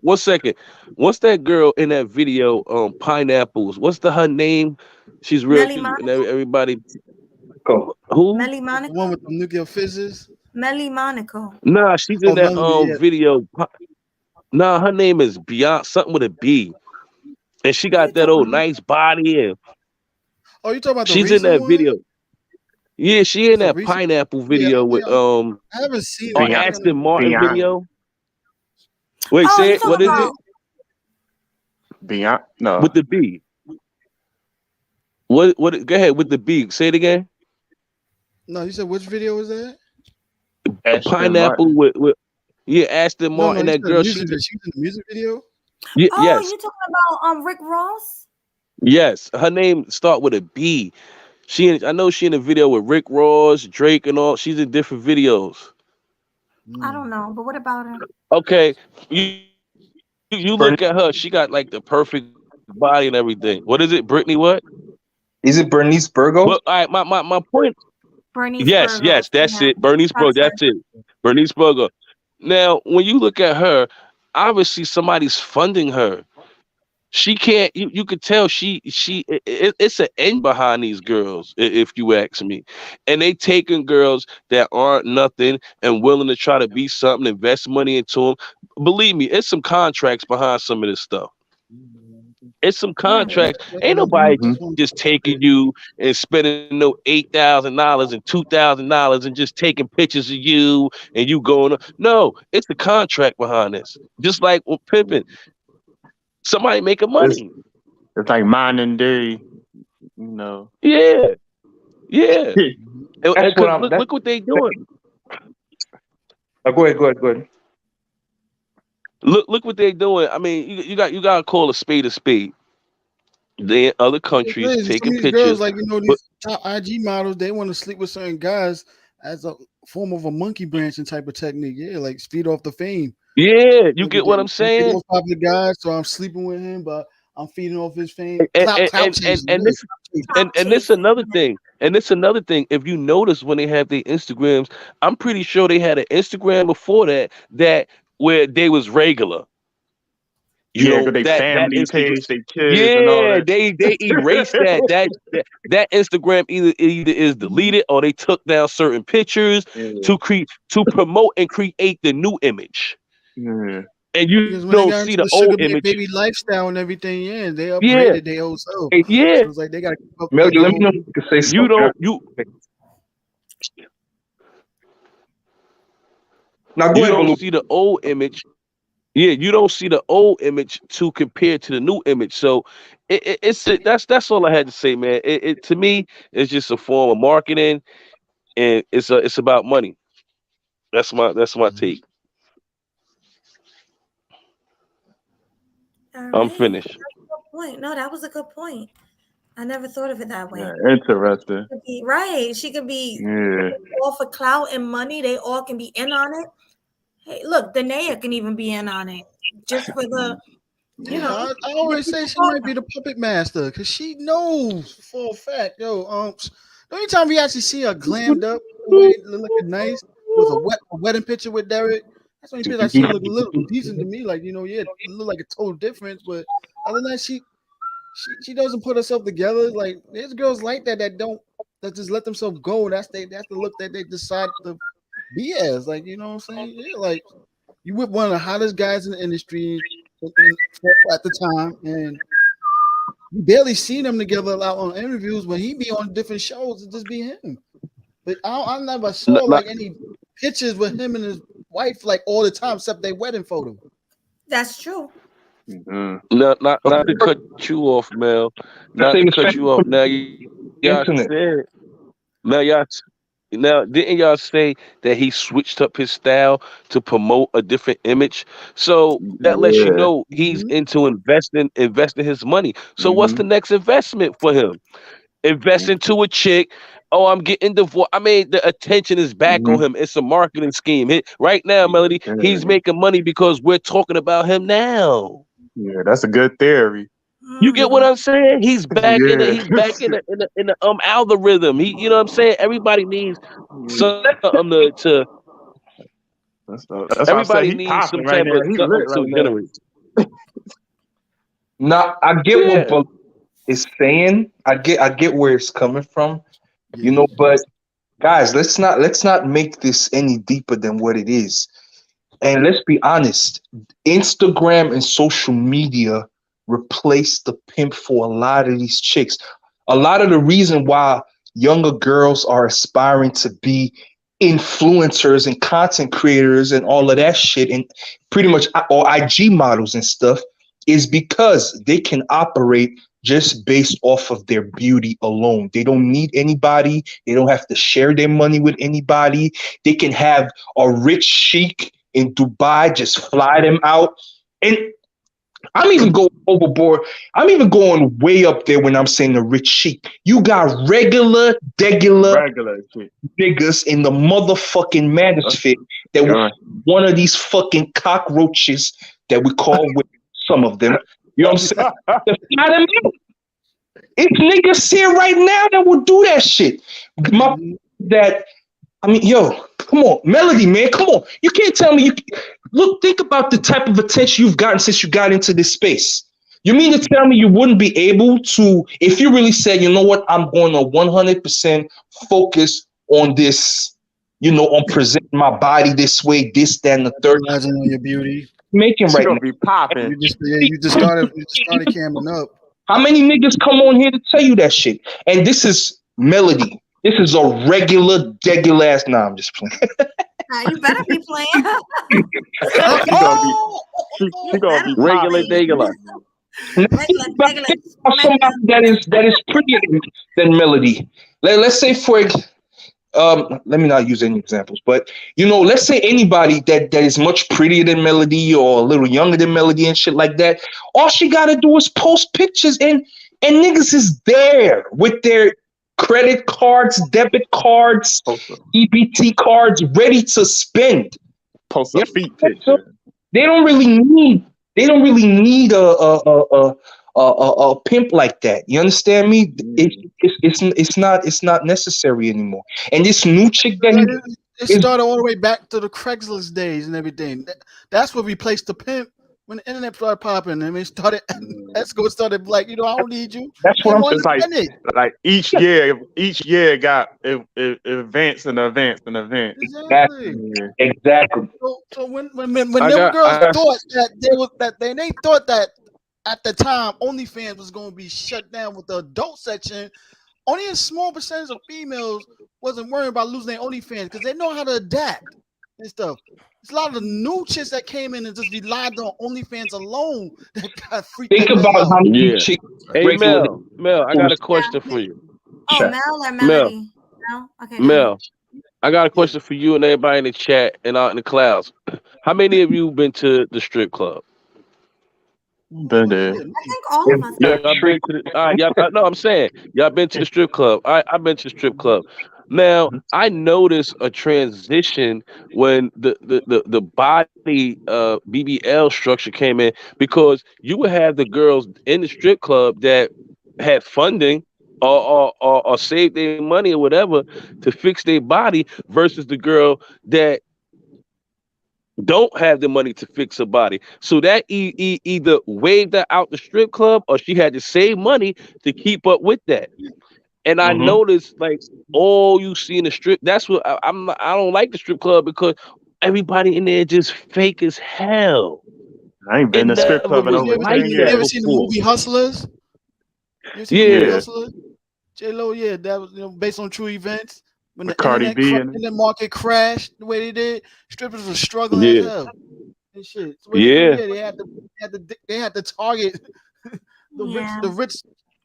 1 second. What's that girl in that video? Pineapples. What's her name? She's real Melly cute, and Monica. everybody. go. Who? Melly The one Monica. with the nuclear physics. Melly Monaco. Nah, she's in Oh, that Melanie, yeah. video. Nah, her name is Beyond something with a B, and she Who you got that talking old about? nice body, and Oh, you talking about the she's in recent that one? video. Yeah, she in That's a that recent. pineapple Yeah, video with I haven't seen it. or I Beyond, was gonna. Aston Martin beyond, video. Wait, Oh, say you it. talking What is it about beyond. No, with the B? What? Go ahead with the B. Say it again. No, you said which video was that? A Ashton pineapple Martin. with yeah, Aston No, no, Martin. you That said girl. She she was in the music video. Oh, yes, you talking about Rick Ross? yes. Her name start with a B. I know she in a video with Rick Ross, Drake, and all. She's in different videos. I don't Mm. know, but what about her? Okay, you look at Bernie, her. She got like the perfect body and everything. What is it, Brittany? What? is it Bernice But Burgos? all right, my point. Bernice Yes, yes, Burgos. that's Yeah, it. Bernice Bro, that's her. that's it. Bernice Burger. Now, when you look at her, obviously somebody's funding her. She can't. You could tell it's an end behind these girls, if you ask me. And they taking girls that aren't nothing and willing to try to be something, invest money into them. Believe me, it's some contracts behind some of this stuff. It's some Right. contracts. Ain't They nobody Mm-hmm. just just want taking to. you and spending no $8,000 and $2,000 and just taking pictures of you and you going. No, it's the contract behind this. Just like with pimping, somebody making It's money. it's like modern day. You know. Yeah, yeah. Mhm. And That's what cause I'm. look what they doing. Go ahead, go ahead, go ahead. Look what they doing. I mean, you gotta call a spade a spade. They in other It's countries crazy. Some taking of these girls, pictures, like but these top IG models, they want to sleep with certain guys as a form of a monkey branching type of technique. Yeah, like speed off the fame. yeah, you Look at get what I'm the saying. most popular guy, so I'm sleeping with him, but I'm feeding off his fame. And Clout chasing, and really, this clout chasing. Top and this chasing. another thing. And this another thing. If you notice when they have their Instagrams, I'm pretty sure they had an Instagram before that where they was regular. You Yeah, know cause they that family Instagram. page, they kids and all Yeah, that. they erased that Instagram either is deleted or they took down certain pictures Yeah, to promote and create the new image. yeah. And you Because don't when they see got the into the old sugar image. baby lifestyle and everything, yeah, they Yeah, upgraded their whole self. yeah. So it's like they got to keep up Melody, their let me whole. know if you can say You something. don't you Now go you ahead, don't Baloo. see the old image. Yeah, you don't see the old image to compare to the new image. So that's all I had to say, man. To me, it's just a form of marketing, and it's about money. That's my Mhm. take. All I'm right. finished. That's a good point. No, that was a good point. I never thought of it that Yeah, way. interesting. Could be right. She could be Yeah. all for clout and money. They all can be in on it. Hey, look, Danae can even be in on it just for the, Yeah, I the always say people she might talking. be the puppet master because she knows for a fact, yo. The only time we actually see her glammed up, the way looking nice with a wedding picture with Derek, that's the only picture I see her look a little decent to me. Like yeah, it look like a total difference. But other than that, she doesn't put herself together. Like there's girls like that just let themselves go. That's the look that they decide to be as. Like you know what I'm saying? Yeah, like you with one of the hottest guys in the industry at the time, and you barely seen them together a lot on interviews. When he be on different shows, it just be him. But I never saw Not like any pictures with him and his wife like all the time, except their wedding photo. That's true. Mm. not to cut you off, Mel. Not to Same cut you respect off. for Now y'all internet. said now y'all Now, didn't y'all say that he switched up his style to promote a different image? So that lets you Yeah. know he's Mhm. into investing his money. So what's Mm-hmm. the next investment for him? Invest into a chick. Oh, I'm getting divorced. I mean, the attention is back Mm-hmm. on him. It's a marketing scheme. Right now, Melody, he's Yeah. making money because we're talking about him now. Yeah, that's a good theory. You get what Mhm. I'm saying? He's back in the Yeah. he's back in the algorithm. You know what I'm saying? Everybody needs something to That's why I say everybody he needs some popping right type now. of He something lit to right now. generate. Now I get what Yeah. Bal is saying. I get where it's coming from. You Yeah. know, but guys, let's not make this any deeper than what it is. And let's be honest, Instagram and social media replaced the pimp for a lot of these chicks. A lot of the reason why younger girls are aspiring to be influencers and content creators and all of that shit and pretty much or IG models and stuff is because they can operate just based off of their beauty alone. They don't need anybody. They don't have to share their money with anybody. They can have a rich sheik in Dubai just fly them out. And I'm even going overboard. I'm even going way up there when I'm saying the rich sheik. You got regular, degular Regular shit. niggas in the motherfucking manosphere that Right. one of these fucking cockroaches that we call with some of them. You know what I'm saying? To fly them out. It's niggas here right now that will do that shit. My Mhm. that I mean, yo, come on, Melody, man, come on. You can't tell me you look. Think about the type of attention you've gotten since you got into this space. You mean to tell me you wouldn't be able to, if you really said, you know what, I'm going to 100% focus on this, on presenting my body this way, this, that, and the third. Capitalizing on your beauty. Making She right gonna now. be popping. You just started camming up. How many niggas come on here to tell you that shit? And this is Melody. This is a regular ass. Nah, I'm just playing. You better be playing. She gonna be she You gonna better be be Regular, popping. playing. regular. Regular, regular, Think about somebody regular. that is prettier than Melody. Let's say let me not use any examples, but let's say anybody that is much prettier than Melody or a little younger than Melody and shit like that. All she gotta do is post pictures and niggas is there with their credit cards, debit cards, Post a EBT cards ready to spend. post You a feet know, so picture. they don't really need a pimp like that. You understand me? It's not necessary anymore. And this new chick that Like, he it is started all the way back to the Craigslist days and everything. That's what replaced the pimp when the internet started popping. I mean, started Esco started like, I don't need you. that's what Ain't I'm want It's to like spend it. saying. each year got events and events and events. Exactly. Exactly. Yeah. Exactly. So when I them got girls I thought that they thought that at the time OnlyFans was going to be shut down with the adult section, only a small percentage of females wasn't worried about losing their OnlyFans because they know how to adapt and stuff. There's a lot of the new chicks that came in and just relied on OnlyFans alone that got freaked Think the hell about out. how many yeah. chicks Hey regularly Mel, I got a question Yeah. for you. Oh, chat. Mel or Mel, Melody? No? Okay, go ahead. Mel, I got a Yeah. question for you and everybody in the chat and out in the clouds. How many of you been to the strip club? Been Oh there. shit, I me. think all of us Y'all have. been to the all right, y'all, no, I'm saying y'all been to the strip club. I've been to the strip club. Now I noticed a transition when the body BBL structure came in because you would have the girls in the strip club that had funding or saved their money or whatever to fix their body versus the girl that don't have the money to fix her body. So that either waved her out the strip club or she had to save money to keep up with that. And I Mm-hmm. noticed like all you see in the strip. That's what I don't like the strip club because everybody in there just fake as hell. I ain't It been to strip never club in was You over ever, like 10 you that ever years. seen the before. movie Hustlers? You ever seen the movie Yeah, Yeah. Hustlers? J Lo, yeah, that was based on true events. When With the Cardi B and internet market crashed the way they did, strippers were struggling as yeah, hell and shit. So what they do? yeah, Yeah, they had to target Yeah. the rich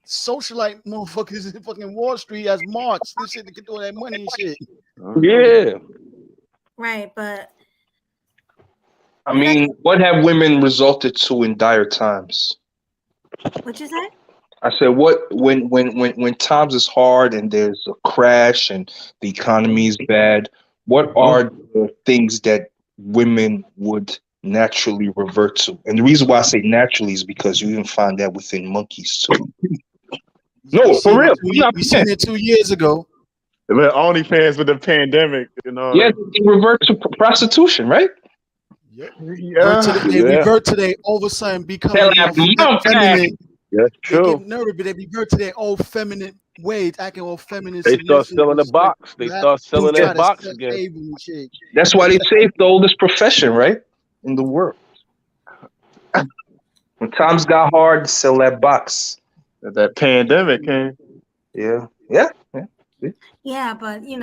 socialite motherfuckers in fucking Wall Street as marks. This shit to get all that money and shit. yeah. Right, but I you guys, mean, what have women resulted to in dire times? what you say? I said, what when times is hard and there's a crash and the economy is bad, what Mhm. are the things that women would naturally revert to. And the reason why I say naturally is because you even find that within monkeys too. We No, for seen real. it. We seen it 2 years ago. But OnlyFans with the pandemic, Yeah, they revert to prostitution, right? Yep. Yeah. They revert to their all of a sudden becoming more feminine. That's They true. get nervous, but they revert to their old feminine ways, acting all feminine. They start submissive, selling the respect. box. They start selling Try that to box set again. table and shit. That's why they say it's the oldest profession, right? In the world. When times got hard, sell that box. That pandemic came. Yeah. Yeah, but you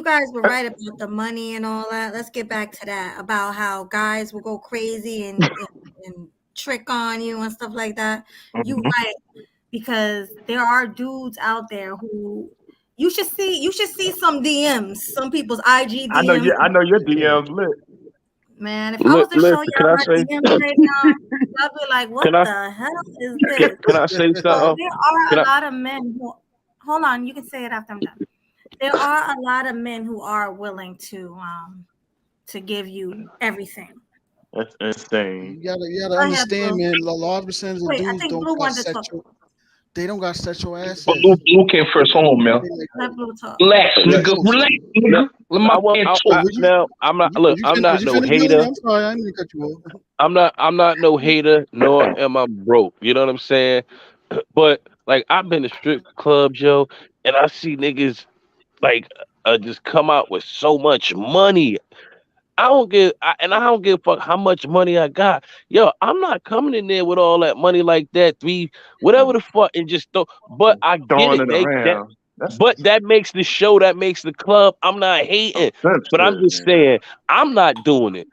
guys were right about the money and all that. Let's get back to that about how guys will go crazy and trick on you and stuff like that. You right, because there are dudes out there who you should see some DMs, some people's IG DMs. I know your DMs lit. Man, if I was to show Listen, can y'all I my say? DMs right now, y'all be like, what Can I? the hell is this? Can I say So something? there are Can a I? lot of men who, hold on, you can say it after I'm done. There are a lot of men who are willing to give you everything. That's insane. You gotta Go ahead, understand, Blue. man. A large percentage of Wait, I dudes think don't Blue got wanted to talk. sexual. They don't got sexual assets. But Blue came first. Hold on, Mel. Let Blue talk. Relax, nigga. Relax, nigga. Let my man talk. Now I'm not. Look, I'm not no hater. I'm sorry, I didn't mean to cut you off. I'm not no hater, nor am I broke. You know what I'm saying? But like I've been to strip clubs, yo, and I see niggas like just come out with so much money. I don't give a fuck how much money I got. Yo, I'm not coming in there with all that money like that, whatever the fuck, and just throw. But I get Throwing it. it around. That's But that makes the show, that makes the club. I'm not hating, but I'm offensive, just saying I'm not doing it,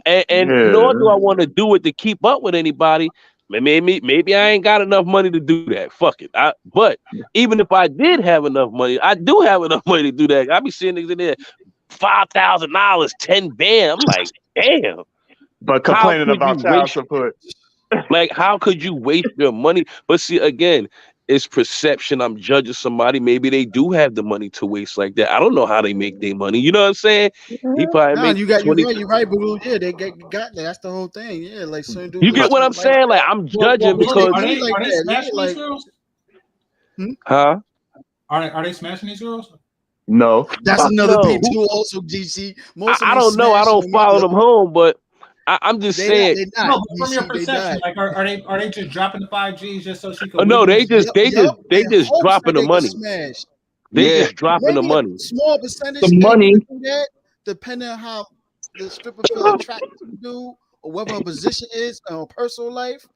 and nor do I Yeah. want to do it to keep up with anybody. Maybe I ain't got enough money to do that. Fuck it. But even if I did have enough money, I do have enough money to do that. I be seeing niggas in there, $5,000, 10 band. I'm like, damn. But How complaining could you about child waste? support. Like, how could you waste your money? But see, again, it's perception. I'm judging somebody. Maybe they do have the money to waste like that. I don't know how they make their money. You know what I'm saying? He probably Nah, make you 20. right, Blue. Yeah, they got that. That's the whole thing. Yeah, like certain dudes You get what I'm saying? Like, I'm judging Yeah, they because, do like are they that. smashing Yeah, these like girls? huh? Are they smashing these girls? No. that's Fuck another thing no. too. Also, GC, most of I them don't know. I smashing don't them follow either. them home, but I'm just saying. They not. No, but from your GC, they perception, not. like are they just dropping the 5Gs just so she could No, wiggle they them? just Yup. they In just hopes that dropping the they can money. smash. They Yeah. just dropping the Maybe a money. small percentage The able money. to do that, depending on how the stripper feel attracted to the dude, or whether her position is in her personal life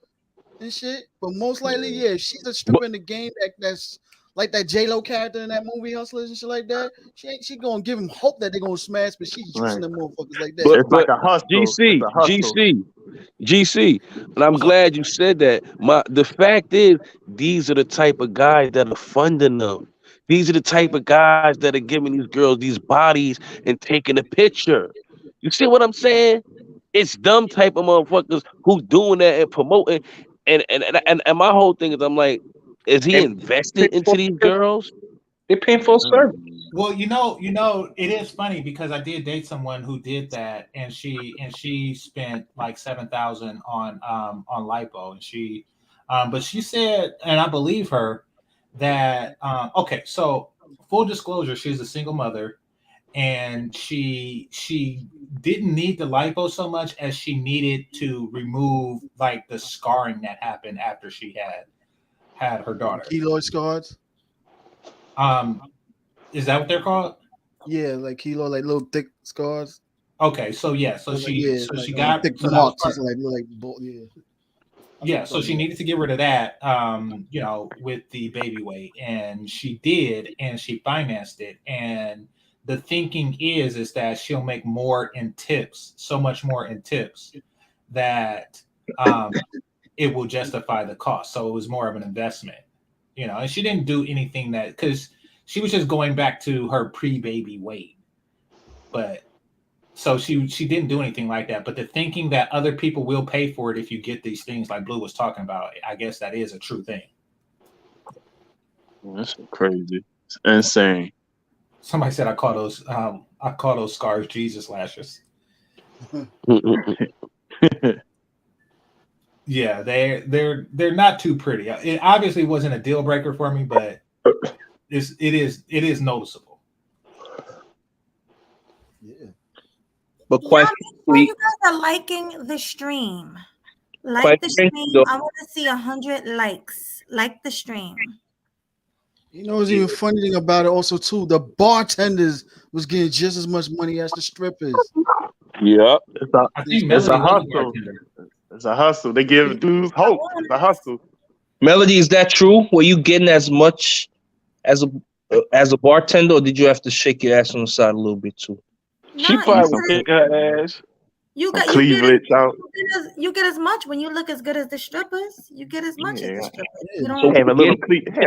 and shit. But most likely, yeah, if she's a stripper in the game that's like that J-Lo character in that movie Hustlers and shit like that, she gonna give him hope that they're gonna smash, but she's juicing Right. them motherfuckers like that. It's like a hustle. It's a hustle. GC, and I'm glad you said that. The fact is, these are the type of guys that are funding them. These are the type of guys that are giving these girls these bodies and taking a picture. You see what I'm saying? It's them type of motherfuckers who doing that and promoting. And my whole thing is, I'm like, is he And invested into these girls? they paying for service. Well, it is funny because I did date someone who did that, and she spent like 7,000 on lipo, and but she said, and I believe her that okay, so full disclosure, she's a single mother, and she didn't need the lipo so much as she needed to remove like the scarring that happened after she had her daughter. Keloid scars. Um, is that what they're called? Yeah, like keloid, like little thick scars. Okay, so yeah, so she got thick so that was marks, part, yeah. yeah, so she needed to get rid of that, with the baby weight, and she did, and she financed it, and the thinking is that she'll make more in tips, so much more in tips that it will justify the cost. So it was more of an investment, and she didn't do anything because she was just going back to her pre-baby weight, but. So she didn't do anything like that, but the thinking that other people will pay for it if you get these things like Blue was talking about, I guess that is a true thing. That's crazy. It's insane. Somebody said I call those scars Jesus lashes. Yeah, they're not too pretty. It obviously wasn't a deal breaker for me, but it is noticeable. Yeah. But Yeah, quite make sure frankly, you guys are liking the stream. quite Like the frankly, stream. though, I want to see 100 likes. Like the stream. You know, what's even funny thing about it also too, the bartenders was getting just as much money as the strippers. Yeah. I These think It's a Melody was a hustle. bartender. It's a hustle. They give dudes I hope. want It's a hustle. Melody, is that true? Were you getting as much as a bartender, or did you have to shake your ass on the side a little bit too? She nah, Give me probably some was shaking her ass. some you get cleavage out. you get as much when you look as good as the strippers. You get as much as the Yeah. strippers. yeah. You So don't. where you Have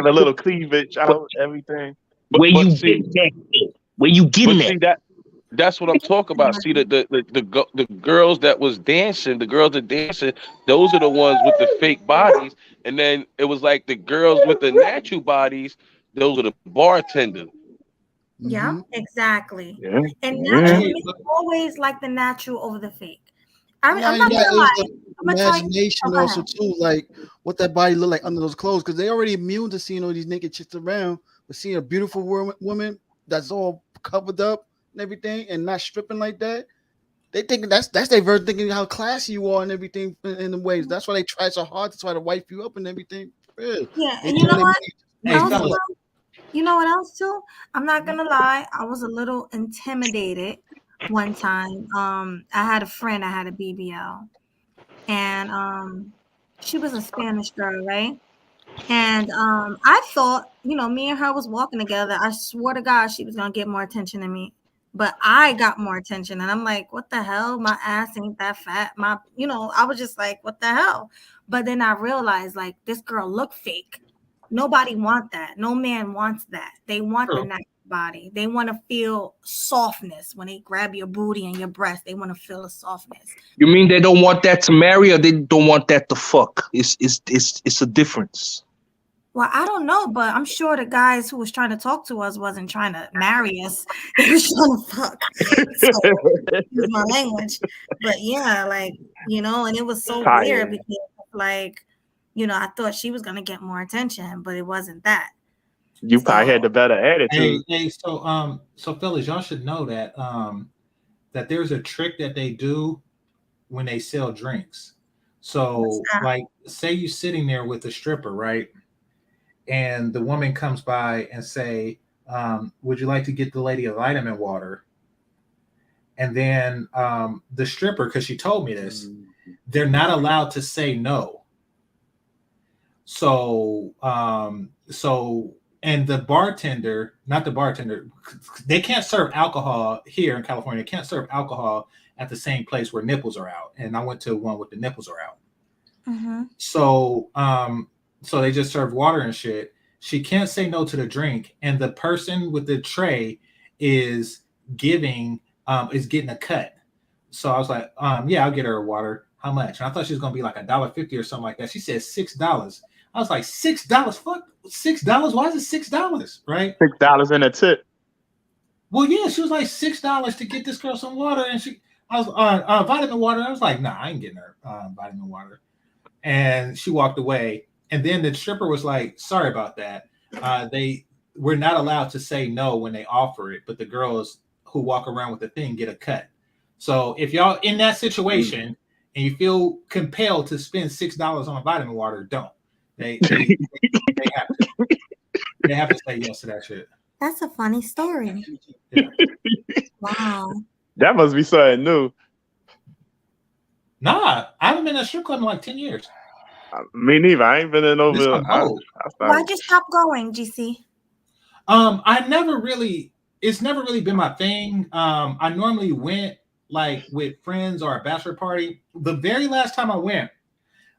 a little cleavage but, out. Everything. where But you see, getting that? Though? Where you getting but that? see that's what I'm talking about. See the girls that was dancing, the girls that dancing, those are the ones with the fake bodies, and then it was like the girls with the natural bodies, those are the bartenders. Yeah, Mm-hmm. exactly. Yeah. And Yeah. natural Hey, men always like the natural over the fake. I'm Not not even that, gonna it was lie. the I'm gonna tell you. Oh, imagination go also ahead. too, like what that body look like under those clothes, because they already immune to seeing all these naked chicks around, but seeing a beautiful woman that's all covered up and everything and not stripping like that. They think that's their version thinking how classy you are and everything in the ways. That's why they try so hard to try to wipe you up and everything. Yeah. Yeah, They and you know trying to what? make hey, you Also, money. fellas. you know what else too? I'm not gonna lie. I was a little intimidated one time. I had a friend. I had a BBL, and she was a Spanish girl, right? And I thought, me and her was walking together. I swore to God she was gonna get more attention than me. But I got more attention. And I'm like, what the hell? My ass ain't that fat. I was just like, what the hell? But then I realized like this girl looked fake. Nobody want that. No man wants that. They want the True. natural body. They want to feel softness when they grab your booty and your breast. They want to feel the softness. You mean they don't want that to marry, or they don't want that to fuck? It's a difference. Well, I don't know, but I'm sure the guys who was trying to talk to us wasn't trying to marry us. They was trying to fuck. So use my language. But yeah, like, and it was so weird Tired. because like, I thought she was gonna get more attention, but it wasn't that. You probably had So the better attitude. Hey, so fellas, y'all should know that there's a trick that they do when they sell drinks. what's So, that? like, say you're sitting there with a stripper, right? And the woman comes by and say, "Would you like to get the lady a vitamin water?" And then the stripper, because she told me this, they're not allowed to say no. So and the bartender, not the bartender, they can't serve alcohol here in California. They can't serve alcohol at the same place where nipples are out. And I went to one with the nipples are out. Mm-hmm. So they just serve water and shit. She can't say no to the drink, and the person with the tray is giving is getting a cut. So I was like, yeah, I'll get her a water. How much? And I thought she was gonna be like $1.50 or something like that. She said $6. I was like, $6? Fuck, $6? Why is it $6? Right? $6 in a tip. Well, yeah, she was like $6 to get this girl some water, and I was vitamin water. I was like, nah, I ain't getting her vitamin water. And she walked away. And then the stripper was like, sorry about that. We're not allowed to say no when they offer it, but the girls who walk around with the thing get a cut. So if y'all in that situation and you feel compelled to spend $6 on a vitamin water, don't. They have to. They have to say yes to that shit. That's a funny story. Yeah. Wow. That must be something new. Nah, I haven't been in a strip club in like 10 years. Me neither. I ain't been in This over. one old. Why'd you stop going, GC? It's never really been my thing. I normally went like with friends or a bachelor party. The very last time I went,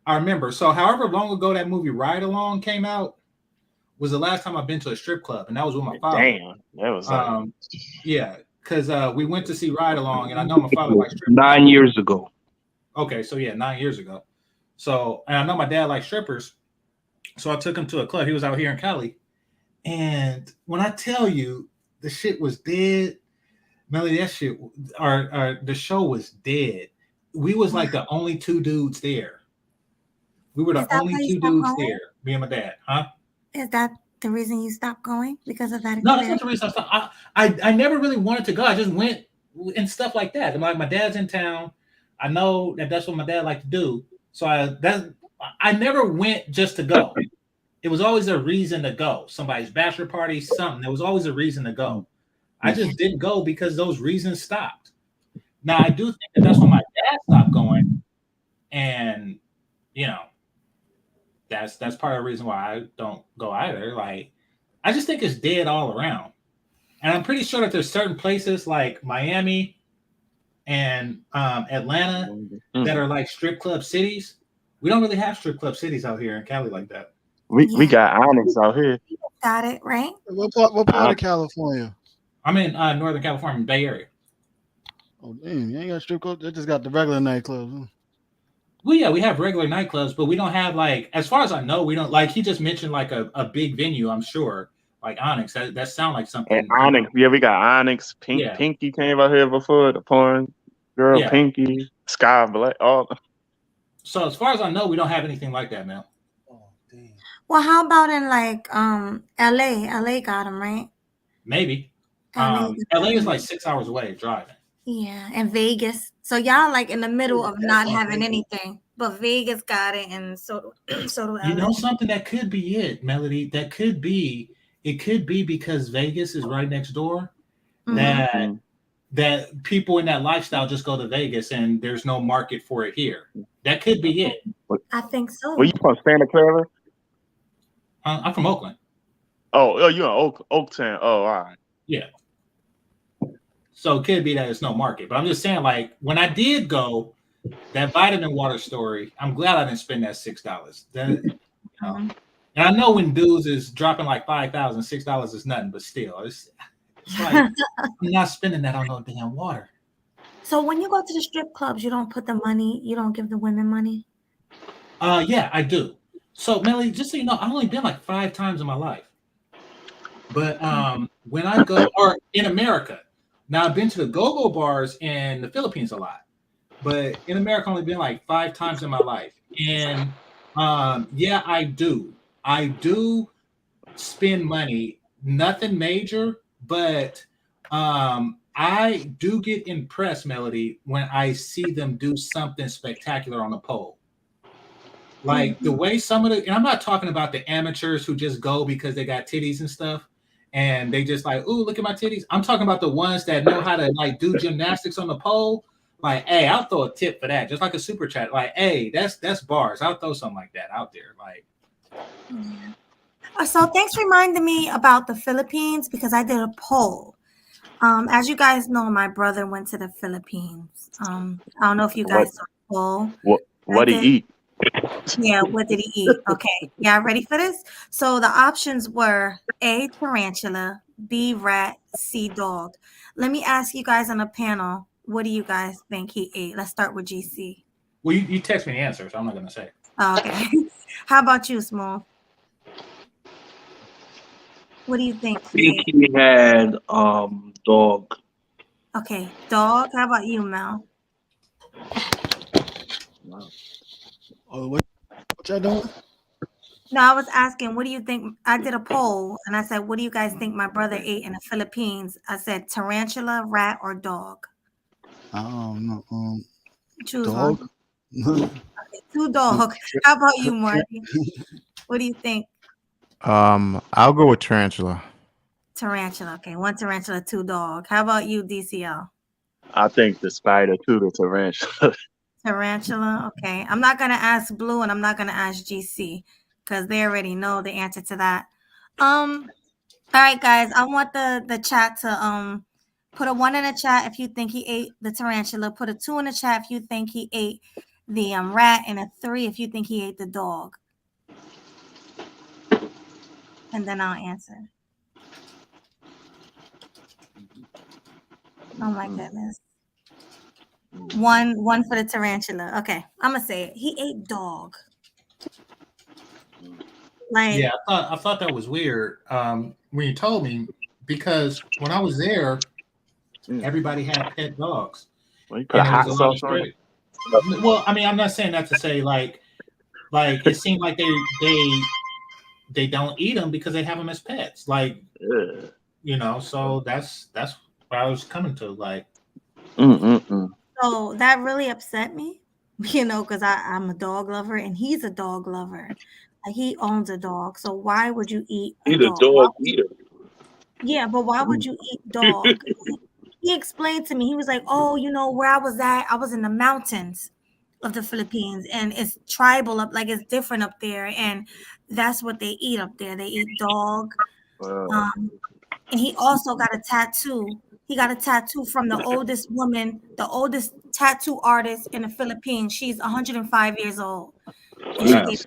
I remember. So however long ago that movie Ride Along came out was the last time I've been to a strip club, and that was with my father. Damn, that was like Yeah, because we went to see Ride Along, and I know my father likes strippers. 9 years ago. Okay, so yeah, 9 years ago. So, and I know my dad likes strippers, so I took him to a club. He was out here in Cali, and when I tell you the shit was dead, Melly, that shit, the show was dead. We was like the only two dudes there. We were Is the that only why you two stopped dudes going? there. Me and my dad, huh? Is that the reason you stopped going because of that No, that's not experience? the reason I stopped. I never really wanted to go. I just went and stuff like that. My dad's in town. I know that that's what my dad liked to do. So I never went just to go. It was always a reason to go. Somebody's bachelor party, something. There was always a reason to go. I just didn't go because those reasons stopped. Now I do think that that's when my dad stopped going, and you know that's part of the reason why I don't go either. Like I just think it's dead all around, and I'm pretty sure that there's certain places like Miami and Atlanta that are like strip club cities. We don't really have strip club cities out here in Cali like that. We Yeah, got Onyx out here. got it right. What part of California? I'm in Northern California, Bay Area. Oh damn, you ain't got strip club. They just got the regular nightclubs. Huh? Well, yeah, we have regular nightclubs, but we don't have like, as far as I know, we don't like. He just mentioned like a big venue. I'm sure, like Onyx. That sound like And something. Onyx, yeah, we got Onyx. Yeah, Pinky came out here before. The porn girl, yeah. Pinky, Sky Black. All So as far as I know, we don't have anything like that, man. Oh damn. Well, how about in like LA? LA got them right. Maybe. LA got LA is them. like 6 hours away driving. Yeah, and Vegas. So y'all like in the middle of not having anything, but Vegas got it, and so so do You LA. know something that could be it, Melody. That could be. It could be because Vegas is right next door. Mhm. That people in that lifestyle just go to Vegas and there's no market for it here. That could be it. I think where you so. from? Santa Clara? I'm from Oakland. Oh, you in Oaktown? Oh, all right. Yeah. So it could be that it's no market. But I'm just saying, like, when I did go, that vitamin water story, I'm glad I didn't spend that $6. Mhm. And I know when dudes is dropping like 5,000, $6 is nothing, but still, it's like I'm not spending that on no damn water. So when you go to the strip clubs, you don't put the money, you don't give the women money. Yeah, I do. So Melly, just so you know, I've only been like 5 times in my life. But when I go, or in America, now I've been to the go-go bars in the Philippines a lot, but in America, I've only been like 5 times in my life. And yeah, I do. I do spend money, nothing major, but I do get impressed, Melody, when I see them do something spectacular on the pole. Like the way some of the, and I'm not talking about the amateurs who just go because they got titties and stuff, and they just like, ooh, look at my titties. I'm talking about the ones that know how to like do gymnastics on the pole. Like, hey, I'll throw a tip for that, just like a super chat. Like, hey, that's bars. I'll throw something like that out there. Like, Yeah. So thanks for reminding me about the Philippines because I did a poll. As you guys know, my brother went to the Philippines. I don't know if you What guys saw the poll. I what he did. eat? Yeah, what did he eat? Okay, y'all ready for this? So the options were A, tarantula, B, rat, C, dog. Let me ask you guys on a panel, what do you guys think he ate? Let's start with GC. well, you text me the answer, so I'm not gonna say. Oh, okay. How about you, Small? What do you think I he think ate? he had dog. Okay, dog. How about you, Mel? Oh, what y'all doing? No, I was asking, what do you think? I did a poll and I said, what do you guys think my brother ate in the Philippines? I said tarantula, rat, or dog. I don't know. Choose one. Dog. Okay, two dog. How about you, Marty? What do you think? I'll go with tarantula. Tarantula. Okay, one tarantula, two dog. How about you, DCL? I think the spider too, the tarantula. Tarantula. Okay, I'm not gonna ask Blue and I'm not gonna ask GC because they already know the answer to that. All right, guys. I want the chat to put a 1 in the chat if you think he ate the tarantula. Put a 2 in the chat if you think he ate the rat, and a 3 if you think he ate the dog. And then I'll answer. Oh my goodness. One for the tarantula. Okay, I'm gonna say it. He ate dog. Like, Yeah, I thought that was weird when you told me, because when I was there, Everybody had pet dogs, Well, you put a and it was hot a lot of sauce on it. straight. Well, I mean, I'm not saying that to say like it seemed like they don't eat them because they have them as pets. Like, Yeah. so that's where I was coming to. Like, Mm-mm-mm. So that really upset me, because I'm a dog lover and he's a dog lover. Like he owns a dog. So why would you eat a He's a dog? dog eater. Yeah, but why would you eat dog? He explained to me, he was like, oh, where I was at, I was in the mountains of the Philippines and it's tribal up, like it's different up there. And that's what they eat up there. They eat dog. Wow. Um, and he also got a tattoo. He got a tattoo from the oldest woman, the oldest tattoo artist in the Philippines. She's 105 years old. And she wow. gave,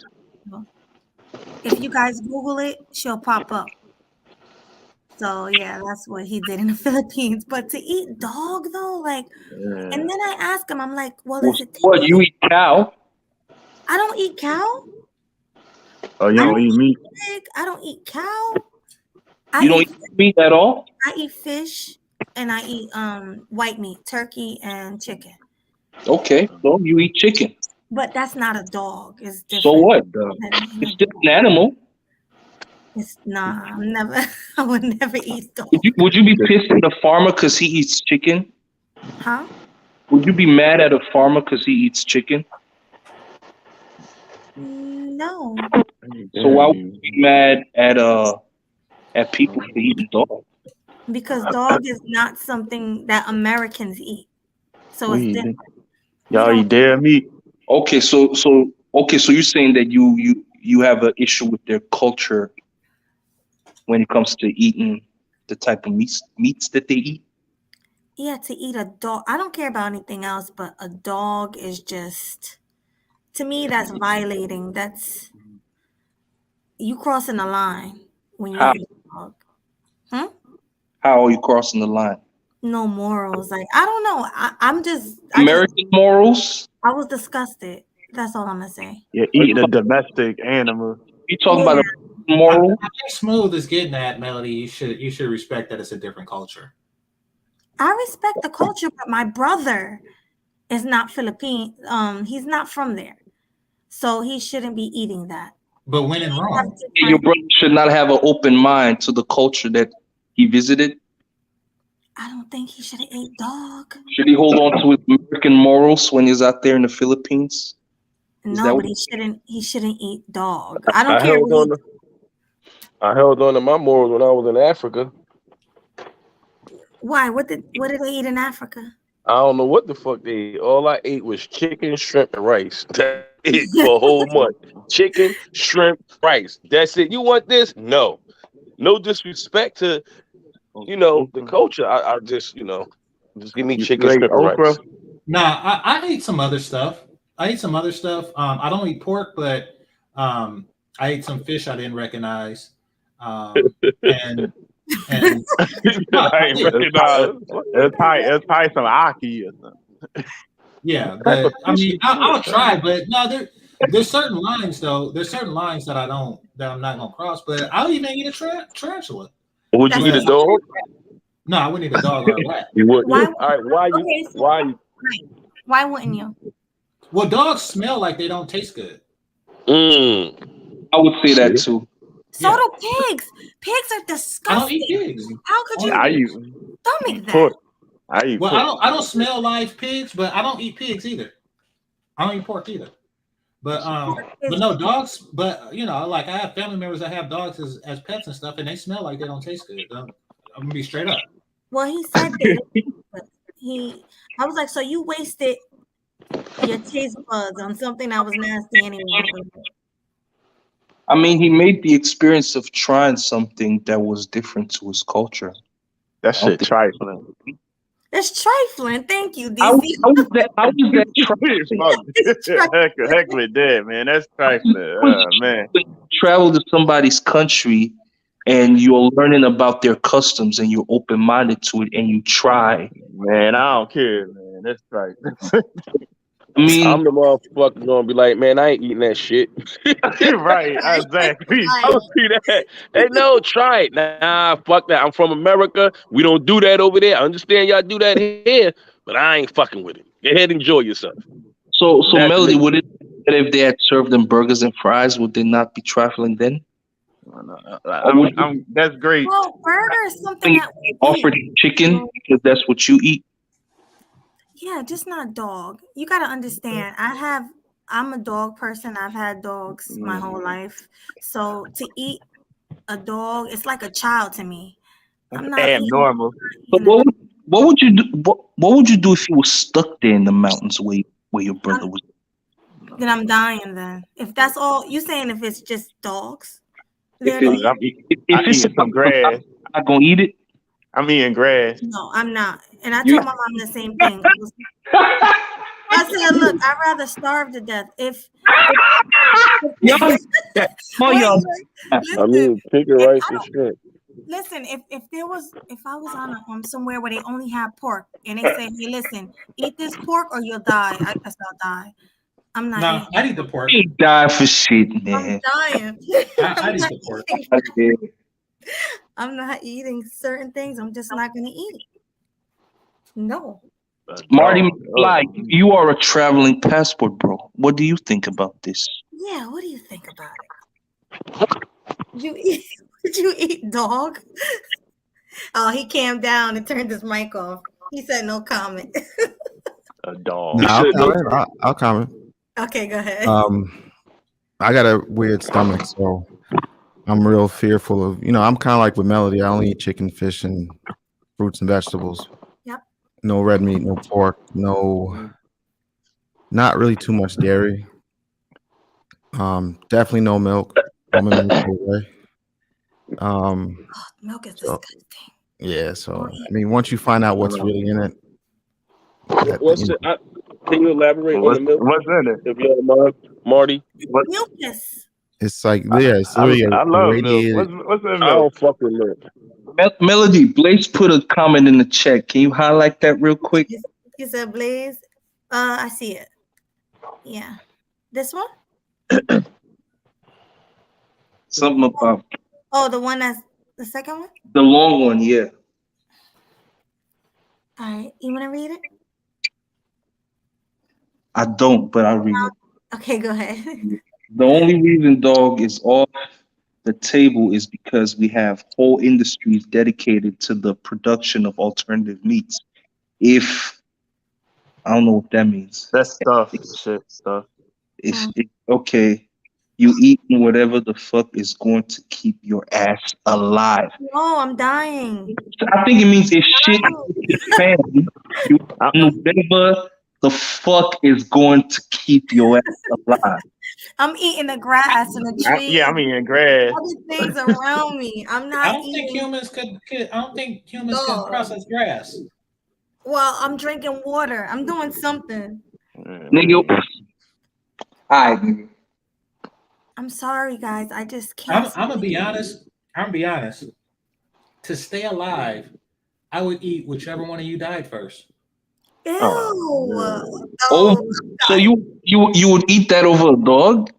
if you guys Google it, she'll pop up. So yeah, that's what he did in the Philippines. But to eat dog though, like, Yeah. and then I asked him, I'm like, well, Well, is it what you tasty? eat cow? I don't eat cow. Oh, you I don't don't eat eat meat? pig. I don't eat cow. I You don't eat eat meat at all? I eat fish and I eat white meat, turkey and chicken. Okay, so you eat chicken. But that's not a dog. It's So different. what? That ain't It's a still dog. an animal. It's nah. I'm never. I would never eat dog. Would you be pissed at the farmer because he eats chicken? Huh? Would you be mad at a farmer because he eats chicken? No, So why would you be mad at people for eating dog? because dog is not something that Americans eat. So it's We different. We y'all don't. eat dead meat? Okay, so you're saying that you have an issue with their culture when it comes to eating the type of meats that they eat? Yeah, to eat a dog. I don't care about anything else, but a dog is just, to me, that's violating. That's you crossing the line when you How eat a dog. Hmm? how are you crossing the line? No morals. Like I don't know. American morals? I was disgusted. That's all I'm gonna say. You're Are you eating a domestic animal. talking Yeah, about a I moral? think Smooth is getting at Melody. You should respect that it's a different culture. I respect the culture, but my brother is not Philippine. He's not from there, so he shouldn't be eating that. But when He in have Rome, Your different. brother should not have an open mind to the culture that he visited. I don't think he should have ate dog. Should he hold on to his American morals when he's out there in the Philippines? Is No, that but what? he shouldn't eat dog. I don't I care held what on. he. I held on to my morals when I was in Africa. Why? What did they eat in Africa? I don't know what the fuck they ate. All I ate was chicken, shrimp, and rice. That's it for a whole month. Chicken, shrimp, rice. That's it. You want this? No. No disrespect to the Okra. culture. I just just give me You chicken, ate shrimp, and okra? rice. nah, I ate some other stuff. I ate some other stuff. I don't eat pork, but I ate some fish I didn't recognize. And no, I I ain't did. recognize. It's probably some aki or something. Yeah, What type of but I fish mean, is I'll this? try. But no, there's certain lines though. There's certain lines that I'm not gonna cross. But I'll even eat a tarantula. Would you That's eat a But dog? no, I wouldn't eat a dog or a rat. You wouldn't. why. All right. Why you? Okay, so Why you? right. Why wouldn't you? Well, dogs smell like they don't taste good. I would say that See? too. So Yeah, do pigs. Pigs are I don't disgusting. eat pigs. How could I don't you eat I pigs. stomach eat that? pork. I eat Well, pork. I don't smell live pigs, but I don't eat pigs either. I don't eat pork either. But Is no dogs. But like I have family members that have dogs as pets and stuff, and they smell like they don't taste good. I'm gonna be straight up. well, he said they don't. But I was like, so you wasted your taste buds on something that was nasty anyway. I mean, he made the experience of trying something that was different to his culture. That I don't shit think. trifling. It's trifling. Thank you, How, DC. how was that? How was that It's trifling? fuck- It's heck trifling. with that, man. That's How trifling. was it Man. when you travel to somebody's country and you're learning about their customs and you're open minded to it and you try? Man, I don't care, man. That's trifling. I mean, I'm the motherfucker gonna be like, man, I ain't eating that shit. Right, exactly. I don't see that. Hey, no, try it. Nah, fuck that. I'm from America. We don't do that over there. I understand y'all do that here, but I ain't fucking with it. Go ahead, enjoy yourself. so That's Melody, me. would it if they had served them burgers and fries? Would they not be trifling then? Or would you That's great. Well, burger is something think that we offered eat. chicken So, because that's what you eat? yeah, just not dog. You got to understand. I'm a dog person. I've had dogs my whole life. So to eat a dog, it's like a child to me. I'm not Abnormal. So eating a dog. what would you do? What would you do if you were stuck there in the mountains where your brother was? Then I'm dying then. If that's all you saying, if it's just dogs, If there to it, eat. if I'm it's eating some grass. not gonna eat it. I'm eating grass. No, I'm not. And I You, told my mom the same thing. I said, look, I'd rather starve to death. y'all, all Wait, y'all. I listen. mean, chicken, If rice, I and don't shit. listen, if I was on somewhere where they only have pork and they say, hey, listen, eat this pork or you'll die. I guess I'll die. I'm not No, eating. I eat the pork. Ain't die for shit, I'm man. dying. I I'm eat not the pork. eating. Okay. I'm not eating certain things. I'm just not gonna eat. No. A Marty dog. Oh. McFly, you are a traveling passport, bro. What do you think about this? Yeah, what do you think about it? You eat would you eat dog? Oh, he calmed down and turned his mic off. He said no comment. A No, dog. I'll Said no. comment. I'll comment. Okay, go ahead. I got a weird stomach, so I'm real fearful of. I'm kind of like with Melody. I only eat chicken, fish, and fruits and vegetables. Yep. No red meat, no pork, not really too much dairy. Definitely no milk. Almond milk no way. Oh, milk is So disgusting. yeah, so Don't I eat. mean, once you find out what's really in it, What's it? Can you elaborate on the milk, What's in it? if you don't mind, Marty? What Mucus. it's like it's literally I love milk. irradiated. What's in I milk? don't fuck with milk. Melody, Blaze put a comment in the chat. Can you highlight that real quick? You said Blaze. I see it. Yeah. This one? Something about Oh, the one that's the second one? the long one, yeah. All right. You wanna read it? I don't, but I'll read it. Okay, go ahead. The only reason dog is off the table is because we have whole industries dedicated to the production of alternative meats. If I don't know what that means. That's stuff. Shit stuff. Okay. You eating whatever the fuck is going to keep your ass alive. No, I'm dying. I think it means if shit No. is family, you eating whatever the fuck is going to keep your ass alive. I'm eating the grass and the trees. I'm eating grass. Other things around me. I'm I not don't think eating. humans could. I don't think humans can Dog. process grass. Well, I'm drinking water. I'm doing something. Nigga. Alright, nigga. I'm sorry, guys. I just can't. I'm gonna be honest. I'm gonna be honest. To stay alive, I would eat whichever one of you died first. Ew. Oh, so you would eat that over a dog?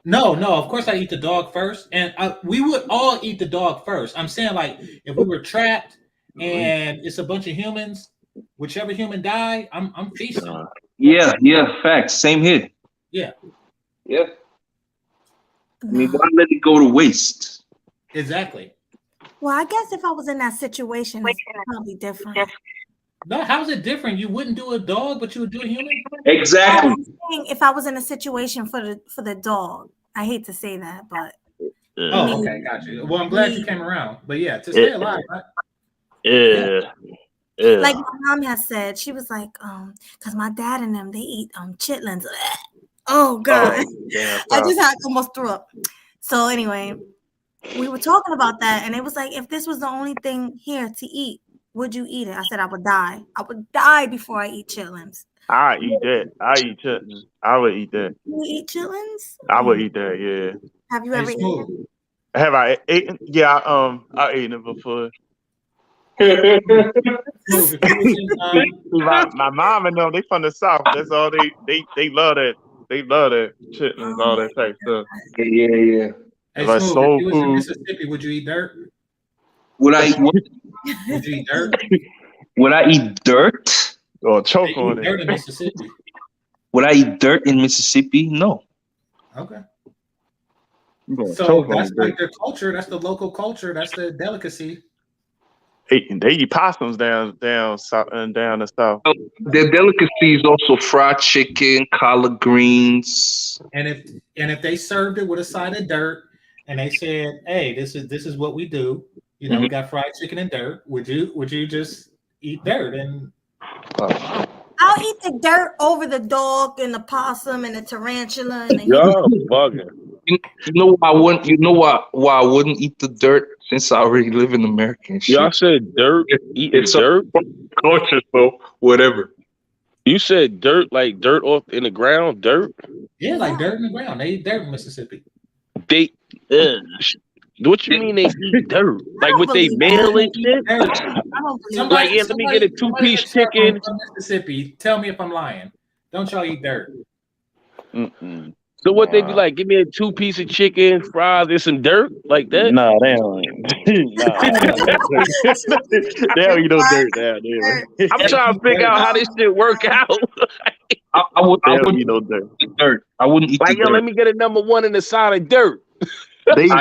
No, of course I eat the dog first, and we would all eat the dog first. I'm saying, like, if we were trapped and it's a bunch of humans, whichever human die, I'm feasting. Yeah, facts. Same here. Yeah, I mean, why let it go to waste? exactly. Well, I guess if I was in that situation, it's probably different. No, how's it different? You wouldn't do a dog, but you would do a human. Exactly. I'm saying if I was in a situation for the dog, I hate to say that, but Oh, okay, got you. Well, I'm glad you came around. But yeah, to stay alive, right? Like my mom has said, she was like, because my dad and them they eat chitlins. Oh God, I just had almost threw up. So anyway, we were talking about that, and it was like, if this was the only thing here to eat, would you eat it? I said I would die. I would die before I eat chitlins. I eat that. I eat chitlins. I would eat that. You eat chitlins? I would eat that. Yeah. Have you ever eaten it? Have I eaten? Yeah. I eaten it before. Smooth, if you was in, my mom and them, they from the South. That's all they love that. They love that chitlins, Oh all my that type stuff. Yeah. hey, Like Smooth, if soul you was in food. Mississippi, would you eat dirt? Would I eat what? Would you eat dirt? Would I eat dirt? Or They choke eat on dirt in it. Mississippi. Would I eat dirt in Mississippi? No. Okay. You gonna So choke on that's the dirt. like their culture. That's the local culture. That's the delicacy. They eat possums down south and down the south. Their delicacy is also fried chicken, collard greens. And if they served it with a side of dirt, and they said, "Hey, this is what we do. You know, we got fried chicken and dirt. Would you just eat dirt?" And I'll eat the dirt over the dog and the possum and the tarantula and the Y'all bugging. You know why I wouldn't. You know why I wouldn't eat the dirt since I already live in America and shit. Y'all said dirt, eating It's a dirt. culture, so whatever. You said dirt, like dirt off in the ground, dirt. yeah, like dirt in the ground. They eat dirt in Mississippi. They, what you mean they eat dirt? Like don't with they believe mail that. and shit? I don't believe Like, yeah, let me get a two-piece chicken. from Mississippi. Tell me if I'm lying. Don't y'all eat dirt? Mm-mm. So what they be like? Give me a 2-piece of chicken, fries, and some dirt like that. Nah, they don't. Nah, they don't eat no dirt down there. I'm trying to figure out how this shit work out. I They don't wouldn't eat no dirt. eat the dirt. I wouldn't eat Like, the yo, dirt. let me get a number one in the side of dirt. They eat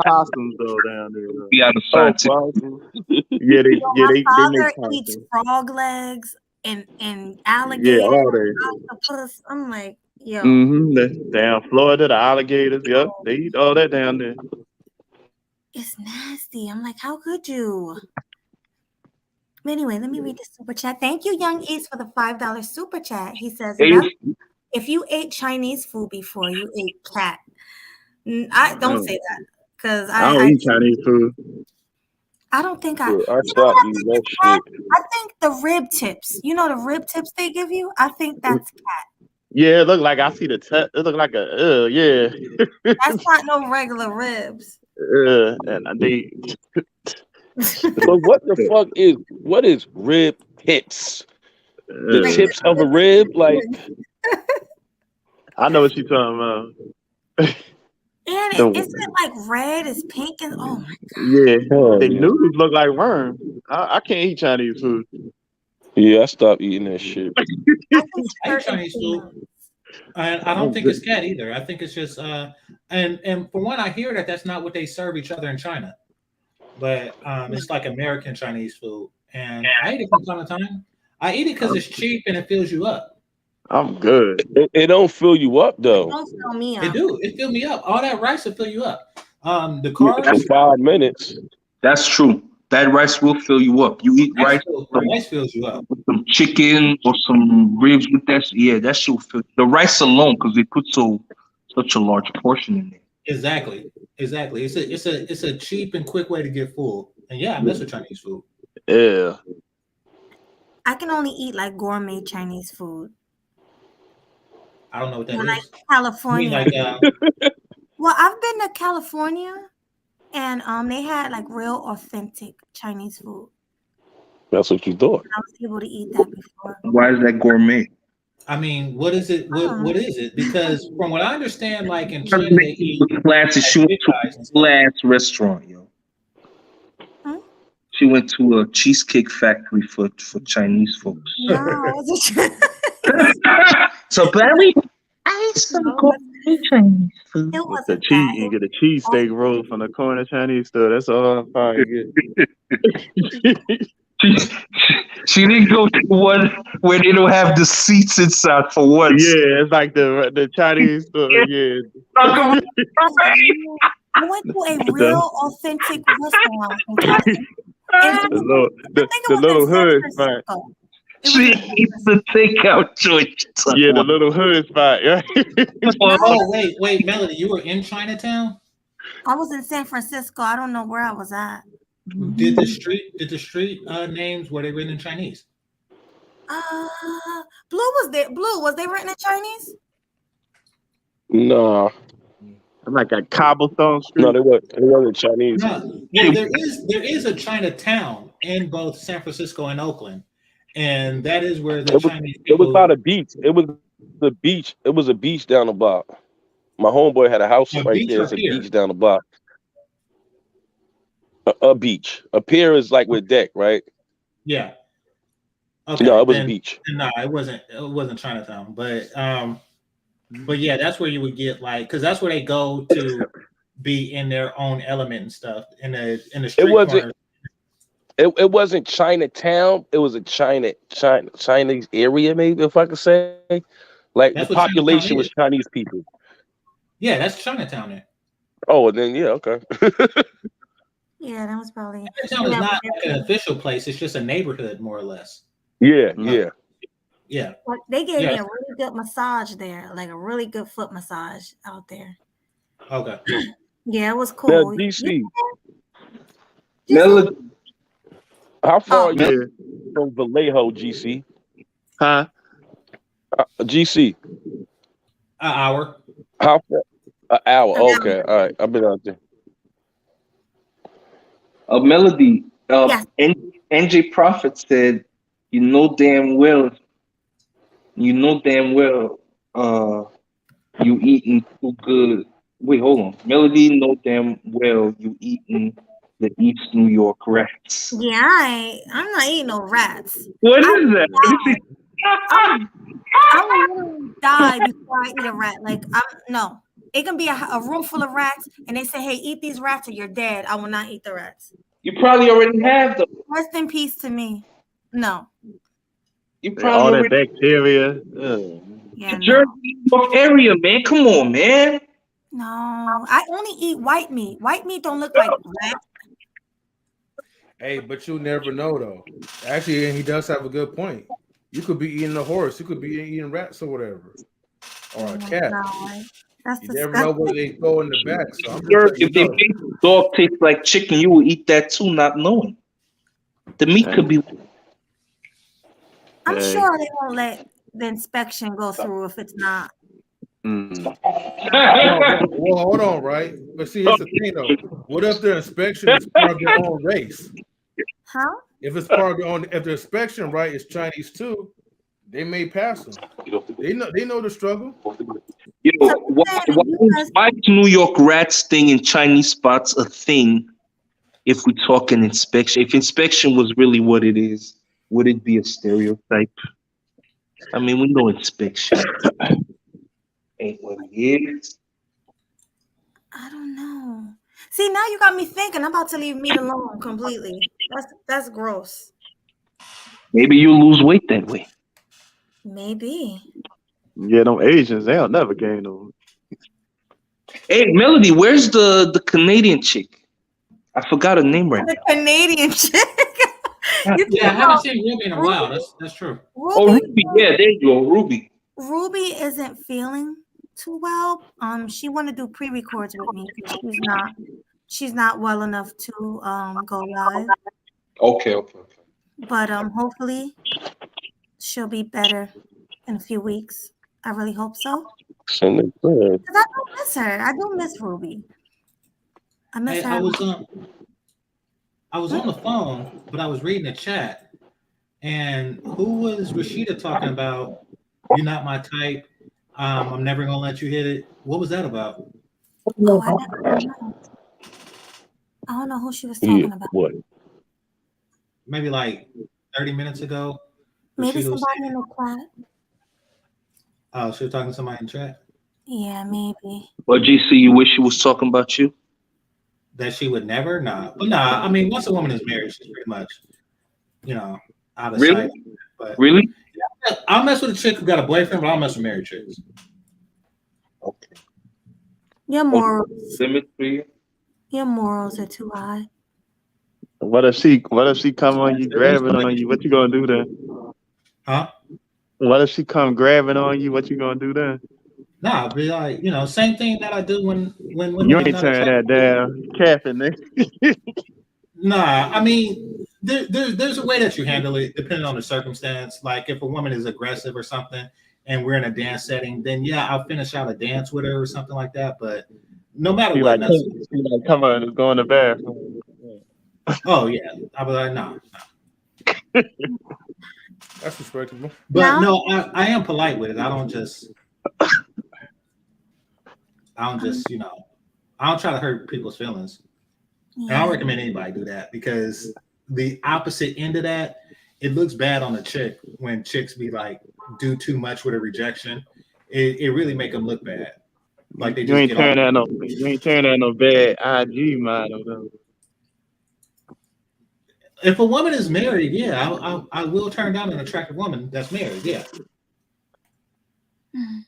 possums though down there. Though. Be out of Oh, scientific. possum. They My make father possums. eats frog legs and Yeah, alligator all that. and octopus. I'm like, yo, Down Florida, the alligators. Yep, they eat all that down there. it's nasty. I'm like, how could you? But anyway, let me read the super chat. Thank you, Young Eats, for the $5 super chat. He says, Hey, "Mel, if you ate Chinese food before you ate cat, I don't say that because I don't eat Chinese food. I don't think I. I You know what stopped I eating think that is cat? shit. I think the rib tips. You know the rib tips they give you. I think that's cat. Yeah, it look like I see the it look like a yeah. That's not no regular ribs. And they But what is rib tips? The uh, tips of a rib, like I know what you're talking about. And The- isn't it like red? It's pink and oh my yeah, oh, the yeah. noodles look like worms. I can't eat Chinese food. Yeah, I stopped eating that shit. I think I eat certain Chinese food. foods. And I don't think it's cat either. I think it's just and for one, I hear that that's not what they serve each other in China, but it's like American Chinese food, and I eat it from time to time. I eat it because it's cheap and it fills you up. I'm good. It don't fill you up though. Don't fill me It up. do. It fill me up. All that rice will fill you up. The For carbs, 5 minutes. That's true. That rice will fill you up. You eat rice rice fills you up. with some chicken or some ribs with that. Yeah, that shit will fill the rice alone because they put such a large portion in there. Exactly. It's a cheap and quick way to get full. And yeah, I mess with Chinese food. Yeah. I can only eat like gourmet Chinese food. I don't know what that When is. I You mean California. like Well, I've been to California, and they had like real authentic Chinese food. That's what you thought. I was able to eat that before. Why is that gourmet? I mean, what is it? What is it? Because from what I understand, like in China, they eat Classy. She went to a class restaurant, yo. Hmm? She went to a cheesecake factory for Chinese folks. No, So, Barry, I ate some gourmet Chinese food. it The wasn't cheese, that. you get a cheesesteak roll from the corner Chinese store. That's all I'm probably get. She didn't go to one where they don't have the seats inside for once. Yeah, it's like the Chinese store. Yeah. I went to a real authentic restaurant in California. The little hood spot. She eats the takeout joint. Yeah, the little hood spot. Yeah. Oh, wait, Melody, you were in Chinatown? I was in San Francisco. I don't know where I was at. Did the street names were they written in Chinese? Blue was there. Blue, was they written in Chinese? Nah. Like a cobblestone street. No, they wasn't Chinese. No. Well, there is a Chinatown in both San Francisco and Oakland, and that is where the It was Chinese it was by people the beach. It was the beach. It was a beach down the block. My homeboy had a house a right beach there. or It's a pier. beach down the block. A beach. A pier is like with deck, right? Yeah. No, Okay. it was a beach. Then no, it wasn't. It wasn't Chinatown, but yeah, that's where you would get like because that's where they go to be in their own element and stuff in the It street wasn't. corners. It wasn't Chinatown. It was a Chinese area, maybe if I could say. Like the That's what Chinatown population was is. Chinese people. Yeah, that's Chinatown. There. Oh, and then yeah, okay. Yeah, that was probably. Chinatown is not like an official place. It's just a neighborhood, more or less. Yeah, Uh, yeah. yeah, They gave me yeah. a really good massage there, like a really good foot massage out there. Okay. Yeah, it was Now, cool. DC, Just- how far oh, are you Yeah. from Vallejo, GC? Huh? GC, An hour. how far? An hour. an Okay, all right. I've been out there. A melody. Yes. NJ Prophet said, "You know damn well, you eating too good." Wait, hold on. Melody know damn well you eating the East New York rats. Yeah, I'm not eating no rats. What I is will that? die. I will literally die before I eat a rat. Like, no. It can be a room full of rats, and they say, "Hey, eat these rats, or you're dead." I will not eat the rats. You probably already have them. Rest in peace to me. No. You probably All that already bacteria. Yeah, no. Jersey, New York area, man. Come on, man. No. I only eat white meat. White meat don't look like rat. Hey, but you never know though. Actually, and he does have a good point. You could be eating a horse. You could be eating rats or whatever, or Oh a my cat. God. That's You never know what disgusting. they throw in the back. So I'm just Sure, letting you if they know. make the dog taste like chicken, you will eat that too, not knowing. The meat could be. I'm Hey. sure they won't let the inspection go through if it's not. Mm. Well, hold on, right? But see, here's the thing though. What if their inspection is part of their own race? Huh? If it's part of their own, if the inspection right is Chinese too, they may pass them. They know the struggle. You know, So you're saying that you guys, why is New York rats thing in Chinese spots a thing? If we talk an inspection, if inspection was really what it is, would it be a stereotype? I mean, we know inspection ain't what it is. I don't know. See, now you got me thinking. I'm about to leave meat alone completely. That's gross. Maybe you lose weight that way. Maybe. Yeah, them Asians, they'll never gain no. Hey, Melody, where's the Canadian chick? I forgot her name right The Canadian chick. You Yeah, I can't haven't call seen Ruby in a while. That's true. Oh, Ruby. Ruby. Yeah, there you go, Ruby. Ruby isn't feeling too well. She want to do pre-records with me because she's not well enough to go live. Okay. But hopefully she'll be better in a few weeks. I really hope so. Send it good. Because I don't miss her. I do miss Ruby. I miss Hey, her. I was on the phone, but I was reading the chat, and who was Rashida talking about? You're not my type. I'm never gonna let you hit it. What was that about? Oh, I don't know who she was talking about. What? Maybe like 30 minutes ago. Maybe Rashida was somebody saying, in the chat. oh, she was talking to somebody in chat Yeah, maybe. Well, GC, you wish she was talking about you? that she would never. Nah, but nah. I mean, once a woman is married, she's pretty much, out of Really? sight. But Really? I'll mess with a chick who got a boyfriend, but I'll mess with married chicks. Okay. Your morals. Limit for you? Your morals are too high. What if she come on you, grabbing on you? What you gonna do then? Huh? What if she come grabbing on you? What you gonna do then? Nah, be like, same thing that I do when You I'm ain't not turn that down, capping, nigga. Nah, I mean, there's a way that you handle it depending on the circumstance. Like if a woman is aggressive or something, and we're in a dance setting, then yeah, I'll finish out a dance with her or something like that. But no matter She what, like, come on, let's go in the bathroom. Oh yeah, I was like, no, no. That's respectable. But Now, no, I am polite with it. I don't um, just, I don't try to hurt people's feelings. And I don't yeah. recommend anybody do that because the opposite end of that, it looks bad on a chick when chicks be like do too much with a rejection. It really make them look bad, like they You just ain't get all. turn that no. You ain't turn that no bad IG model though. If a woman is married, yeah, I will turn down an attractive woman that's married. Yeah, Mm.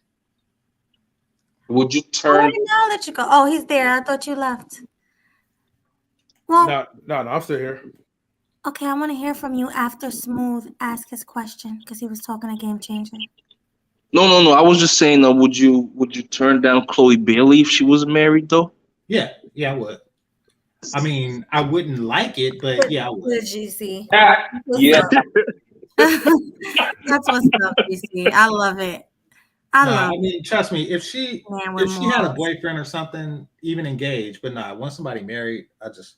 Would you Well, let turn? me know. I'll let you go. Oh, he's there. I thought you left. Well, No, I'm still here. okay. I want to hear from you after Smooth asked his question because he was talking a game changer. No. I was just saying. Would you turn down Chloe Bailey if she was married though? yeah, I would. I mean, I wouldn't like it, but Good, yeah, I would. good, GC. Ah, What's yeah. up? That's what's up, GC. I love it. I No, love I mean, trust me, if she man with if she had a morals. boyfriend or something, even engaged, but nah, once somebody married, I just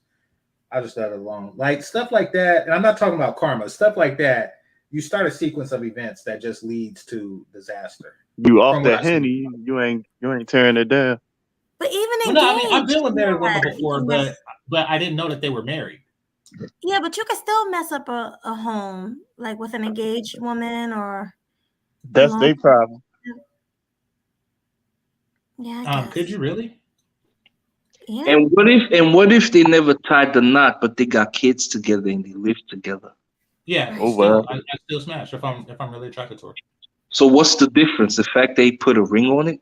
let it alone. Like stuff like that, and I'm not talking about karma, stuff like that, you start a sequence of events that just leads to disaster. You off From what that I see. henny, you ain't tearing it down. But even Well, no, I mean, I've engaged, been with you know married women that you before, can mess. but I didn't know that they were married. Yeah, but you can still mess up a home like with an engaged woman or a That's long. their problem. Yeah, I Could guess. you really? Yeah. And what if they never tied the knot, but they got kids together and they live together? Yeah, Right. Oh well. I still smash if I'm really attracted to her. So what's the difference? The fact they put a ring on it?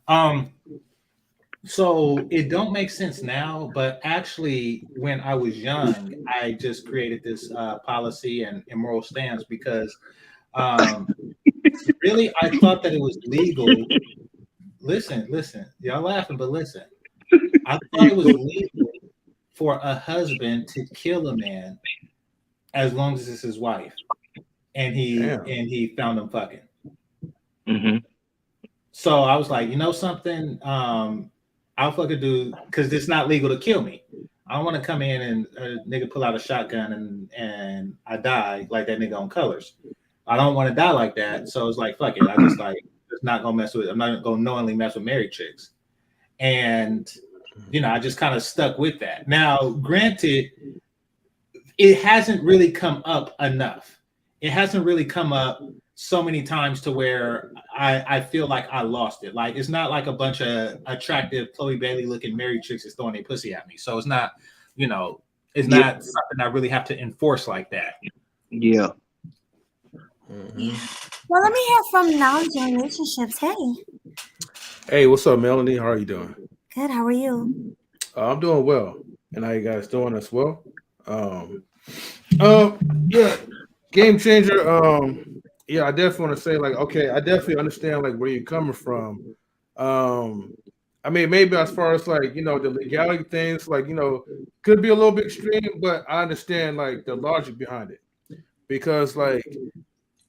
Um, so it don't make sense now, but actually, when I was young, I just created this policy and moral stance because um, really I thought that it was legal. Listen, y'all laughing, but listen, I thought it was legal for a husband to kill a man as long as it's his wife, and Damn. he found him fucking. Hmm. So I was like, you know something, I'll fucking do because it's not legal to kill me. I don't want to come in and a nigga pull out a shotgun and I die like that nigga on Colors. I don't want to die like that. So it's like fuck it. I just like just not gonna mess with. I'm not gonna knowingly mess with married chicks. And I just kind of stuck with that. Now, granted, it hasn't really come up enough. It hasn't really come up so many times to where I feel like I lost it. Like it's not like a bunch of attractive Chloe Bailey looking married chicks is throwing their pussy at me. So it's not, you know, it's Yeah, not something I really have to enforce like that. yeah. Yeah. Well, let me hear from knowledge and relationships. Hey, Hey, what's up, Melanie? How are you doing? good. How are you? I'm doing well, and how you guys doing as well? Um, um, yeah, game changer. Yeah, I definitely want to say like, okay, I definitely understand like where you're coming from. Um, I mean, maybe as far as like the legality things, like could be a little bit extreme, but I understand like the logic behind it because like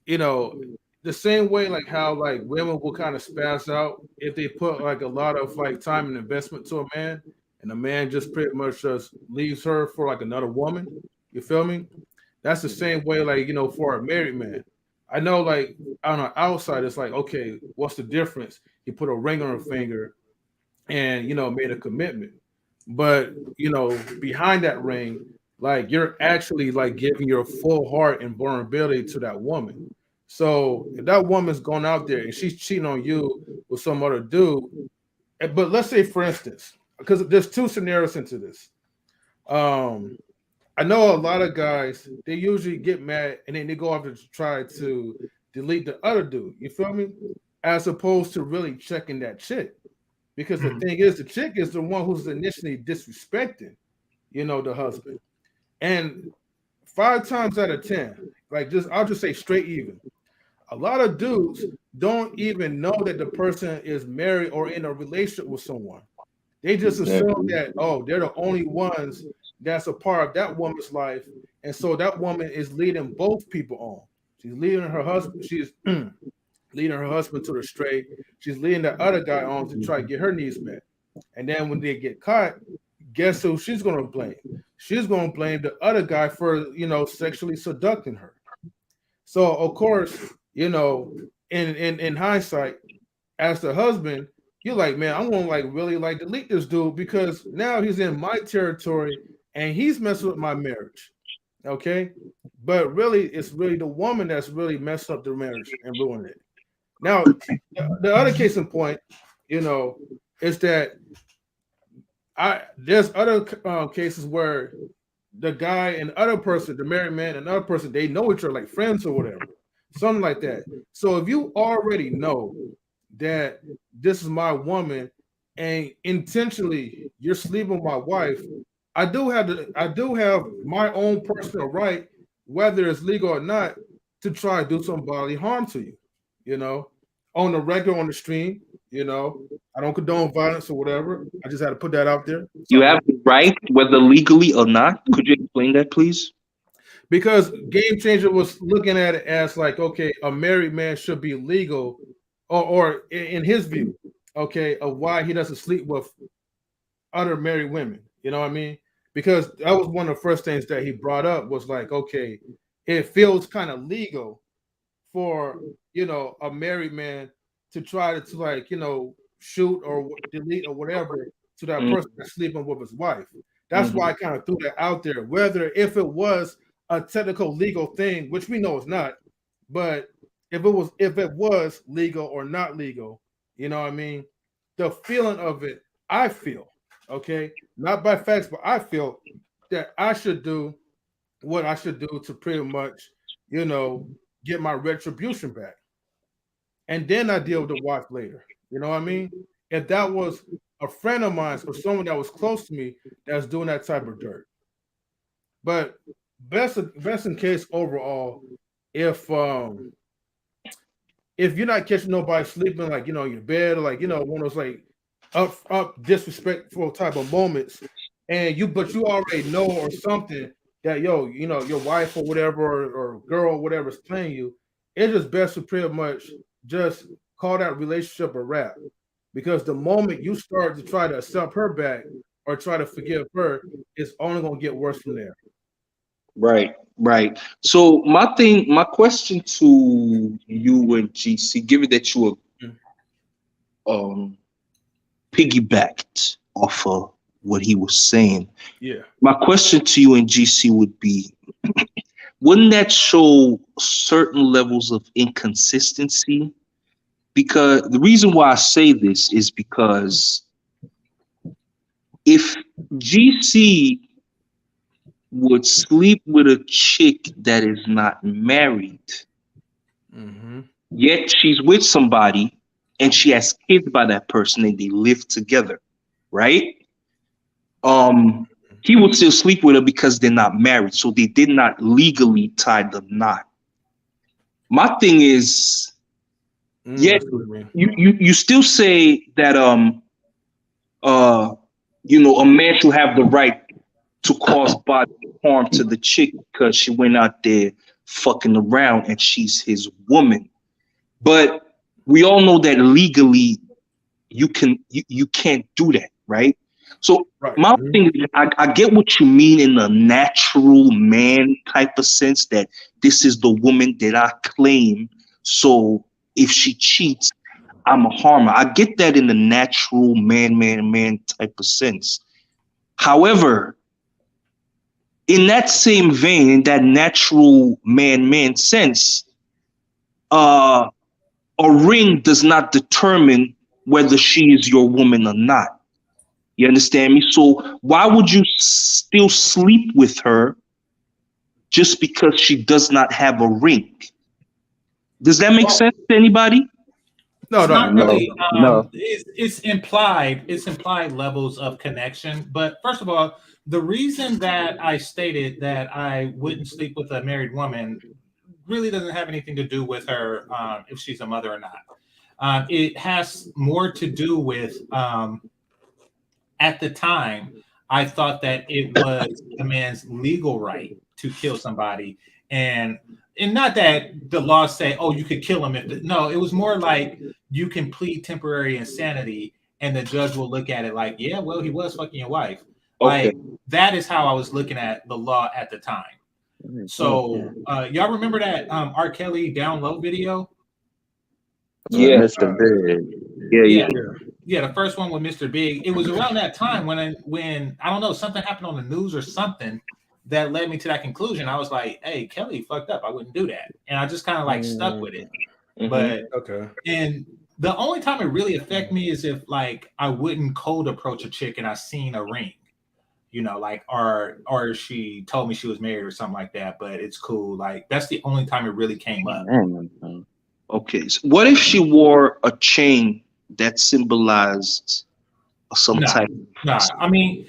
you know, the same way like how like women will kind of spaz out if they put like a lot of like time and investment to a man, and the man just pretty much just leaves her for like another woman. You feel me? That's the same way like for a married man. I know like on the outside it's like okay, what's the difference? He put a ring on her finger and made a commitment, but behind that ring, like you're actually like giving your full heart and vulnerability to that woman. So if that woman's going out there and she's cheating on you with some other dude, but let's say for instance, because there's two scenarios into this. um I know a lot of guys, they usually get mad and then they go off to try to delete the other dude, you feel me, as opposed to really checking that chick. Because the thing is, the chick is the one who's initially disrespecting, the husband. And 5 times out of 10, like just I'll just say straight even. A lot of dudes don't even know that the person is married or in a relationship with someone. They just assume Exactly. that, oh, they're the only ones that's a part of that woman's life. And so that woman is leading both people on. She's leading her husband, she's leading her husband to the straight. She's leading the other guy on to try to get her needs met. And then when they get caught, guess who she's going to blame? she's going to blame the other guy for, sexually seducing her. So of course, in hindsight, as the husband, you're like, man, I'm gonna really delete this dude because now he's in my territory and he's messing with my marriage. Okay. But really, it's really the woman that's really messed up the marriage and ruined it. Now, the other case in point, is that there's other cases where the guy and other person, the married man and other person, they know each other like friends or whatever, something like that. So if you already know that this is my woman and intentionally you're sleeping with my wife, I do have my own personal right, whether it's legal or not, to try to do some bodily harm to you, on the record, on the stream. I don't condone violence or whatever. I just had to put that out there. You have the right, whether legally or not. Could you explain that, please? Because Game Changer was looking at it as like, okay, a married man should be legal, or in his view, okay, of why he doesn't sleep with other married women. You know what I mean? Because that was one of the first things that he brought up was like, okay, it feels kind of legal for a married man to try to like shoot or delete or whatever to that person that's sleeping with his wife. That's why I kind of threw that out there. Whether if it was a technical legal thing, which we know it's not, but if it was legal or not legal, you know what I mean? The feeling of it, I feel, okay, not by facts, but I feel that I should do what I should do to pretty much, get my retribution back. And then I deal with the wife later. You know what I mean? If that was a friend of mine or someone that was close to me that's doing that type of dirt. But best in case overall, if you're not catching nobody sleeping like in your bed or like one of those like up disrespectful type of moments, and you already know or something that your wife or whatever or girl or whatever is playing you, it's just best to pretty much just call that relationship a wrap. Because the moment you start to try to accept her back or try to forgive her, it's only gonna get worse from there. Right. So my question to you and GC, given that you were piggybacked off of what he was saying. Yeah. My question to you and GC would be, wouldn't that show certain levels of inconsistency? Because the reason why I say this is because if GC would sleep with a chick that is not married, yet she's with somebody and she has kids by that person and they live together, right? He would still sleep with her because they're not married, so they did not legally tie the knot. My thing is, you still say that a man should have the right to cause bodily harm to the chick because she went out there fucking around and she's his woman. But we all know that legally you can't do that, right? So my thing is, I get what you mean in a natural man type of sense, that this is the woman that I claim. So if she cheats, I'm a harmer. I get that in the natural man type of sense. However, in that same vein, in that natural man sense, a ring does not determine whether she is your woman or not. You understand me? So why would you still sleep with her just because she does not have a ring? Does that make sense to anybody? No, not really. No. It's implied. It's implied levels of connection. But first of all, the reason that I stated that I wouldn't sleep with a married woman really doesn't have anything to do with her if she's a mother or not. It has more to do with at the time, I thought that it was a man's legal right to kill somebody, and not that the law say, oh, you could kill him no, it was more like you can plead temporary insanity and the judge will look at it like, yeah, well, he was fucking your wife. Like that is how I was looking at the law at the time. So y'all remember that R. Kelly Down Low video? Yeah. Mr. Big. Yeah, the first one with Mr. Big. It was around that time when I don't know, something happened on the news or something that led me to that conclusion. I was like, hey, Kelly fucked up. I wouldn't do that. And I just kind of like stuck with it. But and the only time it really affect me is if like I wouldn't cold approach a chick and I seen a ring, you know, like or she told me she was married or something like that. But it's cool. Like that's the only time it really came up. Okay. So what if she wore a chain that symbolized some type? Nah. I mean,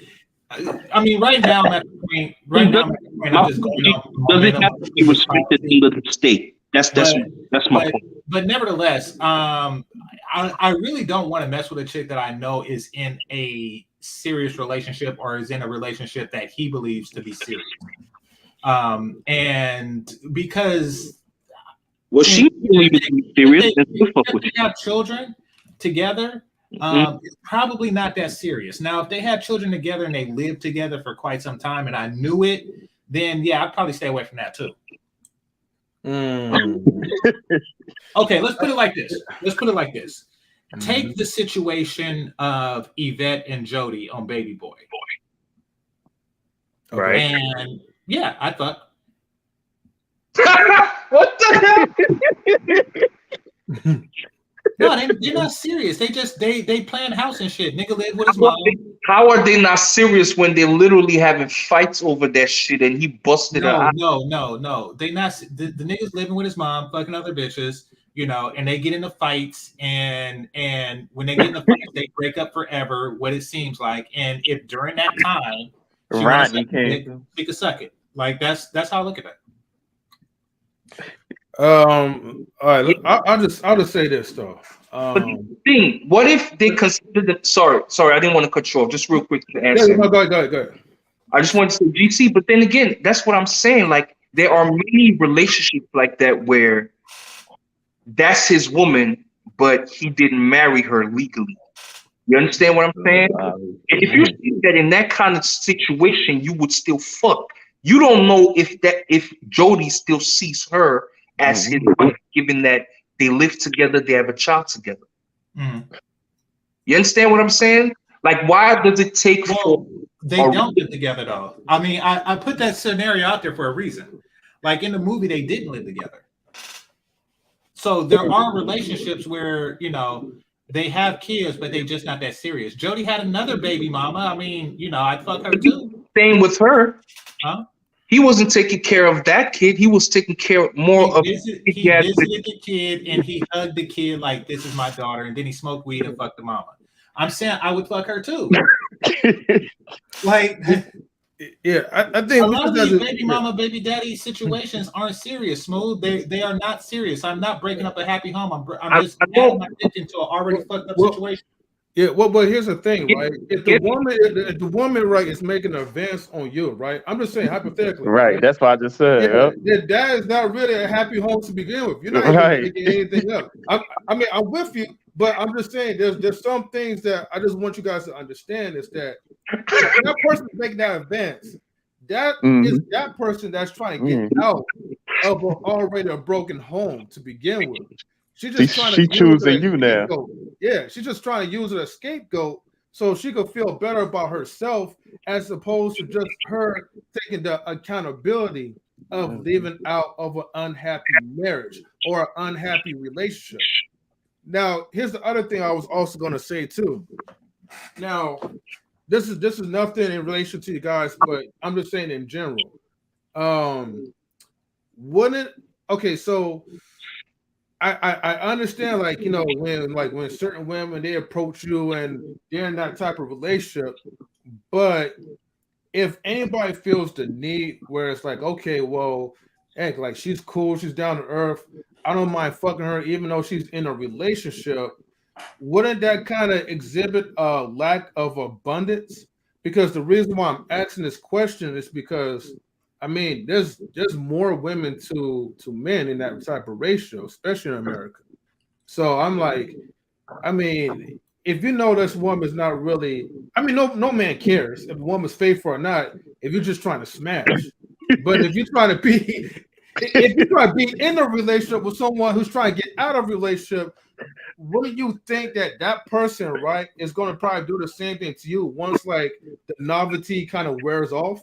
right now I'm at the point. Right now, I'm just going off the Does it momentum have of to be restricted under the state? That's my point. But nevertheless, I really don't want to mess with a chick that I know is in a serious relationship or is in a relationship that he believes to be serious. And because she believe it to be serious, if they have children together, it's probably not that serious. Now, if they have children together and they live together for quite some time and I knew it, then yeah, I'd probably stay away from that too. Okay, let's put it like this. Take the situation of Yvette and Jody on Baby Boy. Right. And yeah, I thought. What the hell? No, they're not serious. They just they playing house and shit. Nigga live with his mom. How are they not serious when they're literally having fights over that shit and he busted her out? No. They not the niggas living with his mom, fucking other bitches, you know, and they get into fights and when they get into fights, they break up forever, what it seems like. And if during that time Rodney came, she could suck it. Like that's how I look at it. All right. I'll just say this though. But thing, what if they consider the sorry, I didn't want to cut you off. Just real quick to answer. No, go ahead. I just wanted to say GC, but then again, that's what I'm saying. Like there are many relationships like that where that's his woman, but he didn't marry her legally. You understand what I'm saying? And if you see that in that kind of situation, you would still fuck. You don't know if Jody still sees her as his wife, given that they live together, they have a child together. You understand what I'm saying? Like, why does it take they don't live together though? I mean, I put that scenario out there for a reason. Like in the movie, they didn't live together. So there are relationships where, you know, they have kids, but they're just not that serious. Jody had another baby mama. I mean, you know, I'd fuck her too. Same with her. Huh? He wasn't taking care of that kid. He was taking care more of. He visited the kid and he hugged the kid like this is my daughter, and then he smoked weed and fucked the mama. I'm saying I would fuck her too. Like, yeah, I think a lot of these baby mama, baby daddy situations aren't serious. Smooth, they are not serious. I'm not breaking up a happy home. I'm just adding my dick into an already fucked up situation. Yeah, well, but here's the thing, right? If the woman, right, is making an advance on you, right? I'm just saying hypothetically. Right, that's what I just said. That is not really a happy home to begin with. You're not even making anything up. I mean, I'm with you, but I'm just saying there's some things that I just want you guys to understand is that that person making that advance, that is that person that's trying to get out of already a broken home to begin with. She's just trying to choosing you now. Yeah, she's just trying to use it as a scapegoat so she could feel better about herself as opposed to just her taking the accountability of living out of an unhappy marriage or an unhappy relationship. Now, here's the other thing I was also going to say too. Now, this is nothing in relation to you guys, but I'm just saying in general. Okay, so I understand, like, you know, when certain women they approach you and they're in that type of relationship, but if anybody feels the need where it's like, okay, well, heck, like she's cool, she's down to earth, I don't mind fucking her even though she's in a relationship, wouldn't that kind of exhibit a lack of abundance? Because the reason why I'm asking this question is because I mean, there's more women to men in that type of ratio, especially in America. So I'm like, I mean, if you know this woman's not really, I mean, no man cares if a woman's faithful or not. If you're just trying to smash, but if you're trying to be, if you try to be in a relationship with someone who's trying to get out of a relationship, wouldn't you think that that person, right, is going to probably do the same thing to you once like the novelty kind of wears off?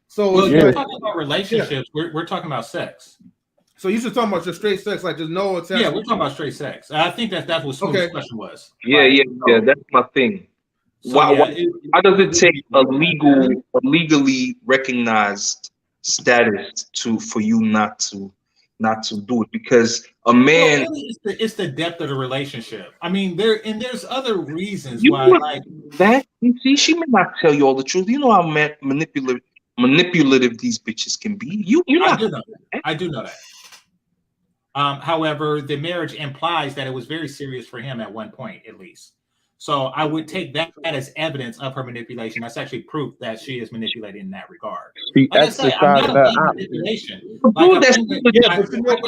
So well, it's you're like, talking about relationships. We're talking about sex. so you should talk about just straight sex, like just no attachment. Yeah, we're talking about straight sex. I think that's what Smooth's question was. Yeah, that's my thing. So Why does it take a legally recognized status for you not to do it? Because a man, well, really, it's the depth of the relationship. I mean, there's other reasons you why, know like that you see, she may not tell you all the truth. You know how manipulative these bitches can be. I do know that. I do know that. However, the marriage implies that it was very serious for him at one point, at least. So I would take that as evidence of her manipulation. That's actually proof that she is manipulated in that regard. She Like I say, I'm not exercised that against option. manipulation. But Like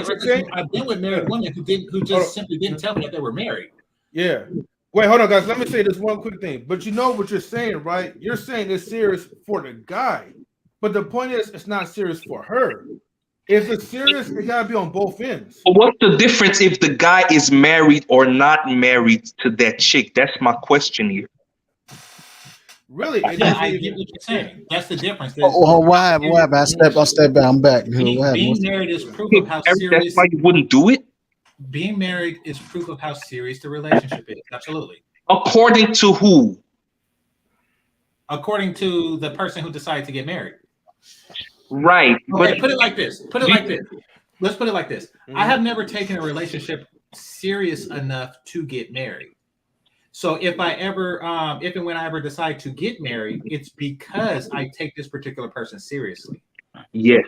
that's I've been with married women who just simply didn't tell me that they were married. Yeah. Wait, hold on, guys. Let me say this one quick thing. But you know what you're saying, right? You're saying it's serious for the guy. But the point is, it's not serious for her. If it's serious, it gotta be on both ends. But what's the difference if the guy is married or not married to that chick? That's my question here. Really? I get what you're saying. That's the difference. Why? I step back. I'm back. Being married is proof of how serious. That's why you wouldn't do it. Being married is proof of how serious the relationship is. Absolutely. According to who? According to the person who decided to get married. Right. Okay, But put it like this. Let's put it like this. I have never taken a relationship serious enough to get married. So if I ever, if and when I ever decide to get married, it's because I take this particular person seriously. Yes.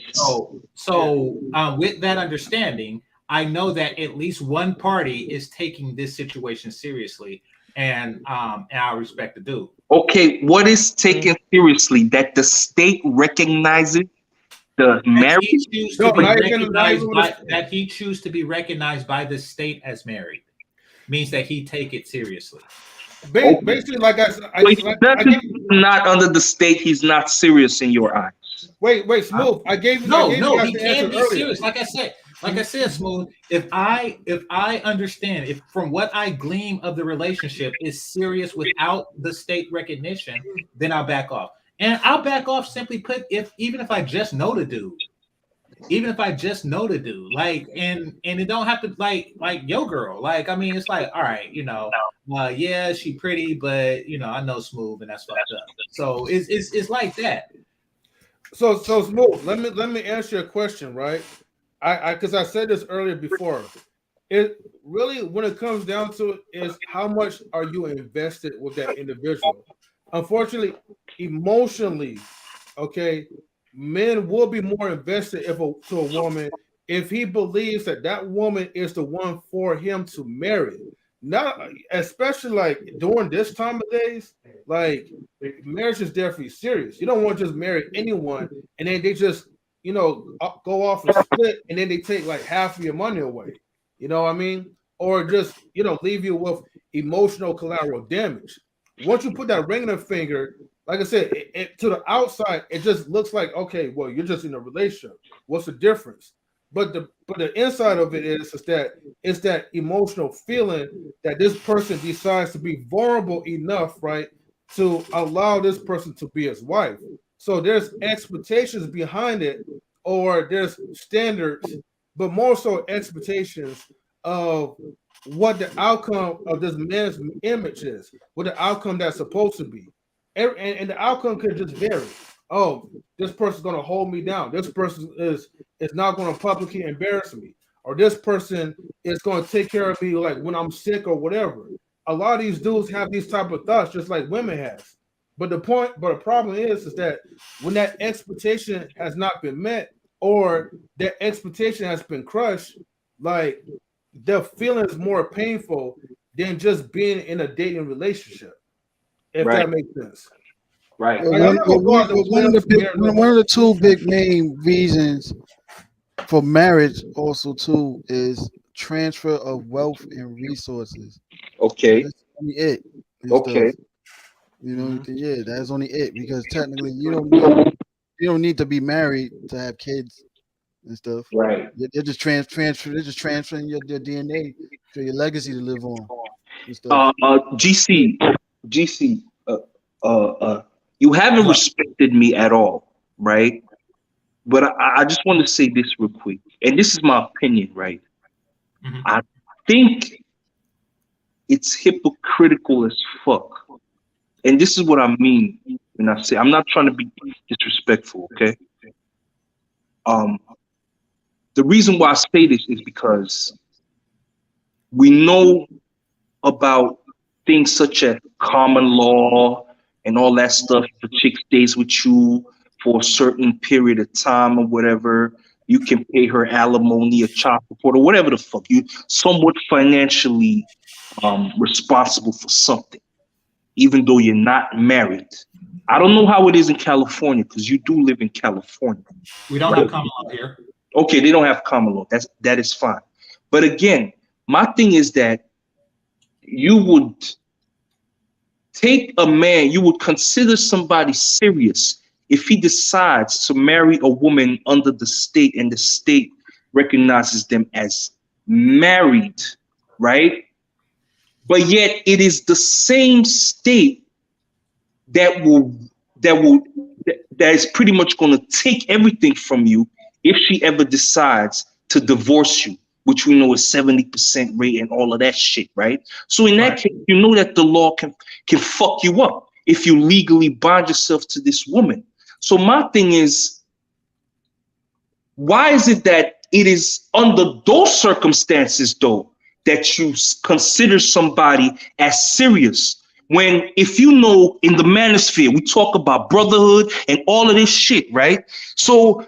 So with that understanding, I know that at least one party is taking this situation seriously, and I respect the dude. Okay, what is taken seriously? That the state recognizes the marriage? That he choose to be recognized by the state as married means that he take it seriously. Basically, like I not under the state, he's not serious in your eyes. Wait, Smooth. I gave you he can be serious. Like I said, Smooth. If I understand, if from what I glean of the relationship is serious without the state recognition, then I'll back off. And I'll back off simply put even if I just know the dude. Even if I just know the dude, like, and it don't have to like yo girl, like, I mean, it's like, all right, yeah, she pretty, but I know Smooth, and that's fucked up. So it's like that. So Smooth, let me answer your question, right? Because I said this earlier before. It really, when it comes down to it, is how much are you invested with that individual? Unfortunately, emotionally, okay, men will be more invested to a woman if he believes that woman is the one for him to marry. Not especially like during this time of days, like marriage is definitely serious. You don't want to just marry anyone and then they just go off and split and then they take like half of your money away. You know what I mean? Or just leave you with emotional collateral damage. Once you put that ring in the finger, like I said, to the outside, it just looks like, okay, well, you're just in a relationship. What's the difference? But the inside of it is that it's that emotional feeling that this person decides to be vulnerable enough, right, to allow this person to be his wife. So there's expectations behind it, or there's standards, but more so expectations of what the outcome of this man's image is, what the outcome that's supposed to be. And the outcome could just vary. Oh, this person's going to hold me down. This person is not going to publicly embarrass me. Or this person is going to take care of me like when I'm sick or whatever. A lot of these dudes have these type of thoughts just like women have. But the problem is that when that expectation has not been met or that expectation has been crushed, like the feeling is more painful than just being in a dating relationship. If that makes sense. Right. One of the two big main reasons for marriage also too is transfer of wealth and resources. Okay. only it. And Okay. stuff. You know, yeah, that's only it because technically you don't need to be married to have kids and stuff. Right. They're just transfer. They're just transferring your DNA for your legacy to live on and stuff. GC, GC, you haven't respected me at all, right? But I just want to say this real quick, and this is my opinion, right? Mhm. I think it's hypocritical as fuck, and this is what I mean when I say I'm not trying to be disrespectful, okay? The reason why I say this is because we know about things such as common law and all that stuff. If a chick stays with you for a certain period of time or whatever, you can pay her alimony or child support or whatever the fuck. You somewhat financially responsible for something, even though you're not married. I don't know how it is in California because you do live in California. We don't have common law here. Okay, they don't have common law. That is fine. But again, my thing is that you would take a man, you would consider somebody serious if he decides to marry a woman under the state and the state recognizes them as married, right? But yet it is the same state that is pretty much going to take everything from you if she ever decides to divorce you, which we know is 70% rate and all of that shit, right? So in that case, you know that the law can fuck you up if you legally bind yourself to this woman. So my thing is, why is it that it is under those circumstances, though, that you consider somebody as serious? When, if you know, in the manosphere, we talk about brotherhood and all of this shit, right? So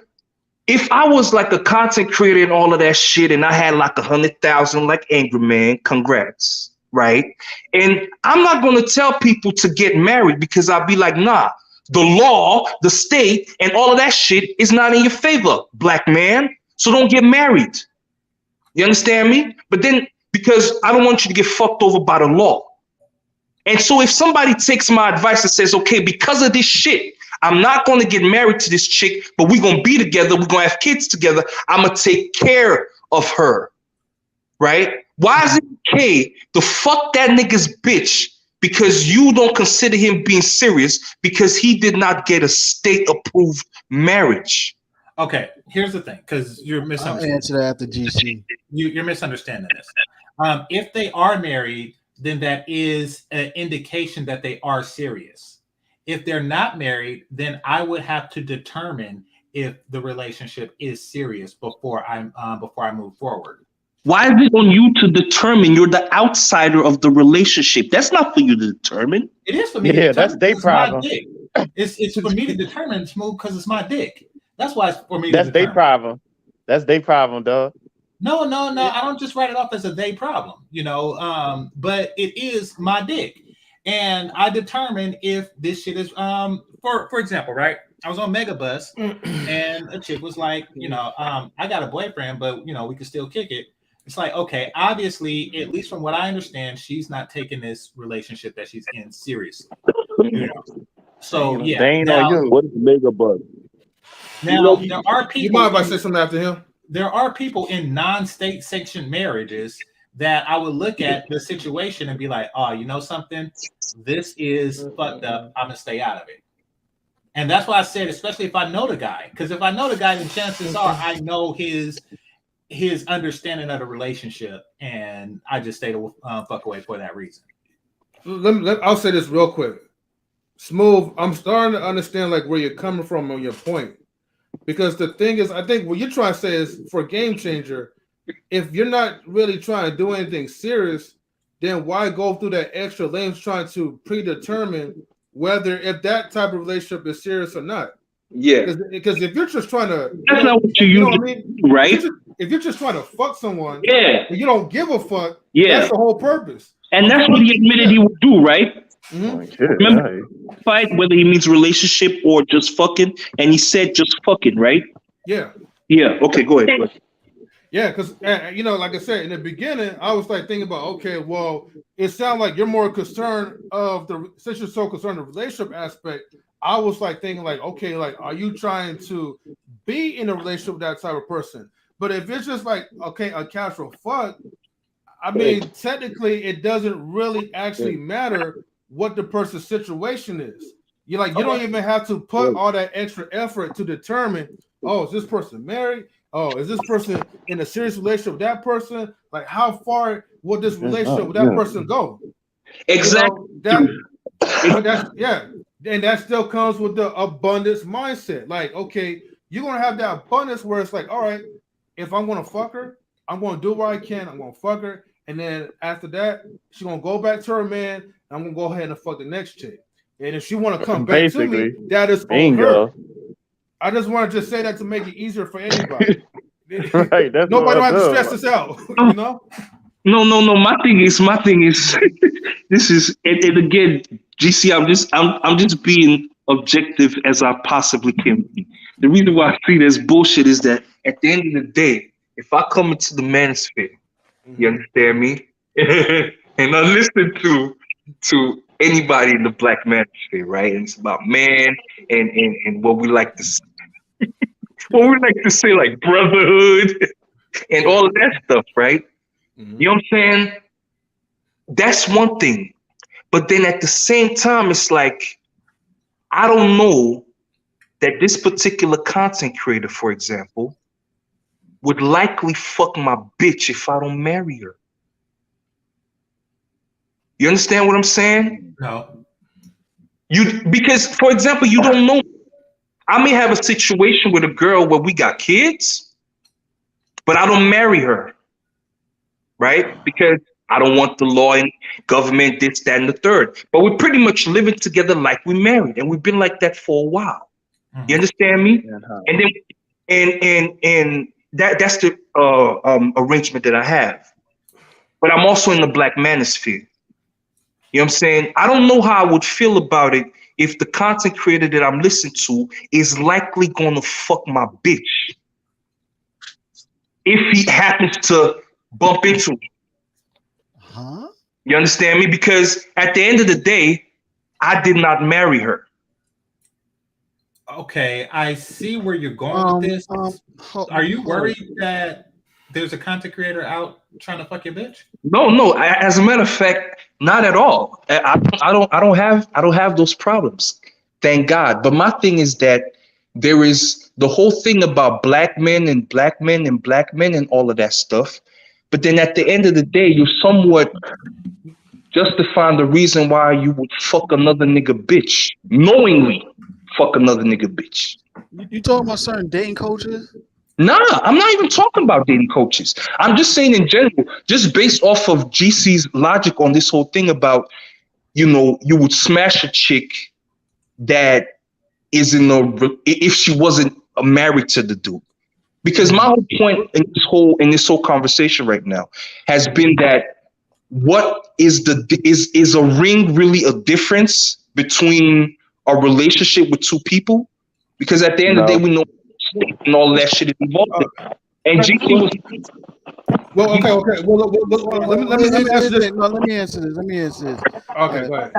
if I was like a content creator and all of that shit, and I had like 100,000 like Angry Man, congrats, right? And I'm not gonna tell people to get married because I'll be like, nah, the law, the state, and all of that shit is not in your favor, black man. So don't get married. You understand me? But then, because I don't want you to get fucked over by the law. And so if somebody takes my advice and says, okay, because of this shit, I'm not going to get married to this chick, but we're going to be together, we're going to have kids together, I'm going to take care of her, right? Why is it okay to fuck that nigga's bitch because you don't consider him being serious because he did not get a state-approved marriage? Okay, here's the thing, because you're misunderstanding. I'll answer that after GC. You're misunderstanding this. If they are married, then that is an indication that they are serious. If they're not married, then I would have to determine if the relationship is serious before I move forward. Why is it on you to determine? You're the outsider of the relationship. That's not for you to determine. It is for me. Yeah, to that's their problem. It's for me to determine, Smooth, because it's my dick. That's why it's for me. That's their problem. That's their problem, dog. No. I don't just write it off as a they problem, but it is my dick. And I determine if this shit is for example, right? I was on Megabus and a chick was like, I got a boyfriend, but we can still kick it. It's like, okay, obviously, at least from what I understand, she's not taking this relationship that she's in seriously. So yeah. They ain't on you. What is Megabus? Now there are people. You mind if I say something after him? There are people in non-state sanctioned marriages that I would look at the situation and be like, oh, you know something? This is fucked up. I'm gonna stay out of it. And that's why I said, especially if I know the guy, because if I know the guy, then chances are I know his understanding of the relationship, and I just stay the fuck away for that reason. I'll say this real quick. Smooth, I'm starting to understand like where you're coming from on your point. Because the thing is, I think what you're trying to say is for Game Changer, if you're not really trying to do anything serious, then why go through that extra length trying to predetermine if that type of relationship is serious or not? Yeah. Because if you're just trying to, that's not what you know what I mean? Right? If you're just trying to fuck someone, yeah, and you don't give a fuck, yeah, that's the whole purpose. And that's what he admitted he would do, right? Mm-hmm. Remember, fight whether he means relationship or just fucking, and he said just fucking, right? Yeah. Yeah. Okay, go ahead. Yeah, because you know, like I said in the beginning, I was like thinking about, okay, well, it sounds like you're more concerned of the since you're so concerned with the relationship aspect. I was like thinking, like, okay, like, are you trying to be in a relationship with that type of person? But if it's just like, okay, a casual fuck, I mean, technically, it doesn't really actually matter what the person's situation is. You like, you don't even have to put all that extra effort to determine, oh, is this person married? Oh, is this person in a serious relationship with that person? Like, how far will this relationship with that person go? You Exactly. know that, but that's yeah, and that still comes with the abundance mindset. Like, okay, you're gonna have that abundance where it's like, all right, if I'm gonna fuck her, I'm gonna do what I can. I'm gonna fuck her, and then after that, she's gonna go back to her man. And I'm gonna go ahead and fuck the next chick. And if she want to come back to me, Basically, that is on her. bingo. I just want to just say that to make it easier for anybody. Right, that's Nobody what don't I have to do. stress this out, you know. No. My thing is, this is, and again, GC. I'm just being objective as I possibly can be. The reason why I see this bullshit is that at the end of the day, if I come into the manosphere, you Mm-hmm. understand me, and I listen to anybody in the black manosphere, right? And it's about man and what we like to say like brotherhood and Yeah. all of that stuff, right? Mm-hmm. You know what I'm saying? That's one thing. But then at the same time, it's like, I don't know that this particular content creator, for example, would likely fuck my bitch if I don't marry her. You understand what I'm saying? No. You because, for example, you don't know. I may have a situation with a girl where we got kids, but I don't marry her, right? Because I don't want the law and government, this, that, and the third. But we're pretty much living together like we married, and we've been like that for a while. You Mhm. understand me? And how? And then and that's the arrangement that I have. But I'm also in the black manosphere. You know what I'm saying? I don't know how I would feel about it if the content creator that I'm listening to is likely gonna fuck my bitch if he happens to bump into me. Huh? You understand me? Because at the end of the day, I did not marry her. Okay, I see where you're going with this. Are you Hold worried that there's a content creator out trying to fuck your bitch? No. As a matter of fact, not at all. I don't have those problems. Thank God. But my thing is that there is the whole thing about black men and black men and black men and all of that stuff. But then at the end of the day, you somewhat justifying the reason why you would fuck another nigga bitch, knowingly fuck another nigga bitch. you talking about certain dating coaches? Nah, I'm not even talking about dating coaches. I'm just saying in general, just based off of GC's logic on this whole thing about, you would smash a chick that is if she wasn't married to the dude. Because my whole point in this whole conversation right now has been that what is a ring really a difference between a relationship with two people? Because at the end of the day, No. we know and all that shit is involved in. And GC Well, was well, okay. Well, let me answer this. No, let me answer this. Let me answer this. All Okay, right. go ahead.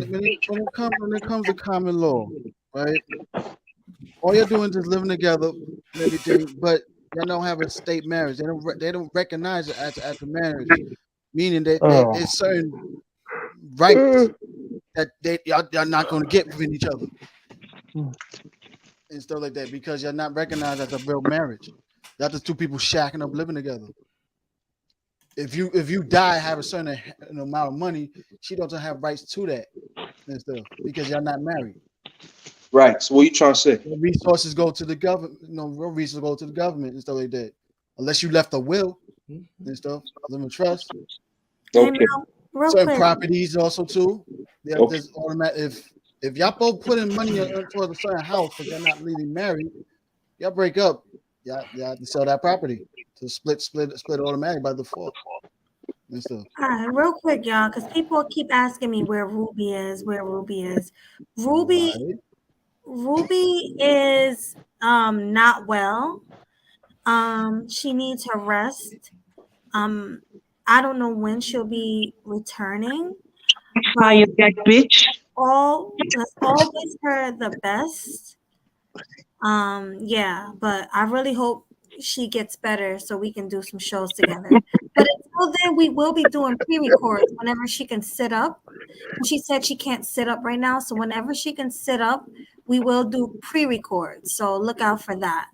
When it comes to common law, right? All you're doing is just living together and everything, but they don't have a state marriage. They don't recognize it as a marriage, meaning that there's certain rights that y'all not going to get within each other and stuff like that because you're not recognized as a real marriage. That's just two people shacking up living together. If you die, have a certain amount of money, she doesn't have rights to that and stuff because you're not married. right. So what you trying to say? The resources go to the government. Real resources go to the government and stuff like that. Unless you left a will and stuff, live in trust. And Okay. now, real Certain quick, properties also too. Okay. There's automatic. If y'all both put in money towards a certain house, but you're not legally married, y'all break up. Y'all have to sell that property to split automatic by default and stuff. all right, real quick, y'all, because people keep asking me where Ruby is, where Ruby is. Ruby, Right. Ruby is not well. She needs her rest. Um, I don't know when she'll be returning, but that bitch. let's all wish her the best. Yeah, but I really hope she gets better so we can do some shows together. But until then, we will be doing pre-records whenever she can sit up. She said she can't sit up right now, so whenever she can sit up, we will do pre-records. So look out for that.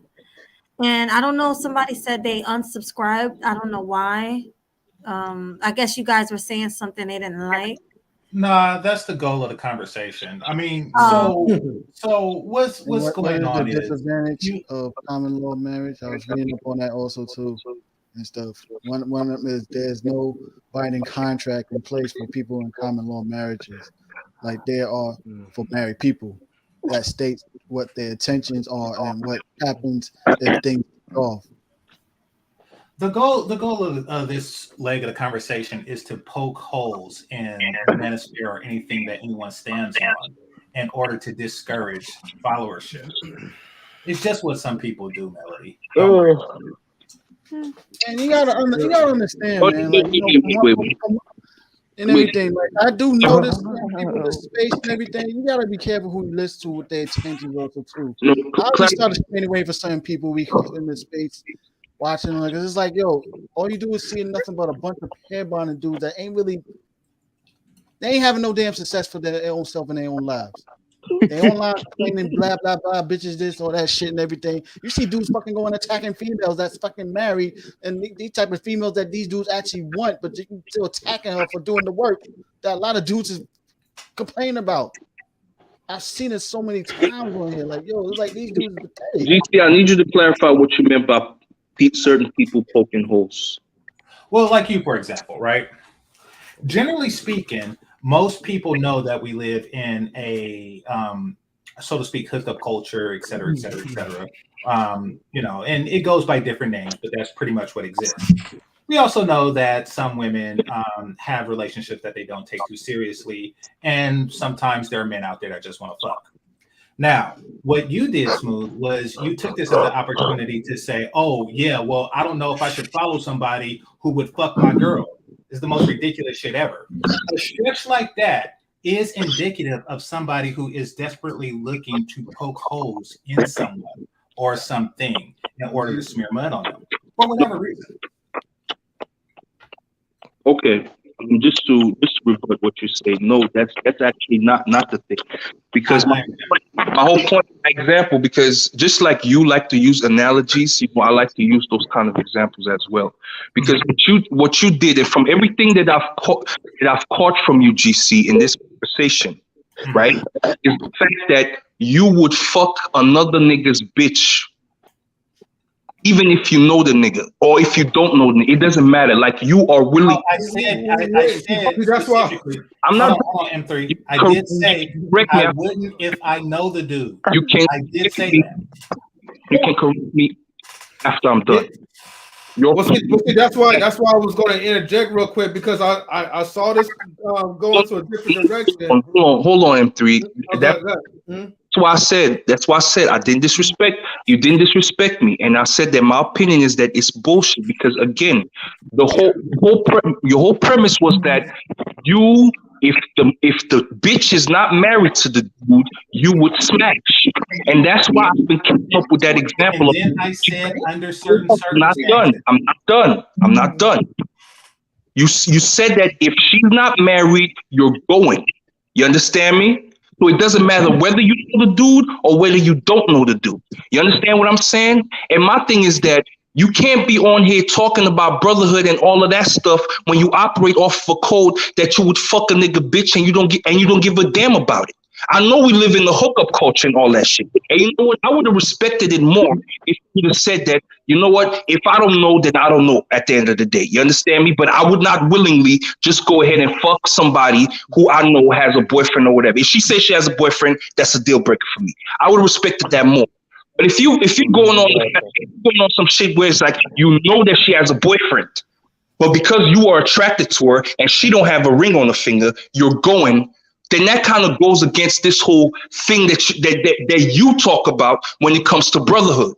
And I don't know, somebody said they unsubscribed. I don't know why. I guess you guys were saying something they didn't like. Nah, that's the goal of the conversation. I mean, so what's What going is the on is disadvantage you of common law marriage? I was reading up on that also too and stuff. One of them is there's no binding contract in place for people in common law marriages, like there are for married people, that states what their intentions are and what happens if things go off. the goal of this leg of the conversation is to poke holes in the manosphere or anything that anyone stands on in order to discourage followership. It's just what some people do, Melody. Don't worry. And you gotta understand, man. Like and everything. Like I do notice people in this space and everything. You gotta be careful who you listen to with their intentions also too. I always start to stay away for certain people we in this space watching them, because it's like, yo, all you do is see nothing but a bunch of hair bonding dudes that they ain't having no damn success for their own self in their own lives. They online complaining blah blah blah, bitches this all that shit and everything. You see dudes fucking going attacking females that's fucking married, and these type of females that these dudes actually want, but you still attacking her for doing the work that a lot of dudes is complaining about. I've seen it so many times on here. Like, yo, it's like these dudes are pathetic. GC, I need you to clarify what you meant by certain people poking holes. Well, like you, for example, right? Generally speaking, most people know that we live in a, so to speak, hooked up culture, et cetera, et cetera, et cetera. And it goes by different names, but that's pretty much what exists. We also know that some women have relationships that they don't take too seriously, and sometimes there are men out there that just want to fuck. Now, what you did, Smooth, was you took this as an opportunity to say, oh, yeah, well, I don't know if I should follow somebody who would fuck my girl. It's the most ridiculous shit ever. A stretch like that is indicative of somebody who is desperately looking to poke holes in someone or something in order to smear mud on them for whatever reason. Okay, just to rebut what you say, no, that's actually not the thing, because my whole point, example, because just like you like to use analogies, I like to use those kind of examples as well, because what you did, and from everything that I've caught from you, GC, in this conversation, right, is the fact that you would fuck another nigga's bitch. Even if you know the nigga, or if you don't know the nigga, it doesn't matter. Like, you are willing. I said that's why I'm not. Hold on, M3. I did say I wouldn't if I know the dude. You can. I did say that. You can correct me after I'm done. Well, see, that's why I was going to interject real quick, because I saw this going to a different direction. Hold on, M3. That's why I said I didn't disrespect you. Didn't disrespect me, and I said that my opinion is that it's bullshit, because again, your whole premise was that if the bitch is not married to the dude, you would smash, and that's why I've been coming up with that example. And then I said under certain circumstances. I'm not done. You said that if she's not married, you're going. You understand me? So it doesn't matter whether you know the dude or whether you don't know the dude. You understand what I'm saying? And my thing is that you can't be on here talking about brotherhood and all of that stuff when you operate off of a code that you would fuck a nigga bitch and you don't give a damn about it. I know we live in the hookup culture and all that shit. And you know what? I would have respected it more if you'd have said that, you know what? If I don't know, then I don't know at the end of the day. You understand me? But I would not willingly just go ahead and fuck somebody who I know has a boyfriend or whatever. If she says she has a boyfriend, that's a deal breaker for me. I would have respected that more. But if you're going on some shit where it's like, you know that she has a boyfriend, but because you are attracted to her and she don't have a ring on her finger, you're going, then that kind of goes against this whole thing that you talk about when it comes to brotherhood.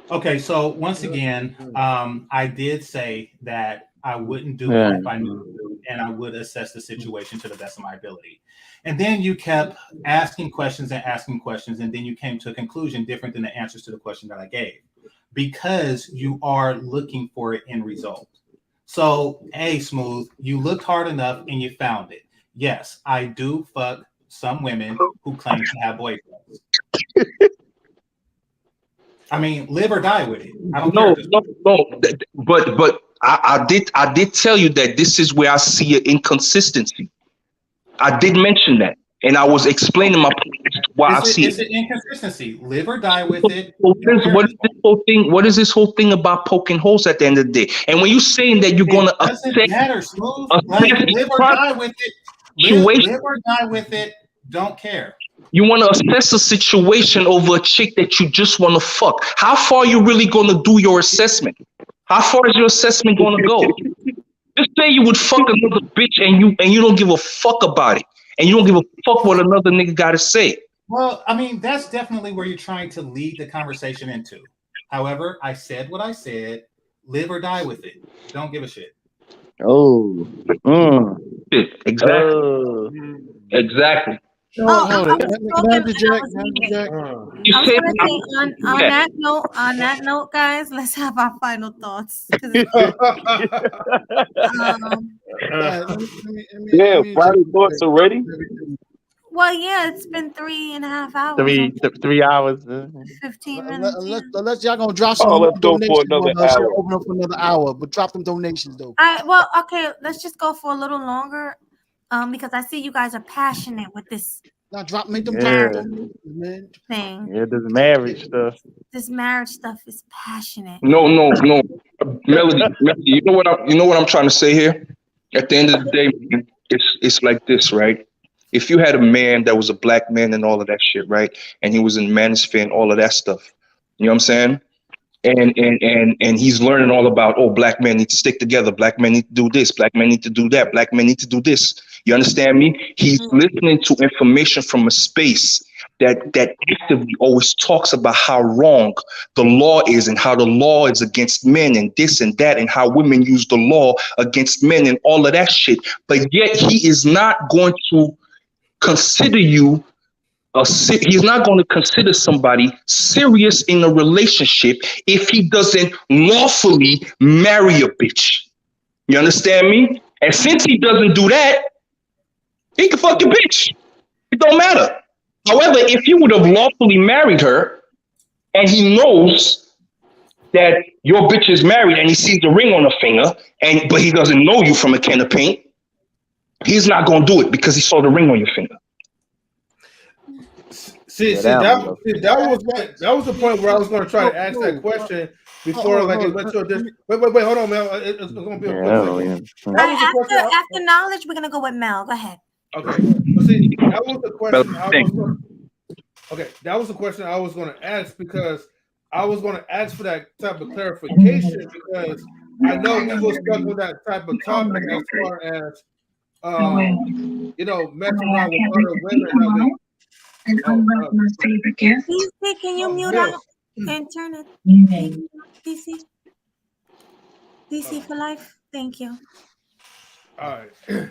Okay, so once again, I did say that I wouldn't do it if I knew, and I would assess the situation to the best of my ability. And then you kept asking questions and asking questions, and then you came to a conclusion different than the answers to the question that I gave, because you are looking for it in result. So, hey, Smooth, you looked hard enough and you found it. Yes, I do fuck some women who claim to have boyfriends. I mean, live or die with it. I don't care. But I did tell you that this is where I see an inconsistency. I did mention that, and I was explaining my point as to why I see It's it. an inconsistency. Live or die with it. What is this whole thing? What is this whole thing about poking holes at the end of the day? And when you're saying that you're going to doesn't matter, Smooth. Like, live or die with it. Live or die with it. Don't care. You want to assess a situation over a chick that you just want to fuck. How far are you really going to do your assessment? How far is your assessment going to go? Just say you would fuck another bitch and you don't give a fuck about it. And you don't give a fuck what another nigga got to say. Well, I mean, that's definitely where you're trying to lead the conversation into. However, I said what I said. Live or die with it. Don't give a shit. Oh. Exactly. Exactly. Hold it. I was gonna say on that note, guys, let's have our final thoughts. Final thoughts already. Well, yeah, it's been 3.5 hours. 3 hours. 15 minutes. Unless y'all gonna drop some let's go donations, for another hour. Open up for another hour, but drop them donations though. Well, okay, let's just go for a little longer, because I see you guys are passionate with this. Now make them man. Thing. Yeah, this marriage stuff. This marriage stuff is passionate. No. Melody, you know what I'm trying to say here? At the end of the day, it's like this, right? If you had a man that was a black man and all of that shit, right? And he was in manosphere and all of that stuff. You know what I'm saying? And he's learning all about, oh, black men need to stick together, black men need to do this, black men need to do that, black men need to do this. You understand me? He's listening to information from a space that actively always talks about how wrong the law is and how the law is against men and this and that and how women use the law against men and all of that shit. But yet he is not going to consider you he's not going to consider somebody serious in a relationship if he doesn't lawfully marry a bitch. You understand me? And since he doesn't do that, he can fuck your bitch. It don't matter. However, if he would have lawfully married her and he knows that your bitch is married and he sees the ring on her finger, but he doesn't know you from a can of paint, he's not going to do it because he saw the ring on your finger. That was the point where I was going to try to ask that question before, like, it went to a different. Wait, hold on, Mel. It's going to be a quick second. After knowledge, we're gonna go with Mel. Go ahead. Okay. So see, that was the question that was the question I was going to ask, because I was going to ask for that type of clarification, because I know we were stuck with that type of topic as far as messing around with other women. And unlike my favorite gift. DC, can you mute out and turn it? DC for life. Thank you. All right. Go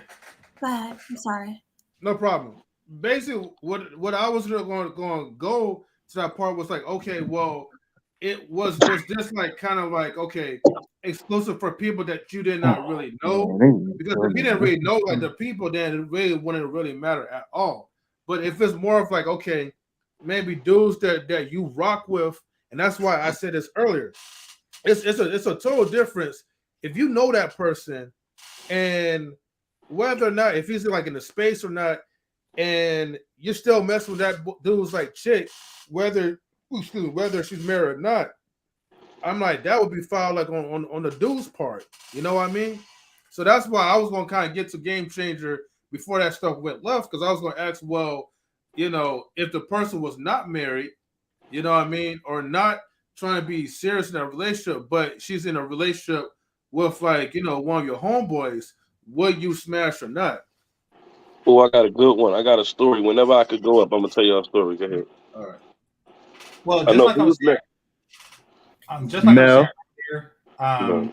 ahead. I'm sorry. No problem. Basically, what I was going to go to that part was like, okay, well, it was just like kind of like, okay, exclusive for people that you did not really know, because if you didn't really know like the people, then it really wouldn't really matter at all. But if it's more of like, okay, maybe dudes that you rock with, and that's why I said this earlier, it's a total difference if you know that person, and whether or not, if he's like in the space or not, and you're still messing with that dude's like chick, whether she's married or not, I'm like, that would be foul like on the dude's part. You know what I mean? So that's why I was gonna kind of get to Game Changer before that stuff went left, because I was gonna ask, well, if the person was not married, you know what I mean, or not trying to be serious in a relationship, but she's in a relationship with like, one of your homeboys, would you smash or not? Oh, I got a good one. I got a story. Whenever I could go up, I'm gonna tell y'all a story. Go ahead. All right. Well, just like I was saying, Just like I was saying Mel. here, No.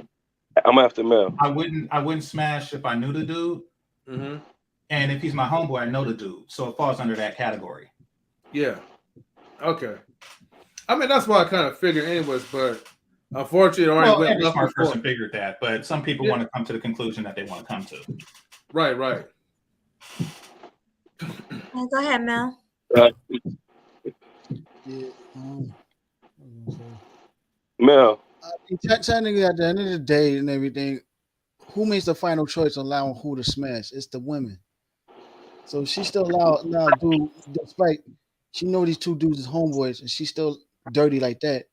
I'm after Mel. I wouldn't smash if I knew the dude, Mm-hmm. and if he's my homeboy, I know the dude, so it falls under that category. Yeah. Okay. I mean, that's what I kind of figured, anyways. But unfortunately, it already Well, went every left smart before. person figured that, but some people want to come to the conclusion that they want to come to. Right. Right. Go ahead, Mel. Yeah. Mel. I think technically, at the end of the day and everything, who makes the final choice allowing who to smash? It's the women. So she still allow dude, despite she know these two dudes is homeboys, and she's still dirty like that.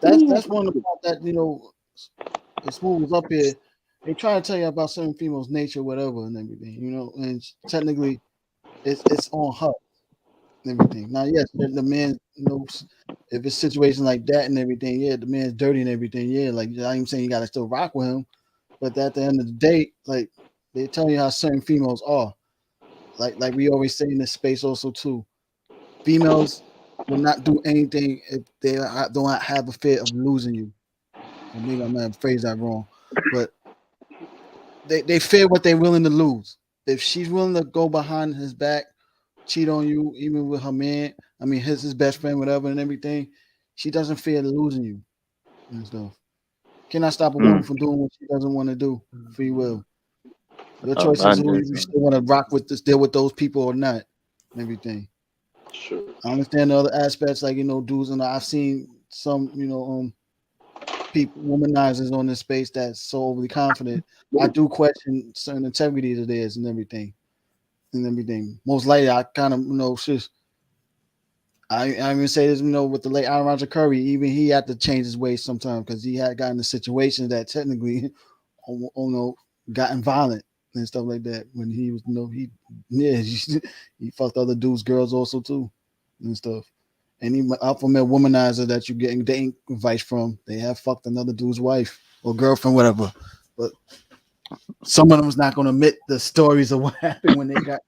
That's one of the part that the Smooth was up here. They try to tell you about certain females' nature, whatever, and everything, and technically, it's on her and everything. Now, yes, the man knows if it's situation like that and everything. Yeah, the man's dirty and everything. Yeah, like I ain't saying you gotta still rock with him, but at the end of the day, like they tell you how certain females are. Like we always say in this space also too, females will not do anything if they don't have a fear of losing you. Or maybe I might have phrased that wrong, but they fear what they're willing to lose. If she's willing to go behind his back, cheat on you, even with her man, I mean his best friend, whatever, and everything, she doesn't fear losing you and stuff. Cannot stop a woman from doing what she doesn't want to do. Free will. Your choice is who you still want to rock with, deal with those people or not, and everything. Sure. I understand the other aspects, like dudes, and I've seen some, people womanizers on this space that's so overly confident. I do question certain integrities of theirs and everything. Most likely, I kind of just I even say this, with the late Aaron Roger Curry, even he had to change his ways sometimes because he had gotten into situations that technically, gotten violent and stuff like that when he was, he fucked other dudes' girls also too, and stuff. Any alpha male womanizer that you getting dating advice from, they have fucked another dude's wife or girlfriend, whatever. But some of them is not going to admit the stories of what happened when they got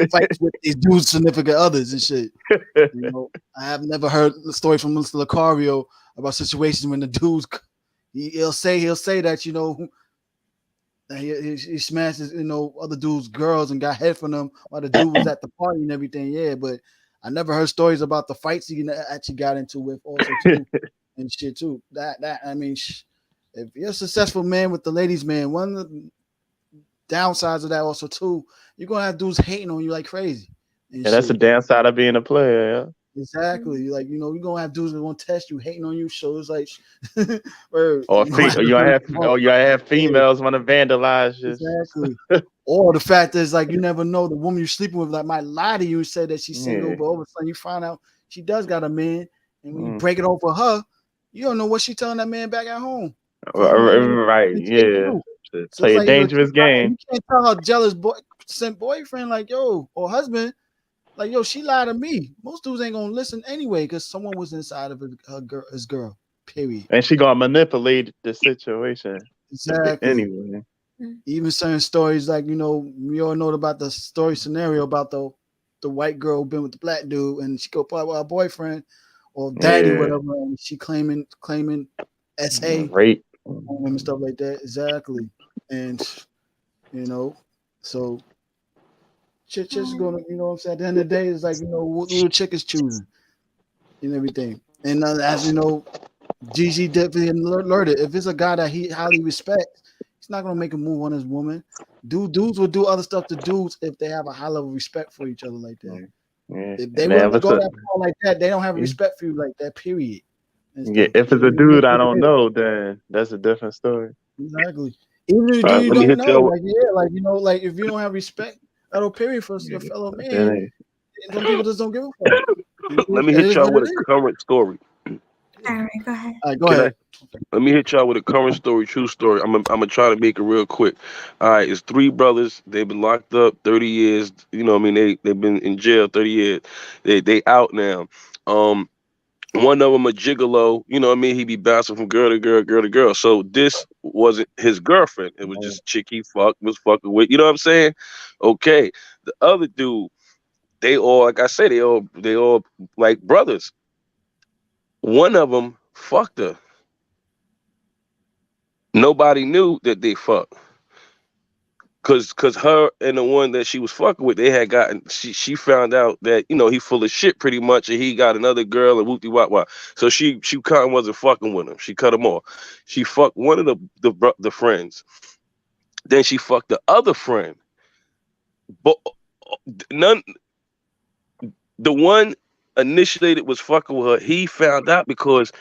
fights with these dudes' significant others and shit. I have never heard the story from Mr. Lucario about situations when the dudes he'll say that he smashes other dudes' girls and got head from them while the dude was at the party and everything. Yeah, but I never heard stories about the fights he actually got into with also too and shit too. That I mean, if you're a successful man with the ladies' man, one of the downsides of that also too, you're gonna have dudes hating on you like crazy. And that's the downside of being a player. Yeah. Exactly. Like, you're gonna have dudes that gonna test you, hating on you. So it's like, Or you have females want to vandalize you. Exactly. Or the fact is, like, you never know, the woman you're sleeping with like might lie to you and say that she's single, but all of a sudden you find out she does got a man, and when you break it over her, you don't know what she's telling that man back at home. Right. Yeah. So it's Play a like, dangerous game. You can't tell her jealous boyfriend, like, yo, or husband, like, yo, she lied to me. Most dudes ain't gonna listen anyway because someone was inside of his girl. Period. And she gonna manipulate the situation. Exactly. Anyway. Even certain stories, like, we all know about the story scenario about the white girl been with the black dude, and she go part with her boyfriend or daddy, whatever, and she claiming SA rape and stuff like that. Exactly. And so chick's gonna, what I'm saying, at the end of the day, it's like, what little chick is choosing and everything. And as you know, GG definitely alerted. If it's a guy that he highly respects, he's not gonna make a move on his woman. Dudes will do other stuff to dudes if they have a high level of respect for each other like that. Yeah. If they wouldn't go that far like that, they don't have respect for you like that. Period. Yeah, if it's a dude I don't know, then that's a different story. Exactly. Even if you don't know, like if you don't have respect, that'll period for your fellow man. Some people just don't give a fuck. Let me hit y'all with a current story. All right, go ahead. All right, go ahead. Let me hit y'all with a current story, true story. I'm gonna try to make it real quick. All right, it's three brothers. They've been locked up 30 years. They've been in jail 30 years. They out now. One of them a gigolo. He be bouncing from girl to girl, girl to girl. So this wasn't his girlfriend. It was just a chick he was fucking with. You know what I'm saying? Okay. The other dude, they all, like I said, they all like brothers. One of them fucked her. Nobody knew that they fucked. Cause her and the one that she was fucking with, they had gotten. She found out that he full of shit pretty much, and he got another girl and whoopty wop wop. So she kind of wasn't fucking with him. She cut him off. She fucked one of the friends. Then she fucked the other friend. But none. The one initially that was fucking with her, he found out because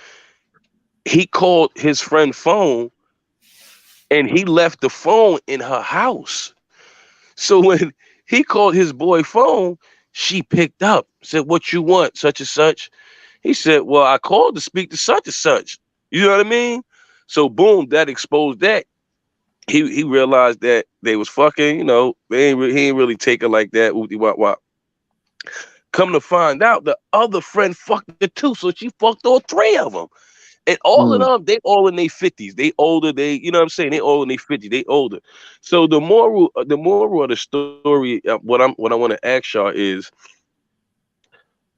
he called his friend phone, and he left the phone in her house. So when he called his boy phone, she picked up, said, "What you want, such and such?" He said, "Well, I called to speak to such and such." You know what I mean? So boom, that exposed that. He realized that they was fucking. He ain't really take her like that. Whoopty wop wop. Come to find out, the other friend fucked her too, so she fucked all three of them. And all of them, they all in their 50s. They older. You know what I'm saying? They all in their 50s. They older. So the moral of the story, what I want to ask y'all is,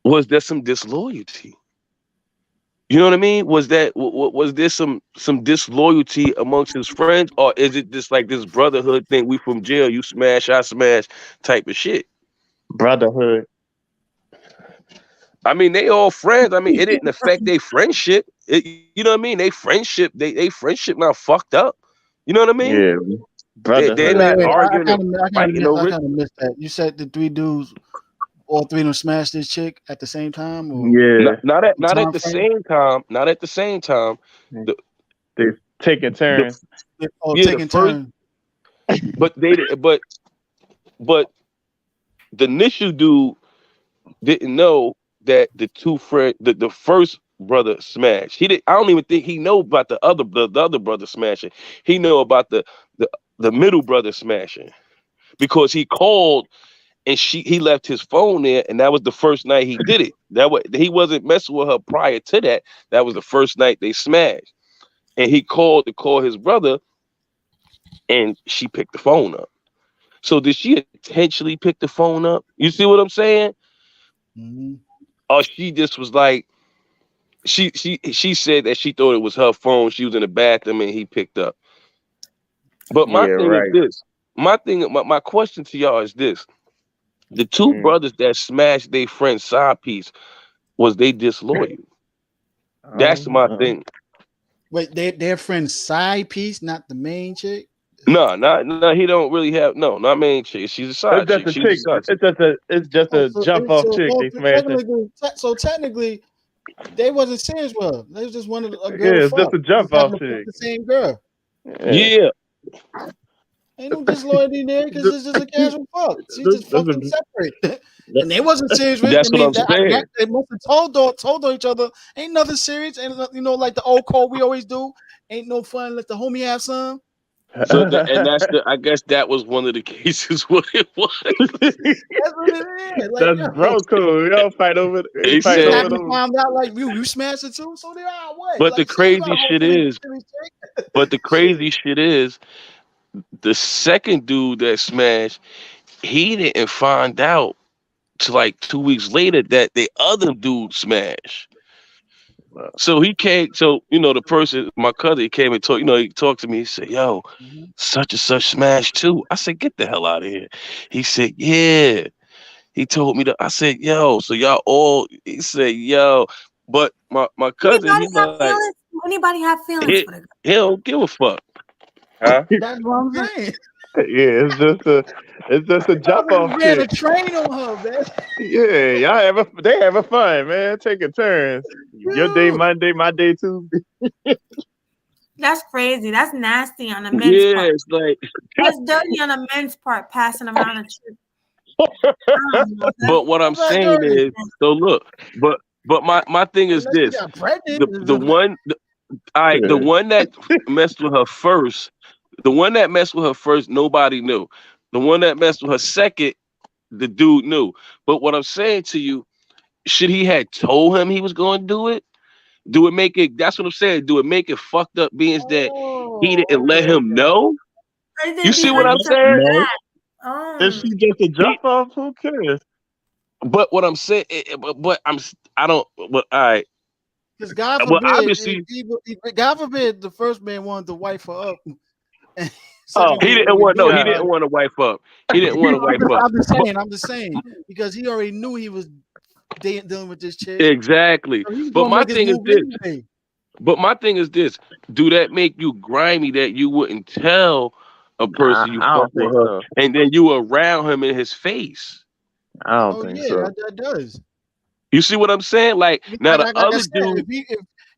was there some disloyalty? You know what I mean? Was there some disloyalty amongst his friends, or is it just like this brotherhood thing? We from jail, you smash, I smash, type of shit. Brotherhood. I mean, they all friends. I mean, it didn't affect their friendship. You know what I mean? They friendship not fucked up. You know what I mean? Yeah, brotherhood. They're not arguing I and fighting over it. kind of missed that. You said the three dudes, all three of them smashed this chick at the same time, or Yeah, Not at time the frame? same time. Not at the same time. The they taking turns. the Taking the first, turns. but but the initial dude didn't know that the first brother smashed. He did. I don't even think he know about the other brother smashing. He know about the the middle brother smashing because he called and he left his phone there, and that was the first night he did it. He wasn't messing with her prior to that. That was the first night they smashed, and he called to call his brother, and she picked the phone up. So did she intentionally pick the phone up? You see what I'm saying? Mm-hmm. Or she just was like, she said that she thought it was her phone. She was in the bathroom and he picked up. But my Yeah, thing is right. this. My question to y'all is this. The two Mm. brothers that smashed their friend's side piece, was they disloyal? That's my thing. Wait, their friend's side piece, not the main chick. No, he don't really have not main chick. She's a side It's just chick. a She was a chick. side chick. It's just Oh, a jump off chick. They smashed it. technically, they wasn't serious with her. They just wanted a girl to Yeah, it's just fuck. a They jump just happened off to fuck chick. the same girl. Yeah. Yeah. Ain't no disloyalty there because it's just a casual fuck. She just fucked them separate, and they wasn't serious with. That's I what mean, I'm saying. they must have told each other, ain't nothing serious, and like the old code we always do, ain't no fun. Let the homie have some. So I guess that was one of the cases what it was. That's what it is. Like, That's yo, bro code. Y'all fight over. They she just Fighting over said, happened to those. find out like you smashed it too. So they are what? but the Like, she ain't got crazy a whole shit thing is, serious chick. but the Shit. crazy shit is, the second dude that smashed, he didn't find out till like 2 weeks later that the other dude smashed. So he came. So the person, my cousin, he came and talked. He talked to me. He said, "Yo, Mhm. such and such smashed too." I said, "Get the hell out of here." He said, "Yeah." He told me that. I said, "Yo, so y'all all?" He said, "Yo," but my cousin, Anybody he have like feelings? Anybody have feelings he for the girl? he don't give a fuck, huh? That's what I'm saying. Yeah, it's just a jump off Motherfuckers ran a chick. train on her, man. Yeah, they having fun, man. Taking turns. Your day Dude. Monday, my day Tuesday. That's crazy. That's nasty on the men's Yeah, part. it's like, That's dirty on the men's part, passing around a chick. I don't know. but what I'm What's that saying dirty? is, so look, but my thing is Unless she this: got pregnant. the one, all right, the Yeah. one that messed with her first, nobody knew. The one that messed with her second, the dude knew. But what I'm saying to you, should he had told him he was going to do it? Do it make it? That's what I'm saying. Do it make it fucked up? Being that he Oh, didn't let him okay. know. Is You it see what behind I'm each other's saying? No. back? If Oh. she just a He, jump off, who cares? but what I'm saying, but I don't. But all right. Because God Well, forbid, obviously, God forbid, the first man wanted to wife her up, and Oh, second he dude didn't already want. knew No, he he God. didn't was. want to wipe up. He didn't want to wipe up. But I'm just saying, because he already knew he was dealing with this chick, exactly. so he was But gonna my make his thing is move this. anyway. But my thing is this: do that make you grimy that you wouldn't tell a Nah, person you I fuck don't with think her, so. and then you around him in his face? I don't Oh think yeah, so. that does. You see what I'm saying? Like now, the Like I other said, dude,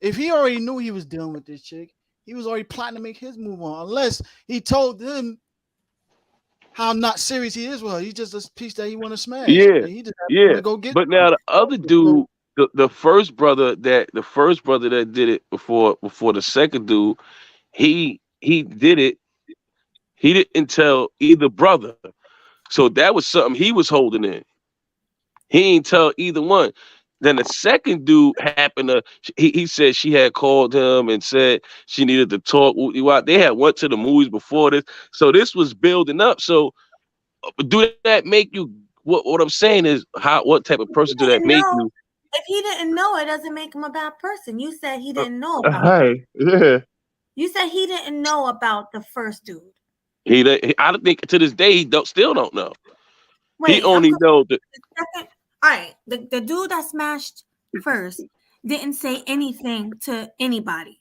if he already knew he was dealing with this chick, he was already plotting to make his move on. Unless he told them how not serious he is with her. He's just a piece that he want to smash, yeah, and he just want yeah. to go get But some. now the other So, dude, the first brother that did it before the second dude, he did it. He didn't tell either brother, so that was something he was holding in. He ain't tell either one. Then the second dude happened to he said she had called him and said she needed to talk. They had went to the movies before this, so this was building up. So do that make you what I'm saying is how what type of person do that Didn't make know. you? If he didn't know, it doesn't make him a bad person. You said he didn't know about it. Hey, yeah. You said he didn't know about the first dude. I don't think to this day still don't know. He Wait, I'm only know that the second. All right, the dude that smashed first didn't say anything to anybody,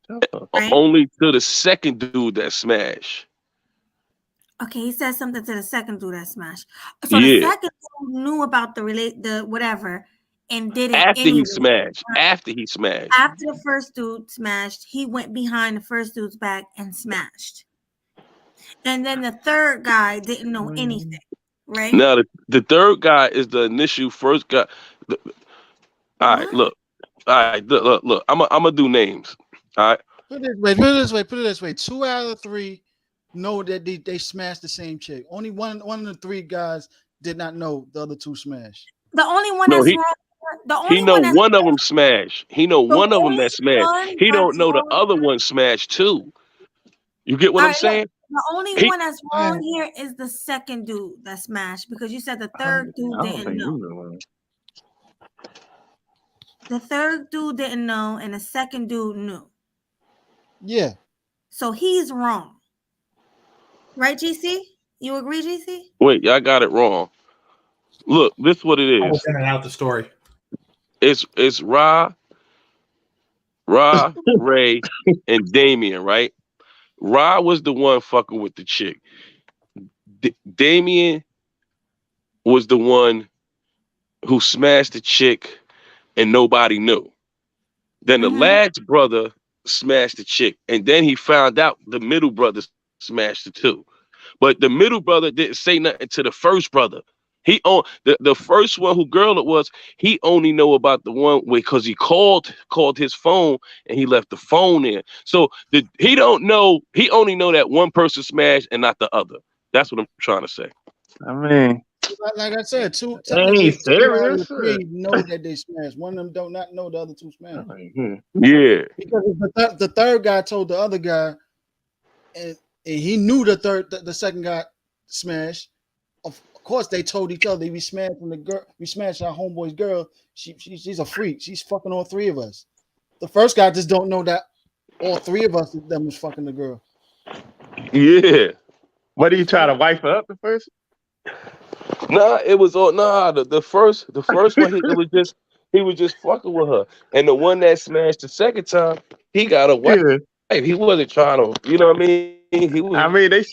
right? only to the second dude that smashed. Okay, he said something to the second dude that smashed. So the Yeah, second dude knew about the whatever and did it after he anyway. smashed. After he smashed. After the first dude smashed, he went behind the first dude's back and smashed. And then the third guy didn't know anything, right? Now the third guy is the initial first guy. All right, What? look. All right, look. I'm gonna do names. All right. put it this way. 2 out of 3 know that they smashed the same chick. Only one of the 3 guys did not know the other 2 smashed. The only one No, that's he wrong. The he only know one that's one of them smash. He know the one of them only that smash. one He don't that's know the wrong. other one smash too. You get what All I'm right, look. saying? The only He one that's Man, wrong here is the second dude that smashed because you said the I third dude don't didn't think know. either one. The third dude didn't know, and the second dude knew. yeah. So he's wrong, right, GC? You agree, GC? wait, y'all got it wrong. Look, this is what it I was is. in and out the story. It's Ray, and Damien, right? Ra was the one fucking with the chick. Damien was the one who smashed the chick and nobody knew. Then the Mm-hmm. last brother smashed the chick, and then he found out the middle brother smashed it too. But the middle brother didn't say nothing to the first brother. The first one who girl it was. He only know about the one because he called his phone and he left the phone in. So he don't know. He only know that one person smashed and not the other. That's what I'm trying to say. I mean, Like I said, technically ain't 2 out of serious. the 3 know that they smashed. One of them do not know the other 2 smashed. Yeah. Because the third guy told the other guy, and he knew the second guy smashed. Of course, they told each other we smashed from the girl. We smashed our homeboy's girl. She's a freak. She's fucking all 3 of us. The first guy just don't know that all 3 of us them was fucking the girl. Yeah. What did you try to wipe her up the first? Nah, it was all nah. The first one he was just fucking with her, and the one that smashed the second time he got a wife. Yeah. He wasn't trying to, you know what I mean? He was I mean, it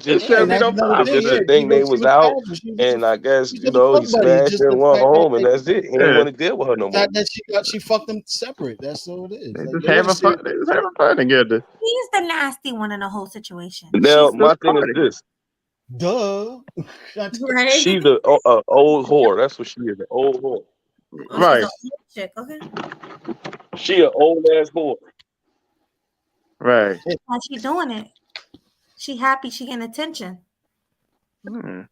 just Yeah, shouldn't and be that's no another it's problem thing. just a Yeah, then. thing. They she was was out, casual. and I guess She's just a fuck he buddy. smashed Just and the went fact that home, and that's it. He didn't Yeah. want to deal with her no more. she fucked them separate. That's all it is. They Like just they wasn't having fun. serious. They just having fun together. He's the nasty one in the whole situation. Now It's my just thing is party. this: Duh. Right? she's a old whore. That's what she is, an old whore. Oh, she's Right. a old chick. Okay. She an old ass whore. Right. How's she doing it? She happy she getting attention. Hmm.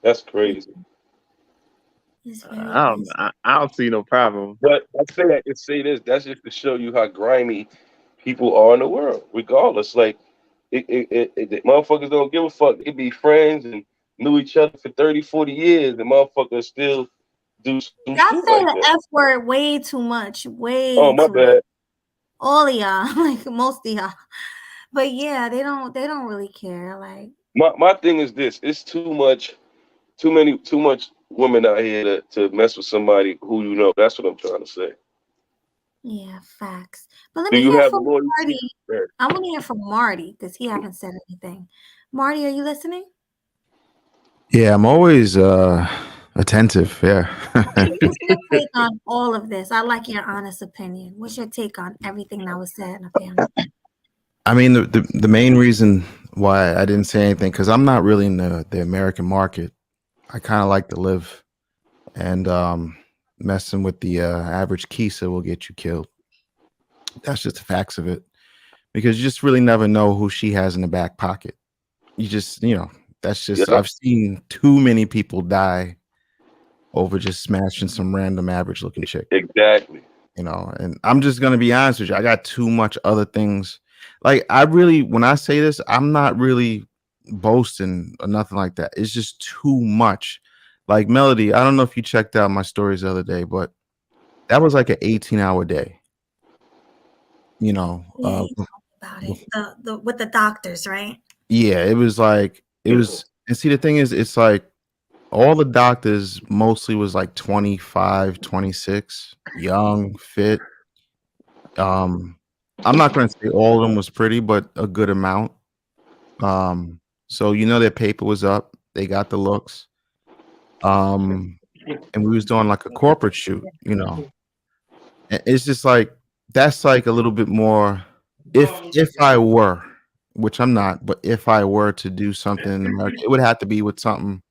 That's crazy. It's very I don't. crazy. I don't see no problem. But I say that to say this. That's just to show you how grimy people are in the world, regardless. Like, the motherfuckers don't give a fuck. They could be friends and knew each other for 30, 40 years, and motherfuckers still do some Y'all shit say like the that. F word way too much. Oh, Way my too much. bad. All of y'all, like most of y'all. But yeah, they don't really care. Like, My thing is this: it's too much women out here to mess with somebody who you know. That's what I'm trying to say. yeah, facts. But let Do me you hear have from loyalty? Marty. I want to hear from Marty because he haven't said anything. Marty, are you listening? Yeah, I'm always attentive. Yeah. Okay, what's your take on all of this? I like your honest opinion. What's your take on everything that was said in the panel? I mean, the main reason why I didn't say anything because I'm not really in the American market. I kind of like to live, and messing with the average Kisa will get you killed. That's just the facts of it. Because you just really never know who she has in the back pocket. You just, that's just Yeah, I've seen too many people die over just smashing some random average looking chick. exactly. And I'm just gonna be honest with you. I got too much other things. Like when I say this, I'm not really boasting or nothing like that. It's just too much. Like Melody, I don't know if you checked out my stories the other day, but that was like an 18-hour day. Yeah, you told me about it. The with the doctors, right? Yeah, it was like and see the thing is it's like all the doctors mostly was like 25, 26, young, fit. I'm not going to say all of them was pretty, but a good amount. So their paper was up. They got the looks. And we was doing like a corporate shoot. It's just like that's like a little bit more if I were, which I'm not, but if I were to do something in America, it would have to be with something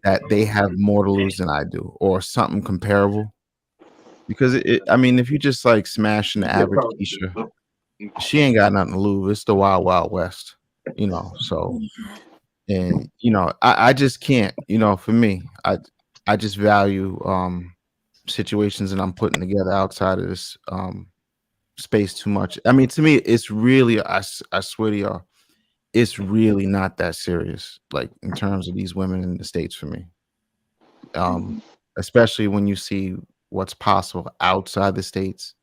that they have more to lose than I do, or something comparable. Because I mean, if you just like smashing the average Keisha, she ain't got nothing to lose. It's the wild, wild west. So, and I just can't. For me, I just value situations that I'm putting together outside of this space too much. I mean, to me, it's really, I swear to y'all, it's really not that serious. Like in terms of these women in the States for me. Especially when you see what's possible outside the states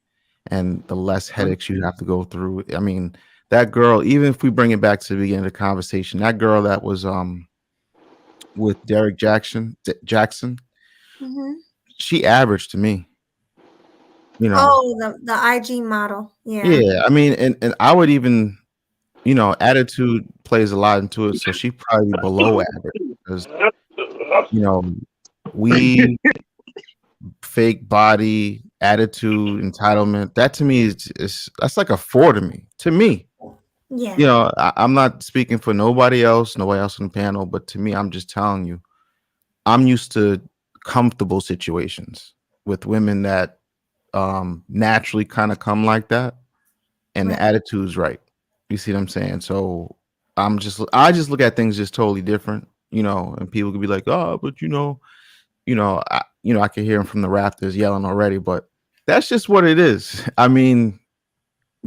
and the less headaches you have to go through. I mean, that girl, even if we bring it back to the beginning of the conversation, that girl that was with Derek Jackson, Mm-hmm. she averaged to me. Oh, the IG model. Yeah. Yeah, I mean, and I would even, attitude plays a lot into it. So she probably below average because we fake body, attitude, entitlement. That to me is that's like a four to me. To me, Yeah. I'm not speaking for nobody else on the panel, but to me, I'm just telling you, I'm used to comfortable situations with women that naturally kind of come like that, and the attitude's right. You see what I'm saying? So I just look at things just totally different, and people could be like, oh, but I can hear him from the rafters yelling already, but that's just what it is. I mean,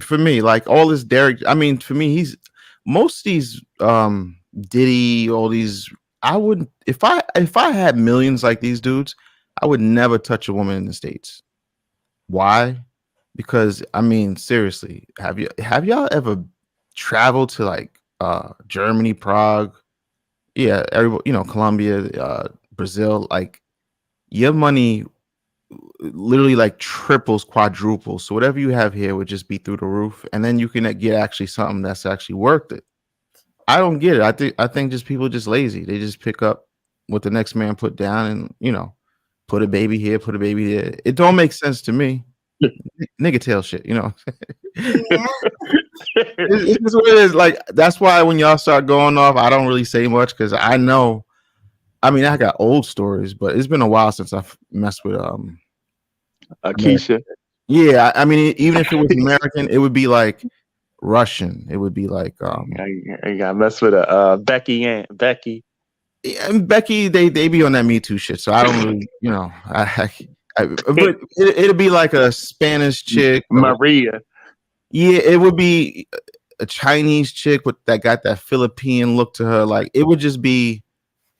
for me, like all this Derek, I mean, for me, he's most of these Diddy, all these, I wouldn't if I had millions like these dudes, I would never touch a woman in the States. Why? Because I mean, seriously, have y'all ever traveled to like Germany, Prague? Yeah, everybody, Colombia, Brazil, like your money literally like triples, quadruples. So whatever you have here would just be through the roof, and then you can get actually something that's actually worth it. I don't get it. I think just people just lazy. They just pick up what the next man put down, and put a baby here, put a baby there. It don't make sense to me. Nigga tail shit, Yeah. it's just what it is. Like that's why when y'all start going off, I don't really say much because I know. I mean, I got old stories, but it's been a while since I've messed with Keisha. Yeah, I mean, even if it was American, it would be like Russian. It would be like I got mess with Becky and Becky. and Becky. They be on that Me Too shit. So I don't really, but it'd be like a Spanish chick, Maria. Yeah, it would be a Chinese chick that got that Philippine look to her. Like it would just be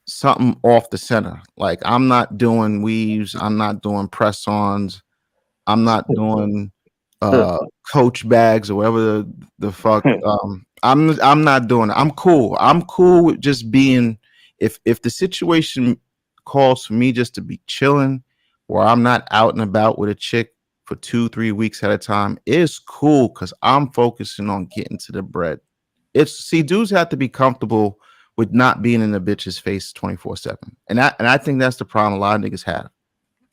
something off the center. Like I'm not doing weaves, I'm not doing press-ons, I'm not doing coach bags or whatever the fuck. I'm not doing it. I'm cool. I'm cool with just being if the situation calls for me just to be chilling where I'm not out and about with a chick for 2-3 weeks at a time, it's cool because I'm focusing on getting to the bread. Dudes have to be comfortable with not being in a bitch's face 24/7. And I think that's the problem a lot of niggas have.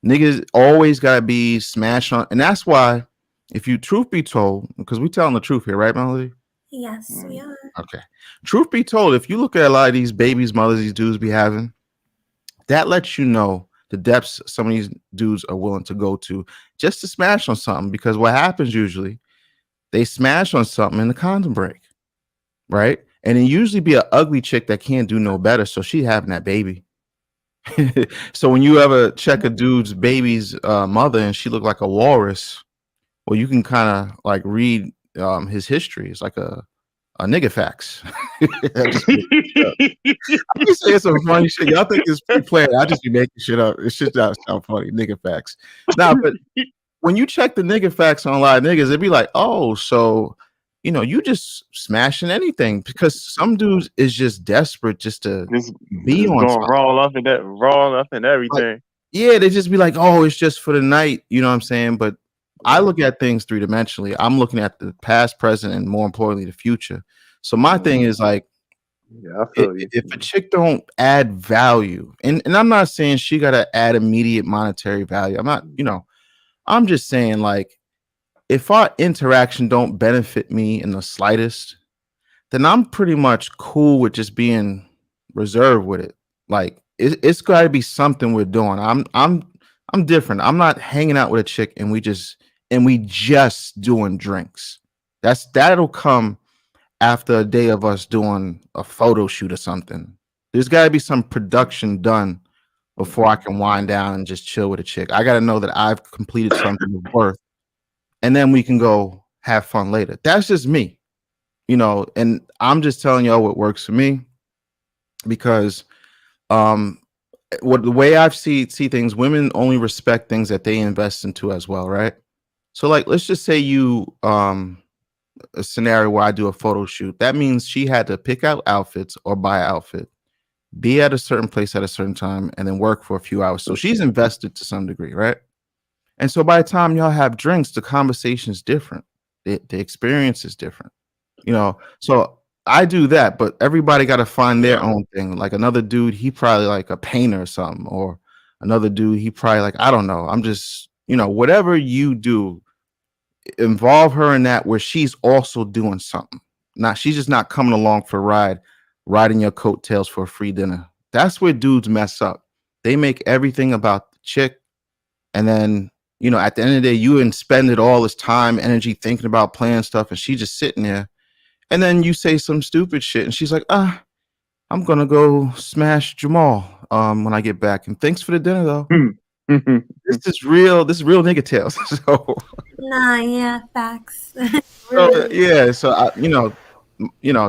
Niggas always gotta be smashed on, and that's why, if you truth be told, because we telling the truth here, right, Melody? Yes, we are. Okay. Truth be told, if you look at a lot of these babies, mothers, these dudes be having, that lets you know the depths some of these dudes are willing to go to just to smash on something. Because what happens usually, they smash on something and the condom break, right? And it usually be an ugly chick that can't do no better, so she having that baby. So when you ever check a dude's baby's mother and she looked like a walrus, well, you can kind of like read his history. It's like a nigga facts. I be saying some funny shit. Y'all think it's pre-planned. I just be making shit up. It's just not sound funny. Nigga facts. Nah, but when you check the nigga facts on a lot of niggas, it'd be like, oh, so you just smashing anything because some dudes is just desperate just to be on going something. raw up and everything. Like, yeah, they just be like, oh, it's just for the night. You know what I'm saying? But I look at things 3-dimensionally. I'm looking at the past, present, and more importantly, the future. So my thing is like, yeah, I feel you. If a chick don't add value, and I'm not saying she gotta add immediate monetary value. I'm not, I'm just saying like, if our interaction don't benefit me in the slightest, then I'm pretty much cool with just being reserved with it. Like it's got to be something we're doing. I'm different. I'm not hanging out with a chick and we just doing drinks. That'll come after a day of us doing a photo shoot or something. There's got to be some production done before I can wind down and just chill with a chick. I got to know that I've completed something of worth, and then we can go have fun later. That's just me, and I'm just telling y'all what works for me because the way I've see things, women only respect things that they invest into as well, right? So like let's just say you a scenario where I do a photo shoot. That means she had to pick out outfits or buy an outfit, be at a certain place at a certain time, and then work for a few hours. So she's invested to some degree, right? And so by the time y'all have drinks, the conversation is different. The experience is different. So I do that, but everybody got to find their own thing. Like another dude, he probably like a painter or something, or another dude, he probably like, I don't know. I'm just, whatever you do, involve her in that where she's also doing something. She's just not coming along for a ride, riding your coattails for a free dinner. That's where dudes mess up. They make everything about the chick. And then, at the end of the day, you expended all this time, energy thinking about playing stuff, and she just sitting there. And then you say some stupid shit, and she's like, I'm gonna go smash Jamal when I get back. And thanks for the dinner though. This is real nigga tales. So Nah, yeah, facts. so yeah, so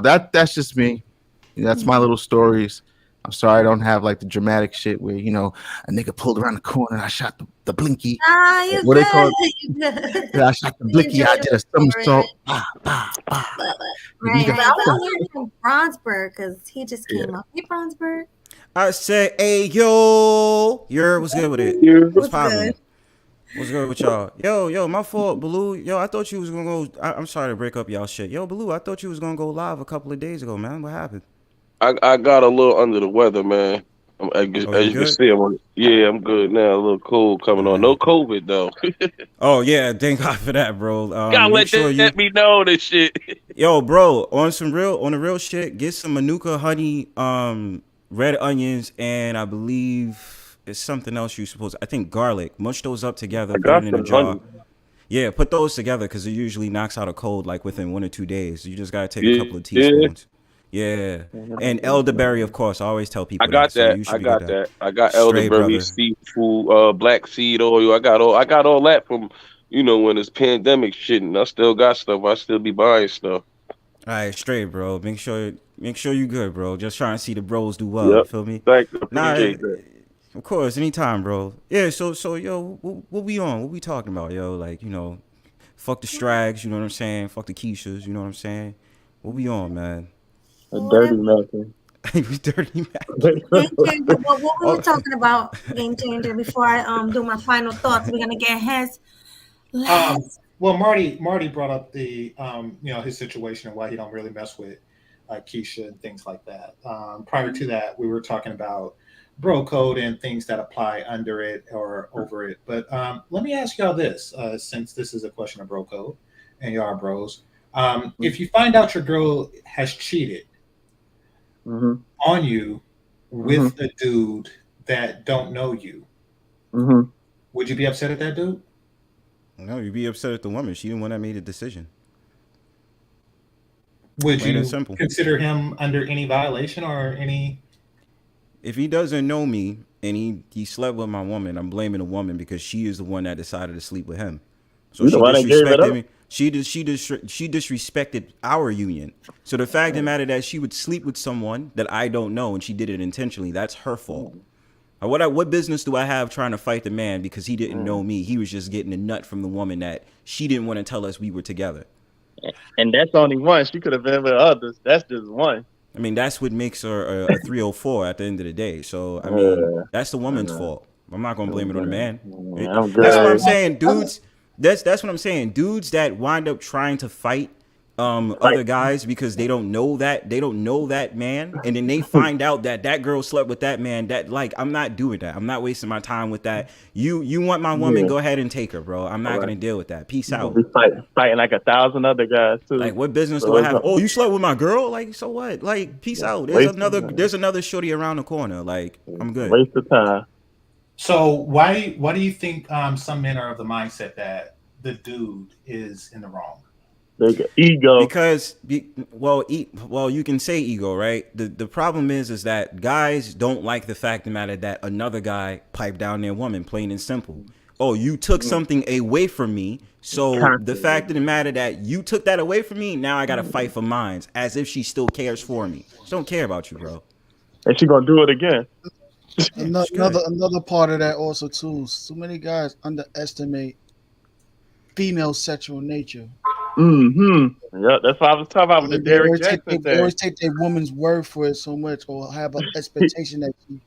that's just me. That's my little stories. I'm sorry I don't have like the dramatic shit where a nigga pulled around the corner and I shot the blinky. What they call it? Yeah, I shot the blinky. I did a somersault. Right. I learned from Bronsberg because he just came up. Hey, Bronsberg. I said, hey, yo, what's good with it? What's poppin'? What's good with y'all? Yo, my fault, Baloo. Yo, I thought you was gonna go. I'm sorry to break up y'all shit. Yo, Baloo, I thought you was gonna go live a couple of days ago, man. What happened? I got a little under the weather, man. As you can see, I'm good now. A little cold coming on. No COVID though. Oh yeah, thank God for that, bro. Gotta let me know this shit. Yo, bro, on the real shit, get some Manuka honey, red onions, and I believe it's something else you supposed. I think garlic. Mush those up together, put it in a jar. Honey. Yeah, put those together because it usually knocks out a cold like within 1 or 2 days. You just gotta take a couple of teaspoons. Yeah, and elderberry, of course. I always tell people. I got that. So I got elderberry, seafood, black seed oil. I got all that from when it's pandemic shit, and I still got stuff. I still be buying stuff. All right, straight, bro. Make sure Make sure you good, bro. Just trying to see the bros do well. You Yep. feel me? Thanks. Nah, Appreciate that. of course, anytime, bro. Yeah. So, yo, what we on? What we talking about, yo? Like, fuck the Strags. You know what I'm saying? Fuck the Keishas. You know what I'm saying? What we on, man? A dirty nothing. We dirty Mac. Game changer. What we Oh, were talking about, game changer. Before I do my final thoughts, we're gonna get his last. Well, Marty brought up the his situation and why he don't really mess with Keisha and things like that. Prior to that, we were talking about bro code and things that apply under it or over it. But let me ask y'all this, since this is a question of bro code and y'all are bros. If you find out your girl has cheated on you with a dude that don't know you, would you be upset at that dude? No, you'd be upset at the woman. She the one that made the decision. Would Plain you and simple. consider him under any violation or any? If he doesn't know me and he slept with my woman, I'm blaming the woman because she is the one that decided to sleep with him. So You she the one that gave it disrespected up? me. She disrespected our union. So the fact of the matter that she would sleep with someone that I don't know and she did it intentionally, that's her fault. What business do I have trying to fight the man because he didn't know me? He was just getting a nut from the woman that she didn't want to tell us we were together. And that's only one. She could have been with others. That's just one. I mean, that's what makes her a 304 at the end of the day. So, I mean, that's the woman's fault. I'm not going to blame it on the man. I'm good. That's what I'm saying, dudes. That's what I'm saying. Dudes that wind up trying to fight other guys because they don't know that man, and then they find out that girl slept with that man. That, like, I'm not doing that. I'm not wasting my time with that. You want my woman? Go ahead and take her, bro. I'm not gonna deal with that. Peace out. Be fighting like 1,000 other guys too. Like, what business do I have? Oh, you slept with my girl? Like, so what? Like, peace out. There's another shorty around the corner. Like, I'm good. Waste of time. So why do you think some men are of the mindset that the dude is in the wrong? Ego. Because you can say ego, right? The problem is that guys don't like the fact of the matter that another guy piped down their woman, plain and simple. Oh, you took something away from me, so the fact of the matter that you took that away from me, now I gotta fight for mine, as if she still cares for me. She don't care about you, bro. And she gonna do it again. Another part of that also too. So many guys underestimate female sexual nature. Yeah, that's what I was talking about with the Derek Jackson thing. They always take their woman's word for it so much, or have an expectation that she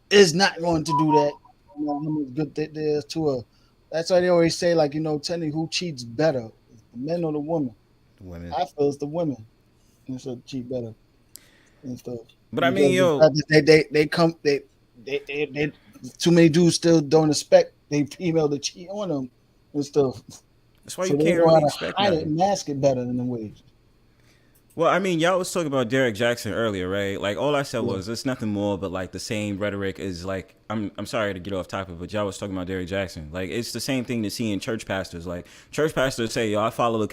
is not going to do that. You know how much good there is to her. That's why they always say, like, tell me who cheats better, the men or the woman. The women. I feel it's the women. And so cheat better and stuff. But I mean, they too many dudes still don't expect they female to cheat on them and stuff. That's why you can't really expect hide it and mask it better than the ways. Well, I mean, y'all was talking about Derek Jackson earlier, right? Like, all I said was it's nothing more but like the same rhetoric is like, I'm sorry to get off topic, but y'all was talking about Derek Jackson. Like, it's the same thing to see in church pastors. Like, church pastors say, yo, I follow the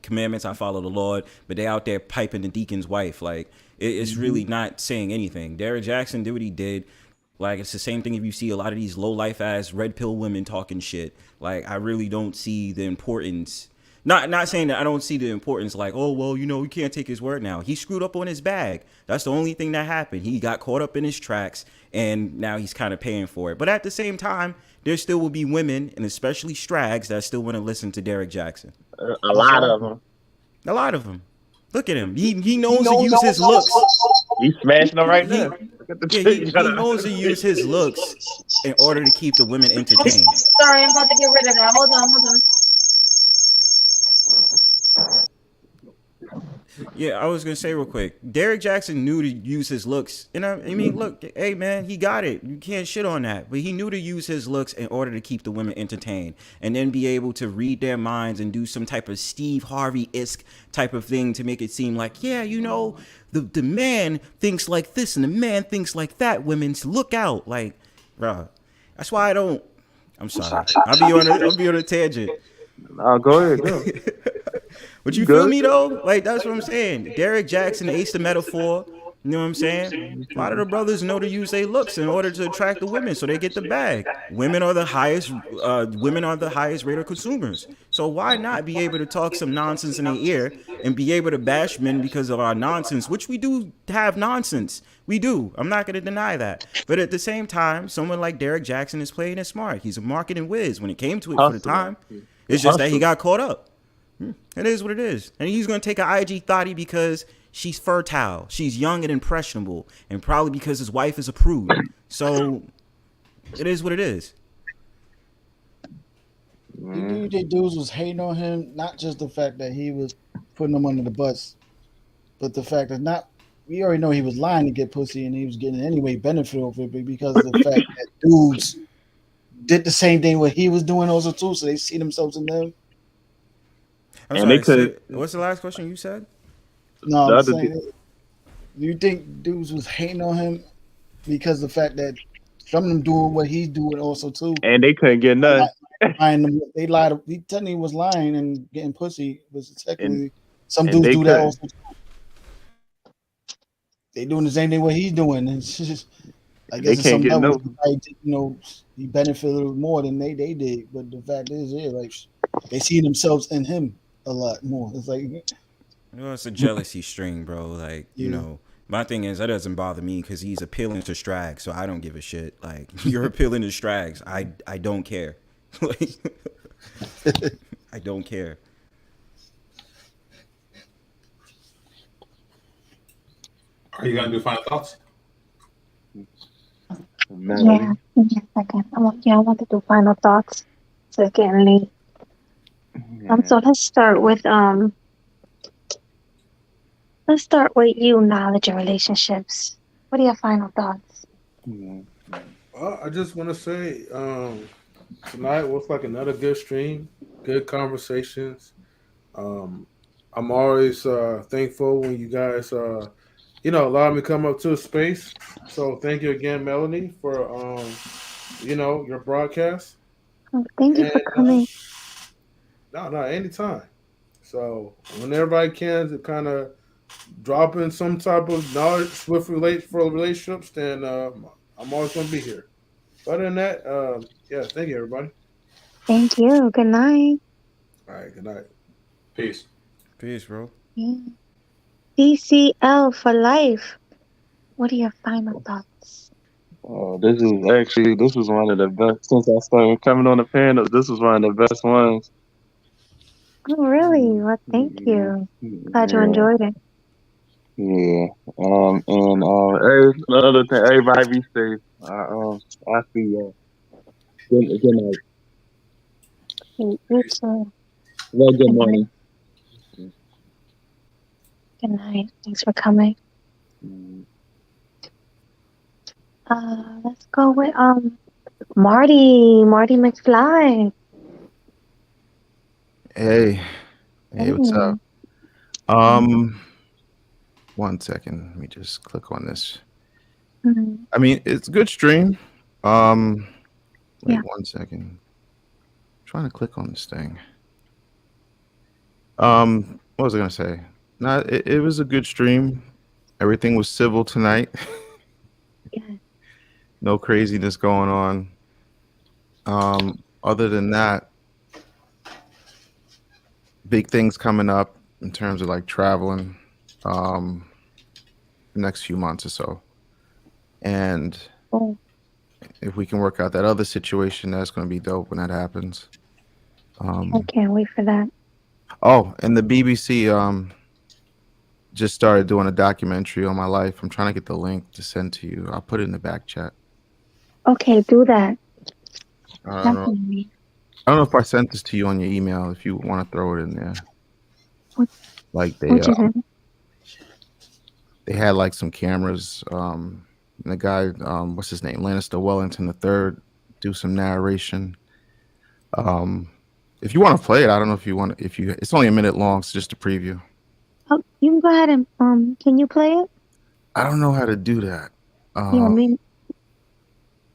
commandments, I follow the Lord, but they out there piping the deacon's wife. Like, it's really not saying anything. Derek Jackson did what he did. Like, it's the same thing if you see a lot of these low life ass red pill women talking shit. Like, I really don't see the importance. Not saying that I don't see the importance, like, oh, well, we can't take his word now. He screwed up on his bag. That's the only thing that happened. He got caught up in his tracks, and now he's kind of paying for it. But at the same time, there still will be women, and especially strags, that still want to listen to Derek Jackson. A lot of them. A lot of them. Look at him. He knows to use his looks. He's smashing them right now. He knows to use his looks in order to keep the women entertained. Sorry, I'm about to get rid of that. Hold on. Yeah, I was gonna say real quick. Derek Jackson knew to use his looks, and I mean, look, hey man, he got it. You can't shit on that. But he knew to use his looks in order to keep the women entertained, and then be able to read their minds and do some type of Steve Harvey-esque type of thing to make it seem like, yeah, the man thinks like this and the man thinks like that. Women, look out, like, bro. That's why I don't. I'm sorry. I'll be on a tangent. Go ahead. Go. But you feel me though? Like, that's what I'm saying. Derek Jackson aced the metaphor. You know what I'm saying? A lot of the brothers know to use their looks in order to attract the women, so they get the bag. Women are the highest. Women are the highest rate of consumers. So why not be able to talk some nonsense in their ear and be able to bash men because of our nonsense, which we do have nonsense. We do. I'm not going to deny that. But at the same time, someone like Derek Jaxn is playing it smart. He's a marketing whiz when it came to it for the Hustling. time. It's just that he got caught up. It is what it is. And he's going to take an IG thotty because she's fertile. She's young and impressionable. And probably because his wife is a prude. So it is what it is. The dudes was hating on him, not just the fact that he was putting them under the bus, but the fact that not we already know he was lying to get pussy and he was getting anyway benefit of it, but because of the fact that dudes did the same thing what he was doing also too, so they see themselves in them. I'm And they sorry. could. What's the last question you said? No, The I'm other, saying, do you think dudes was hating on him because of the fact that some of them doing what he's doing also too? and they couldn't get nothing. They lied. He technically was lying and getting pussy, but And technically some and dudes they do that couldn't. also. They doing the same thing what he's doing. And it's just, I They guess at can't some get levels, no. he benefited more than they did. But the fact is, yeah, like they see themselves in him a lot more. It's like, It's a jealousy string, bro. Like, yeah. my thing is that doesn't bother me because he's appealing to Strags, so I don't give a shit. Like, you're appealing to Strags. I don't care. Like, I don't care. Are you gonna do final thoughts? Yeah, give me a second. I want to do final thoughts. So it's getting late. So let's start with you, knowledge of relationships. What are your final thoughts? Well, I just want to say tonight was like another good stream, good conversations. Um, I'm always thankful when you guys, allow me to come up to a space. So thank you again, Melanie, for your broadcast. Oh, thank you And for coming. no, anytime. So whenever I can to kind of drop in some type of knowledge with for relationships, then I'm always going to be here. Other than that, yeah, thank you, everybody. Thank you. Good night. All right, good night. Peace. Peace, bro. Yeah. DCL for life. What are your final thoughts? This was one of the best since I started coming on the panel. This was one of the best ones. Oh, really? Well, thank Yeah, you. Glad you yeah, enjoyed it. yeah. And another thing, everybody be safe. I see y'all. Good night. You too. Well, good Good night. morning. Good night. Thanks for coming. Let's go with Marty McFly. Hey, what's up? Hey. 1 second. Let me just click on this. Mhm. I mean, it's a good stream. Wait Yeah. 1 second. Trying to click on this thing. What was I gonna say? No, it was a good stream. Everything was civil tonight. Yeah. No craziness going on. Other than that, big things coming up in terms of like traveling, the next few months or so. And Oh, if we can work out that other situation, that's going to be dope when that happens. I can't wait for that. Oh, and the BBC just started doing a documentary on my life. I'm trying to get the link to send to you. I'll put it in the back chat. Okay, do that. I don't know. Definitely. I don't know if I sent this to you on your email. If you want to throw it in there, What? like What you said? they had like some cameras. And the guy, what's his name, Lannister Wellington III, do some narration. If you want to play it, I don't know if you want. If you, it's only a minute long, so just a preview. Oh, you can go ahead and can you play it? I don't know how to do that. Yeah, I mean,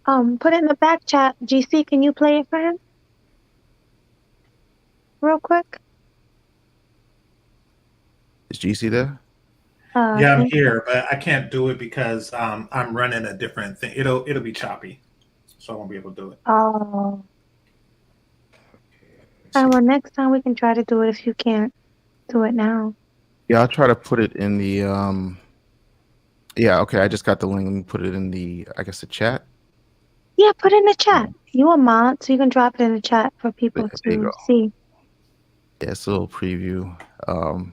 put it in the back chat. GC, can you play it for him? Real quick. Is GC there? Yeah, I'm Thank you. here, but I can't do it because I'm running a different thing. It'll be choppy, so I won't be able to do it. Oh, Let's see. well, next time we can try to do it if you can't do it now. Yeah, I'll try to put it in the yeah, okay, I just got the link. Let me put it in the, I guess, the chat. Yeah, put it in the chat. You a mod, so you can drop it in the chat for people There you to go. see. Yeah, it's a little preview. And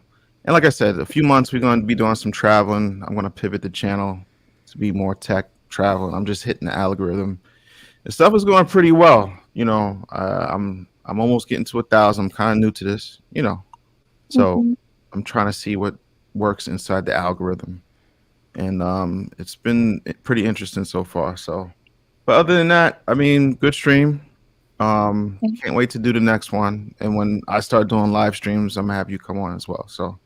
like I said, a few months we're going to be doing some traveling. I'm going to pivot the channel to be more tech travel. I'm just hitting the algorithm. The stuff is going pretty well. You know, I'm almost getting to 1,000. I'm kind of new to this. You know, so Hmm. I'm trying to see what works inside the algorithm, and it's been pretty interesting so far. So, but other than that, I mean, good stream. Can't wait to do the next one. And when I start doing live streams, I'm gonna have you come on as well. So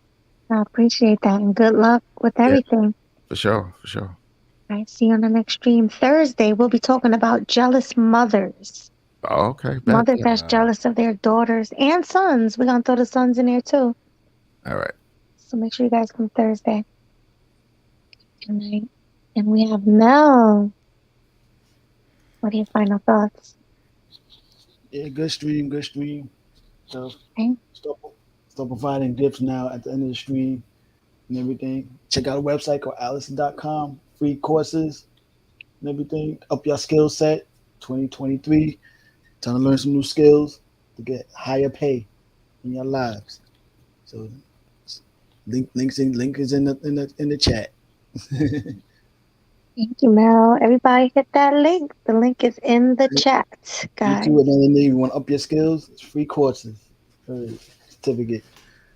I appreciate that, and good luck with yeah, everything. for sure, for sure. All right, see you on the next stream. Thursday, we'll be talking about jealous mothers. Oh, okay, bet. Mothers that's jealous of their daughters and sons. We're gonna throw the sons in there too. All right. So make sure you guys come Thursday. Good night. And we have Mel. What are your final thoughts? Yeah, good stream, good stream. So Okay. start providing gifts now at the end of the stream and everything. Check out a website called allison.com. Free courses and everything. Up your skill set. 2023. Trying to learn some new skills to get higher pay in your lives. So link is in the chat. Thank you, Mel. Everybody hit that link. The link is in the chat, guys. You too, another name. You want to up your skills? It's free courses. Certificate.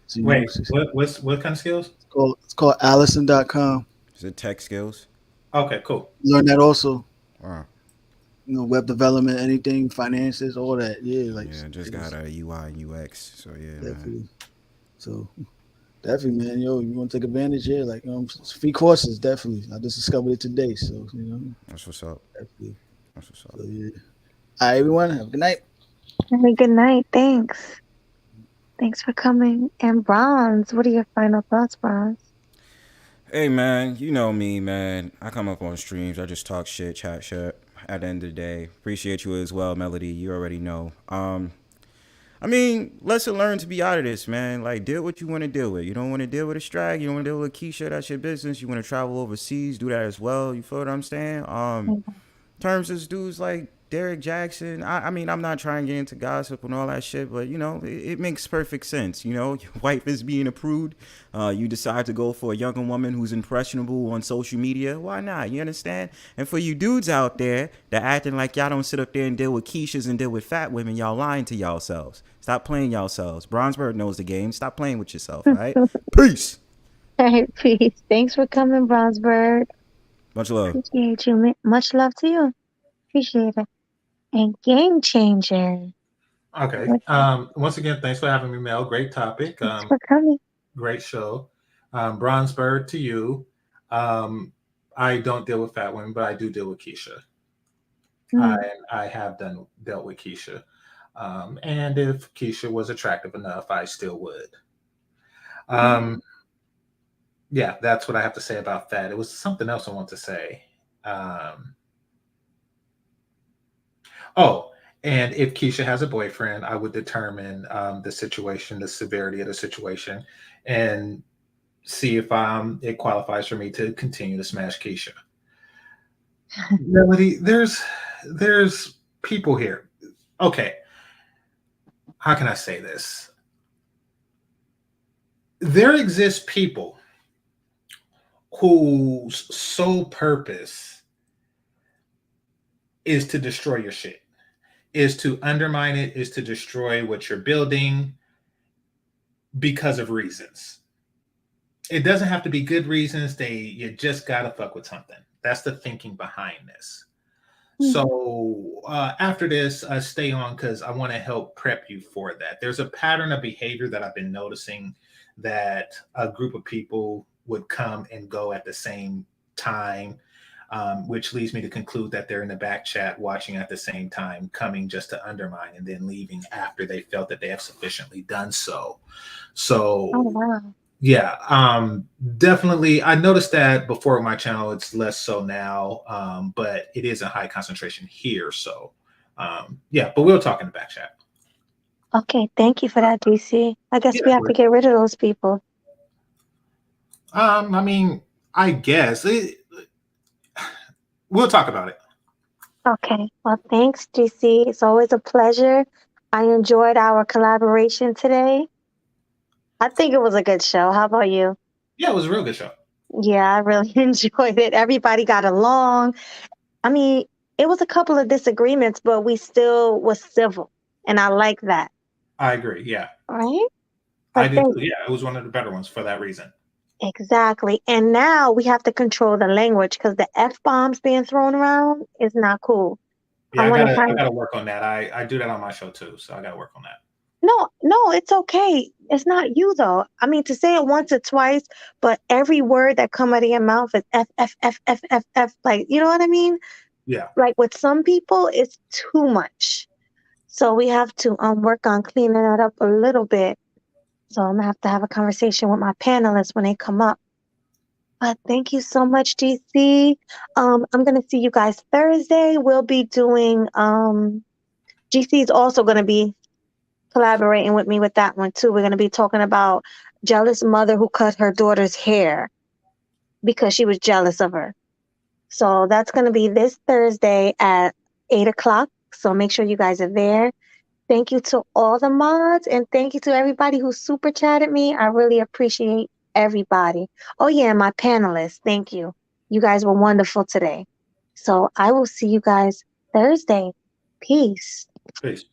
So Wait, what kind of skills? It's called Allison.com. Is it tech skills? Okay, cool. Learn that also. Wow. You know, web development, anything, finances, all that. Yeah, like Yeah, just got a UI and UX. So yeah, definitely. man. So definitely, man. Yo, you want to take advantage here? Like, it's free courses, definitely. I just discovered it today, so you know. That's what's up. Definitely. That's what's up. So yeah. All right, everyone. Have a good night. Have a good night. Thanks. Thanks for coming. And Bronze, what are your final thoughts, Bronze? Hey man, you know me, man. I come up on streams. I just talk shit, chat shit. At the end of the day, appreciate you as well, Melody. You already know. I mean, lesson learned to be out of this, man. Like, deal what you want to deal with. You don't want to deal with a strag. You don't want to deal with Keisha. That's your business. You want to travel overseas, do that as well. You feel what I'm saying? Terms of dudes like Derek Jaxn. I mean, I'm not trying to get into gossip and all that shit, but you know, it makes perfect sense. You know, your wife is being a prude. You decide to go for a younger woman who's impressionable on social media. Why not? You understand? And for you dudes out there that acting like y'all don't sit up there and deal with Keishas and deal with fat women, y'all lying to yourselves. Stop playing yourselves. Bronzeberg knows the game. Stop playing with yourself, all right? Peace. All right, peace. Thanks for coming, Bronzeberg. Much love. Appreciate you. Much love to you. Appreciate it. And Game Changer. Okay. Once again, thanks for having me, Mel. Great topic. Thanks for coming. Great show. Bronzeberg to you. I don't deal with fat women, but I do deal with Keisha. I have dealt with Keisha. And if Keisha was attractive enough, I still would. Yeah, that's what I have to say about that. It was something else I want to say. And if Keisha has a boyfriend, I would determine the situation, the severity of the situation, and see if it qualifies for me to continue to smash Keisha. Melody, there's people here. Okay. How can I say this? There exist people whose sole purpose is to destroy your shit, is to undermine it, is to destroy what you're building because of reasons. It doesn't have to be good reasons. You just gotta fuck with something. That's the thinking behind this. So after this, stay on because I want to help prep you for that. There's a pattern of behavior that I've been noticing that a group of people would come and go at the same time, which leads me to conclude that they're in the back chat watching at the same time, coming just to undermine and then leaving after they felt that they have sufficiently done so. So, Yeah, definitely. I noticed that before on my channel. It's less so now, but it is a high concentration here. So, yeah, but we'll talk in the back chat. Okay, thank you for that, DC. I guess Yeah. we have to get rid of those people. I mean, I guess we'll talk about it. Okay, well, thanks, DC. It's always a pleasure. I enjoyed our collaboration today. I think it was a good show. How about you? Yeah, it was a real good show. Yeah, I really enjoyed it. Everybody got along. I mean, it was a couple of disagreements, but we still was civil, and I like that. I agree. Yeah, Right? I But do thank too. Yeah, it was one of the better ones for that reason. exactly. And now we have to control the language because the F bombs being thrown around is not cool. Yeah, I I want to gotta, kind I of gotta work on that. I do that on my show too, so I gotta work on that. no, it's okay. It's not you though. I mean, to say it once or twice, but every word that come out of your mouth is F F F F F F. Like, you know what I mean? Yeah. Like with some people, it's too much. So we have to work on cleaning that up a little bit. So I'm gonna have a conversation with my panelists when they come up. But thank you so much, DC. I'm gonna see you guys Thursday. We'll be doing GC is also gonna be collaborating with me with that one too. We're gonna be talking about jealous mother who cut her daughter's hair because she was jealous of her. So that's gonna be this Thursday at 8 o'clock. So make sure you guys are there. Thank you to all the mods and thank you to everybody who super chatted me. I really appreciate everybody. Oh, yeah, and my panelists. Thank you. You guys were wonderful today. So I will see you guys Thursday. Peace. Peace.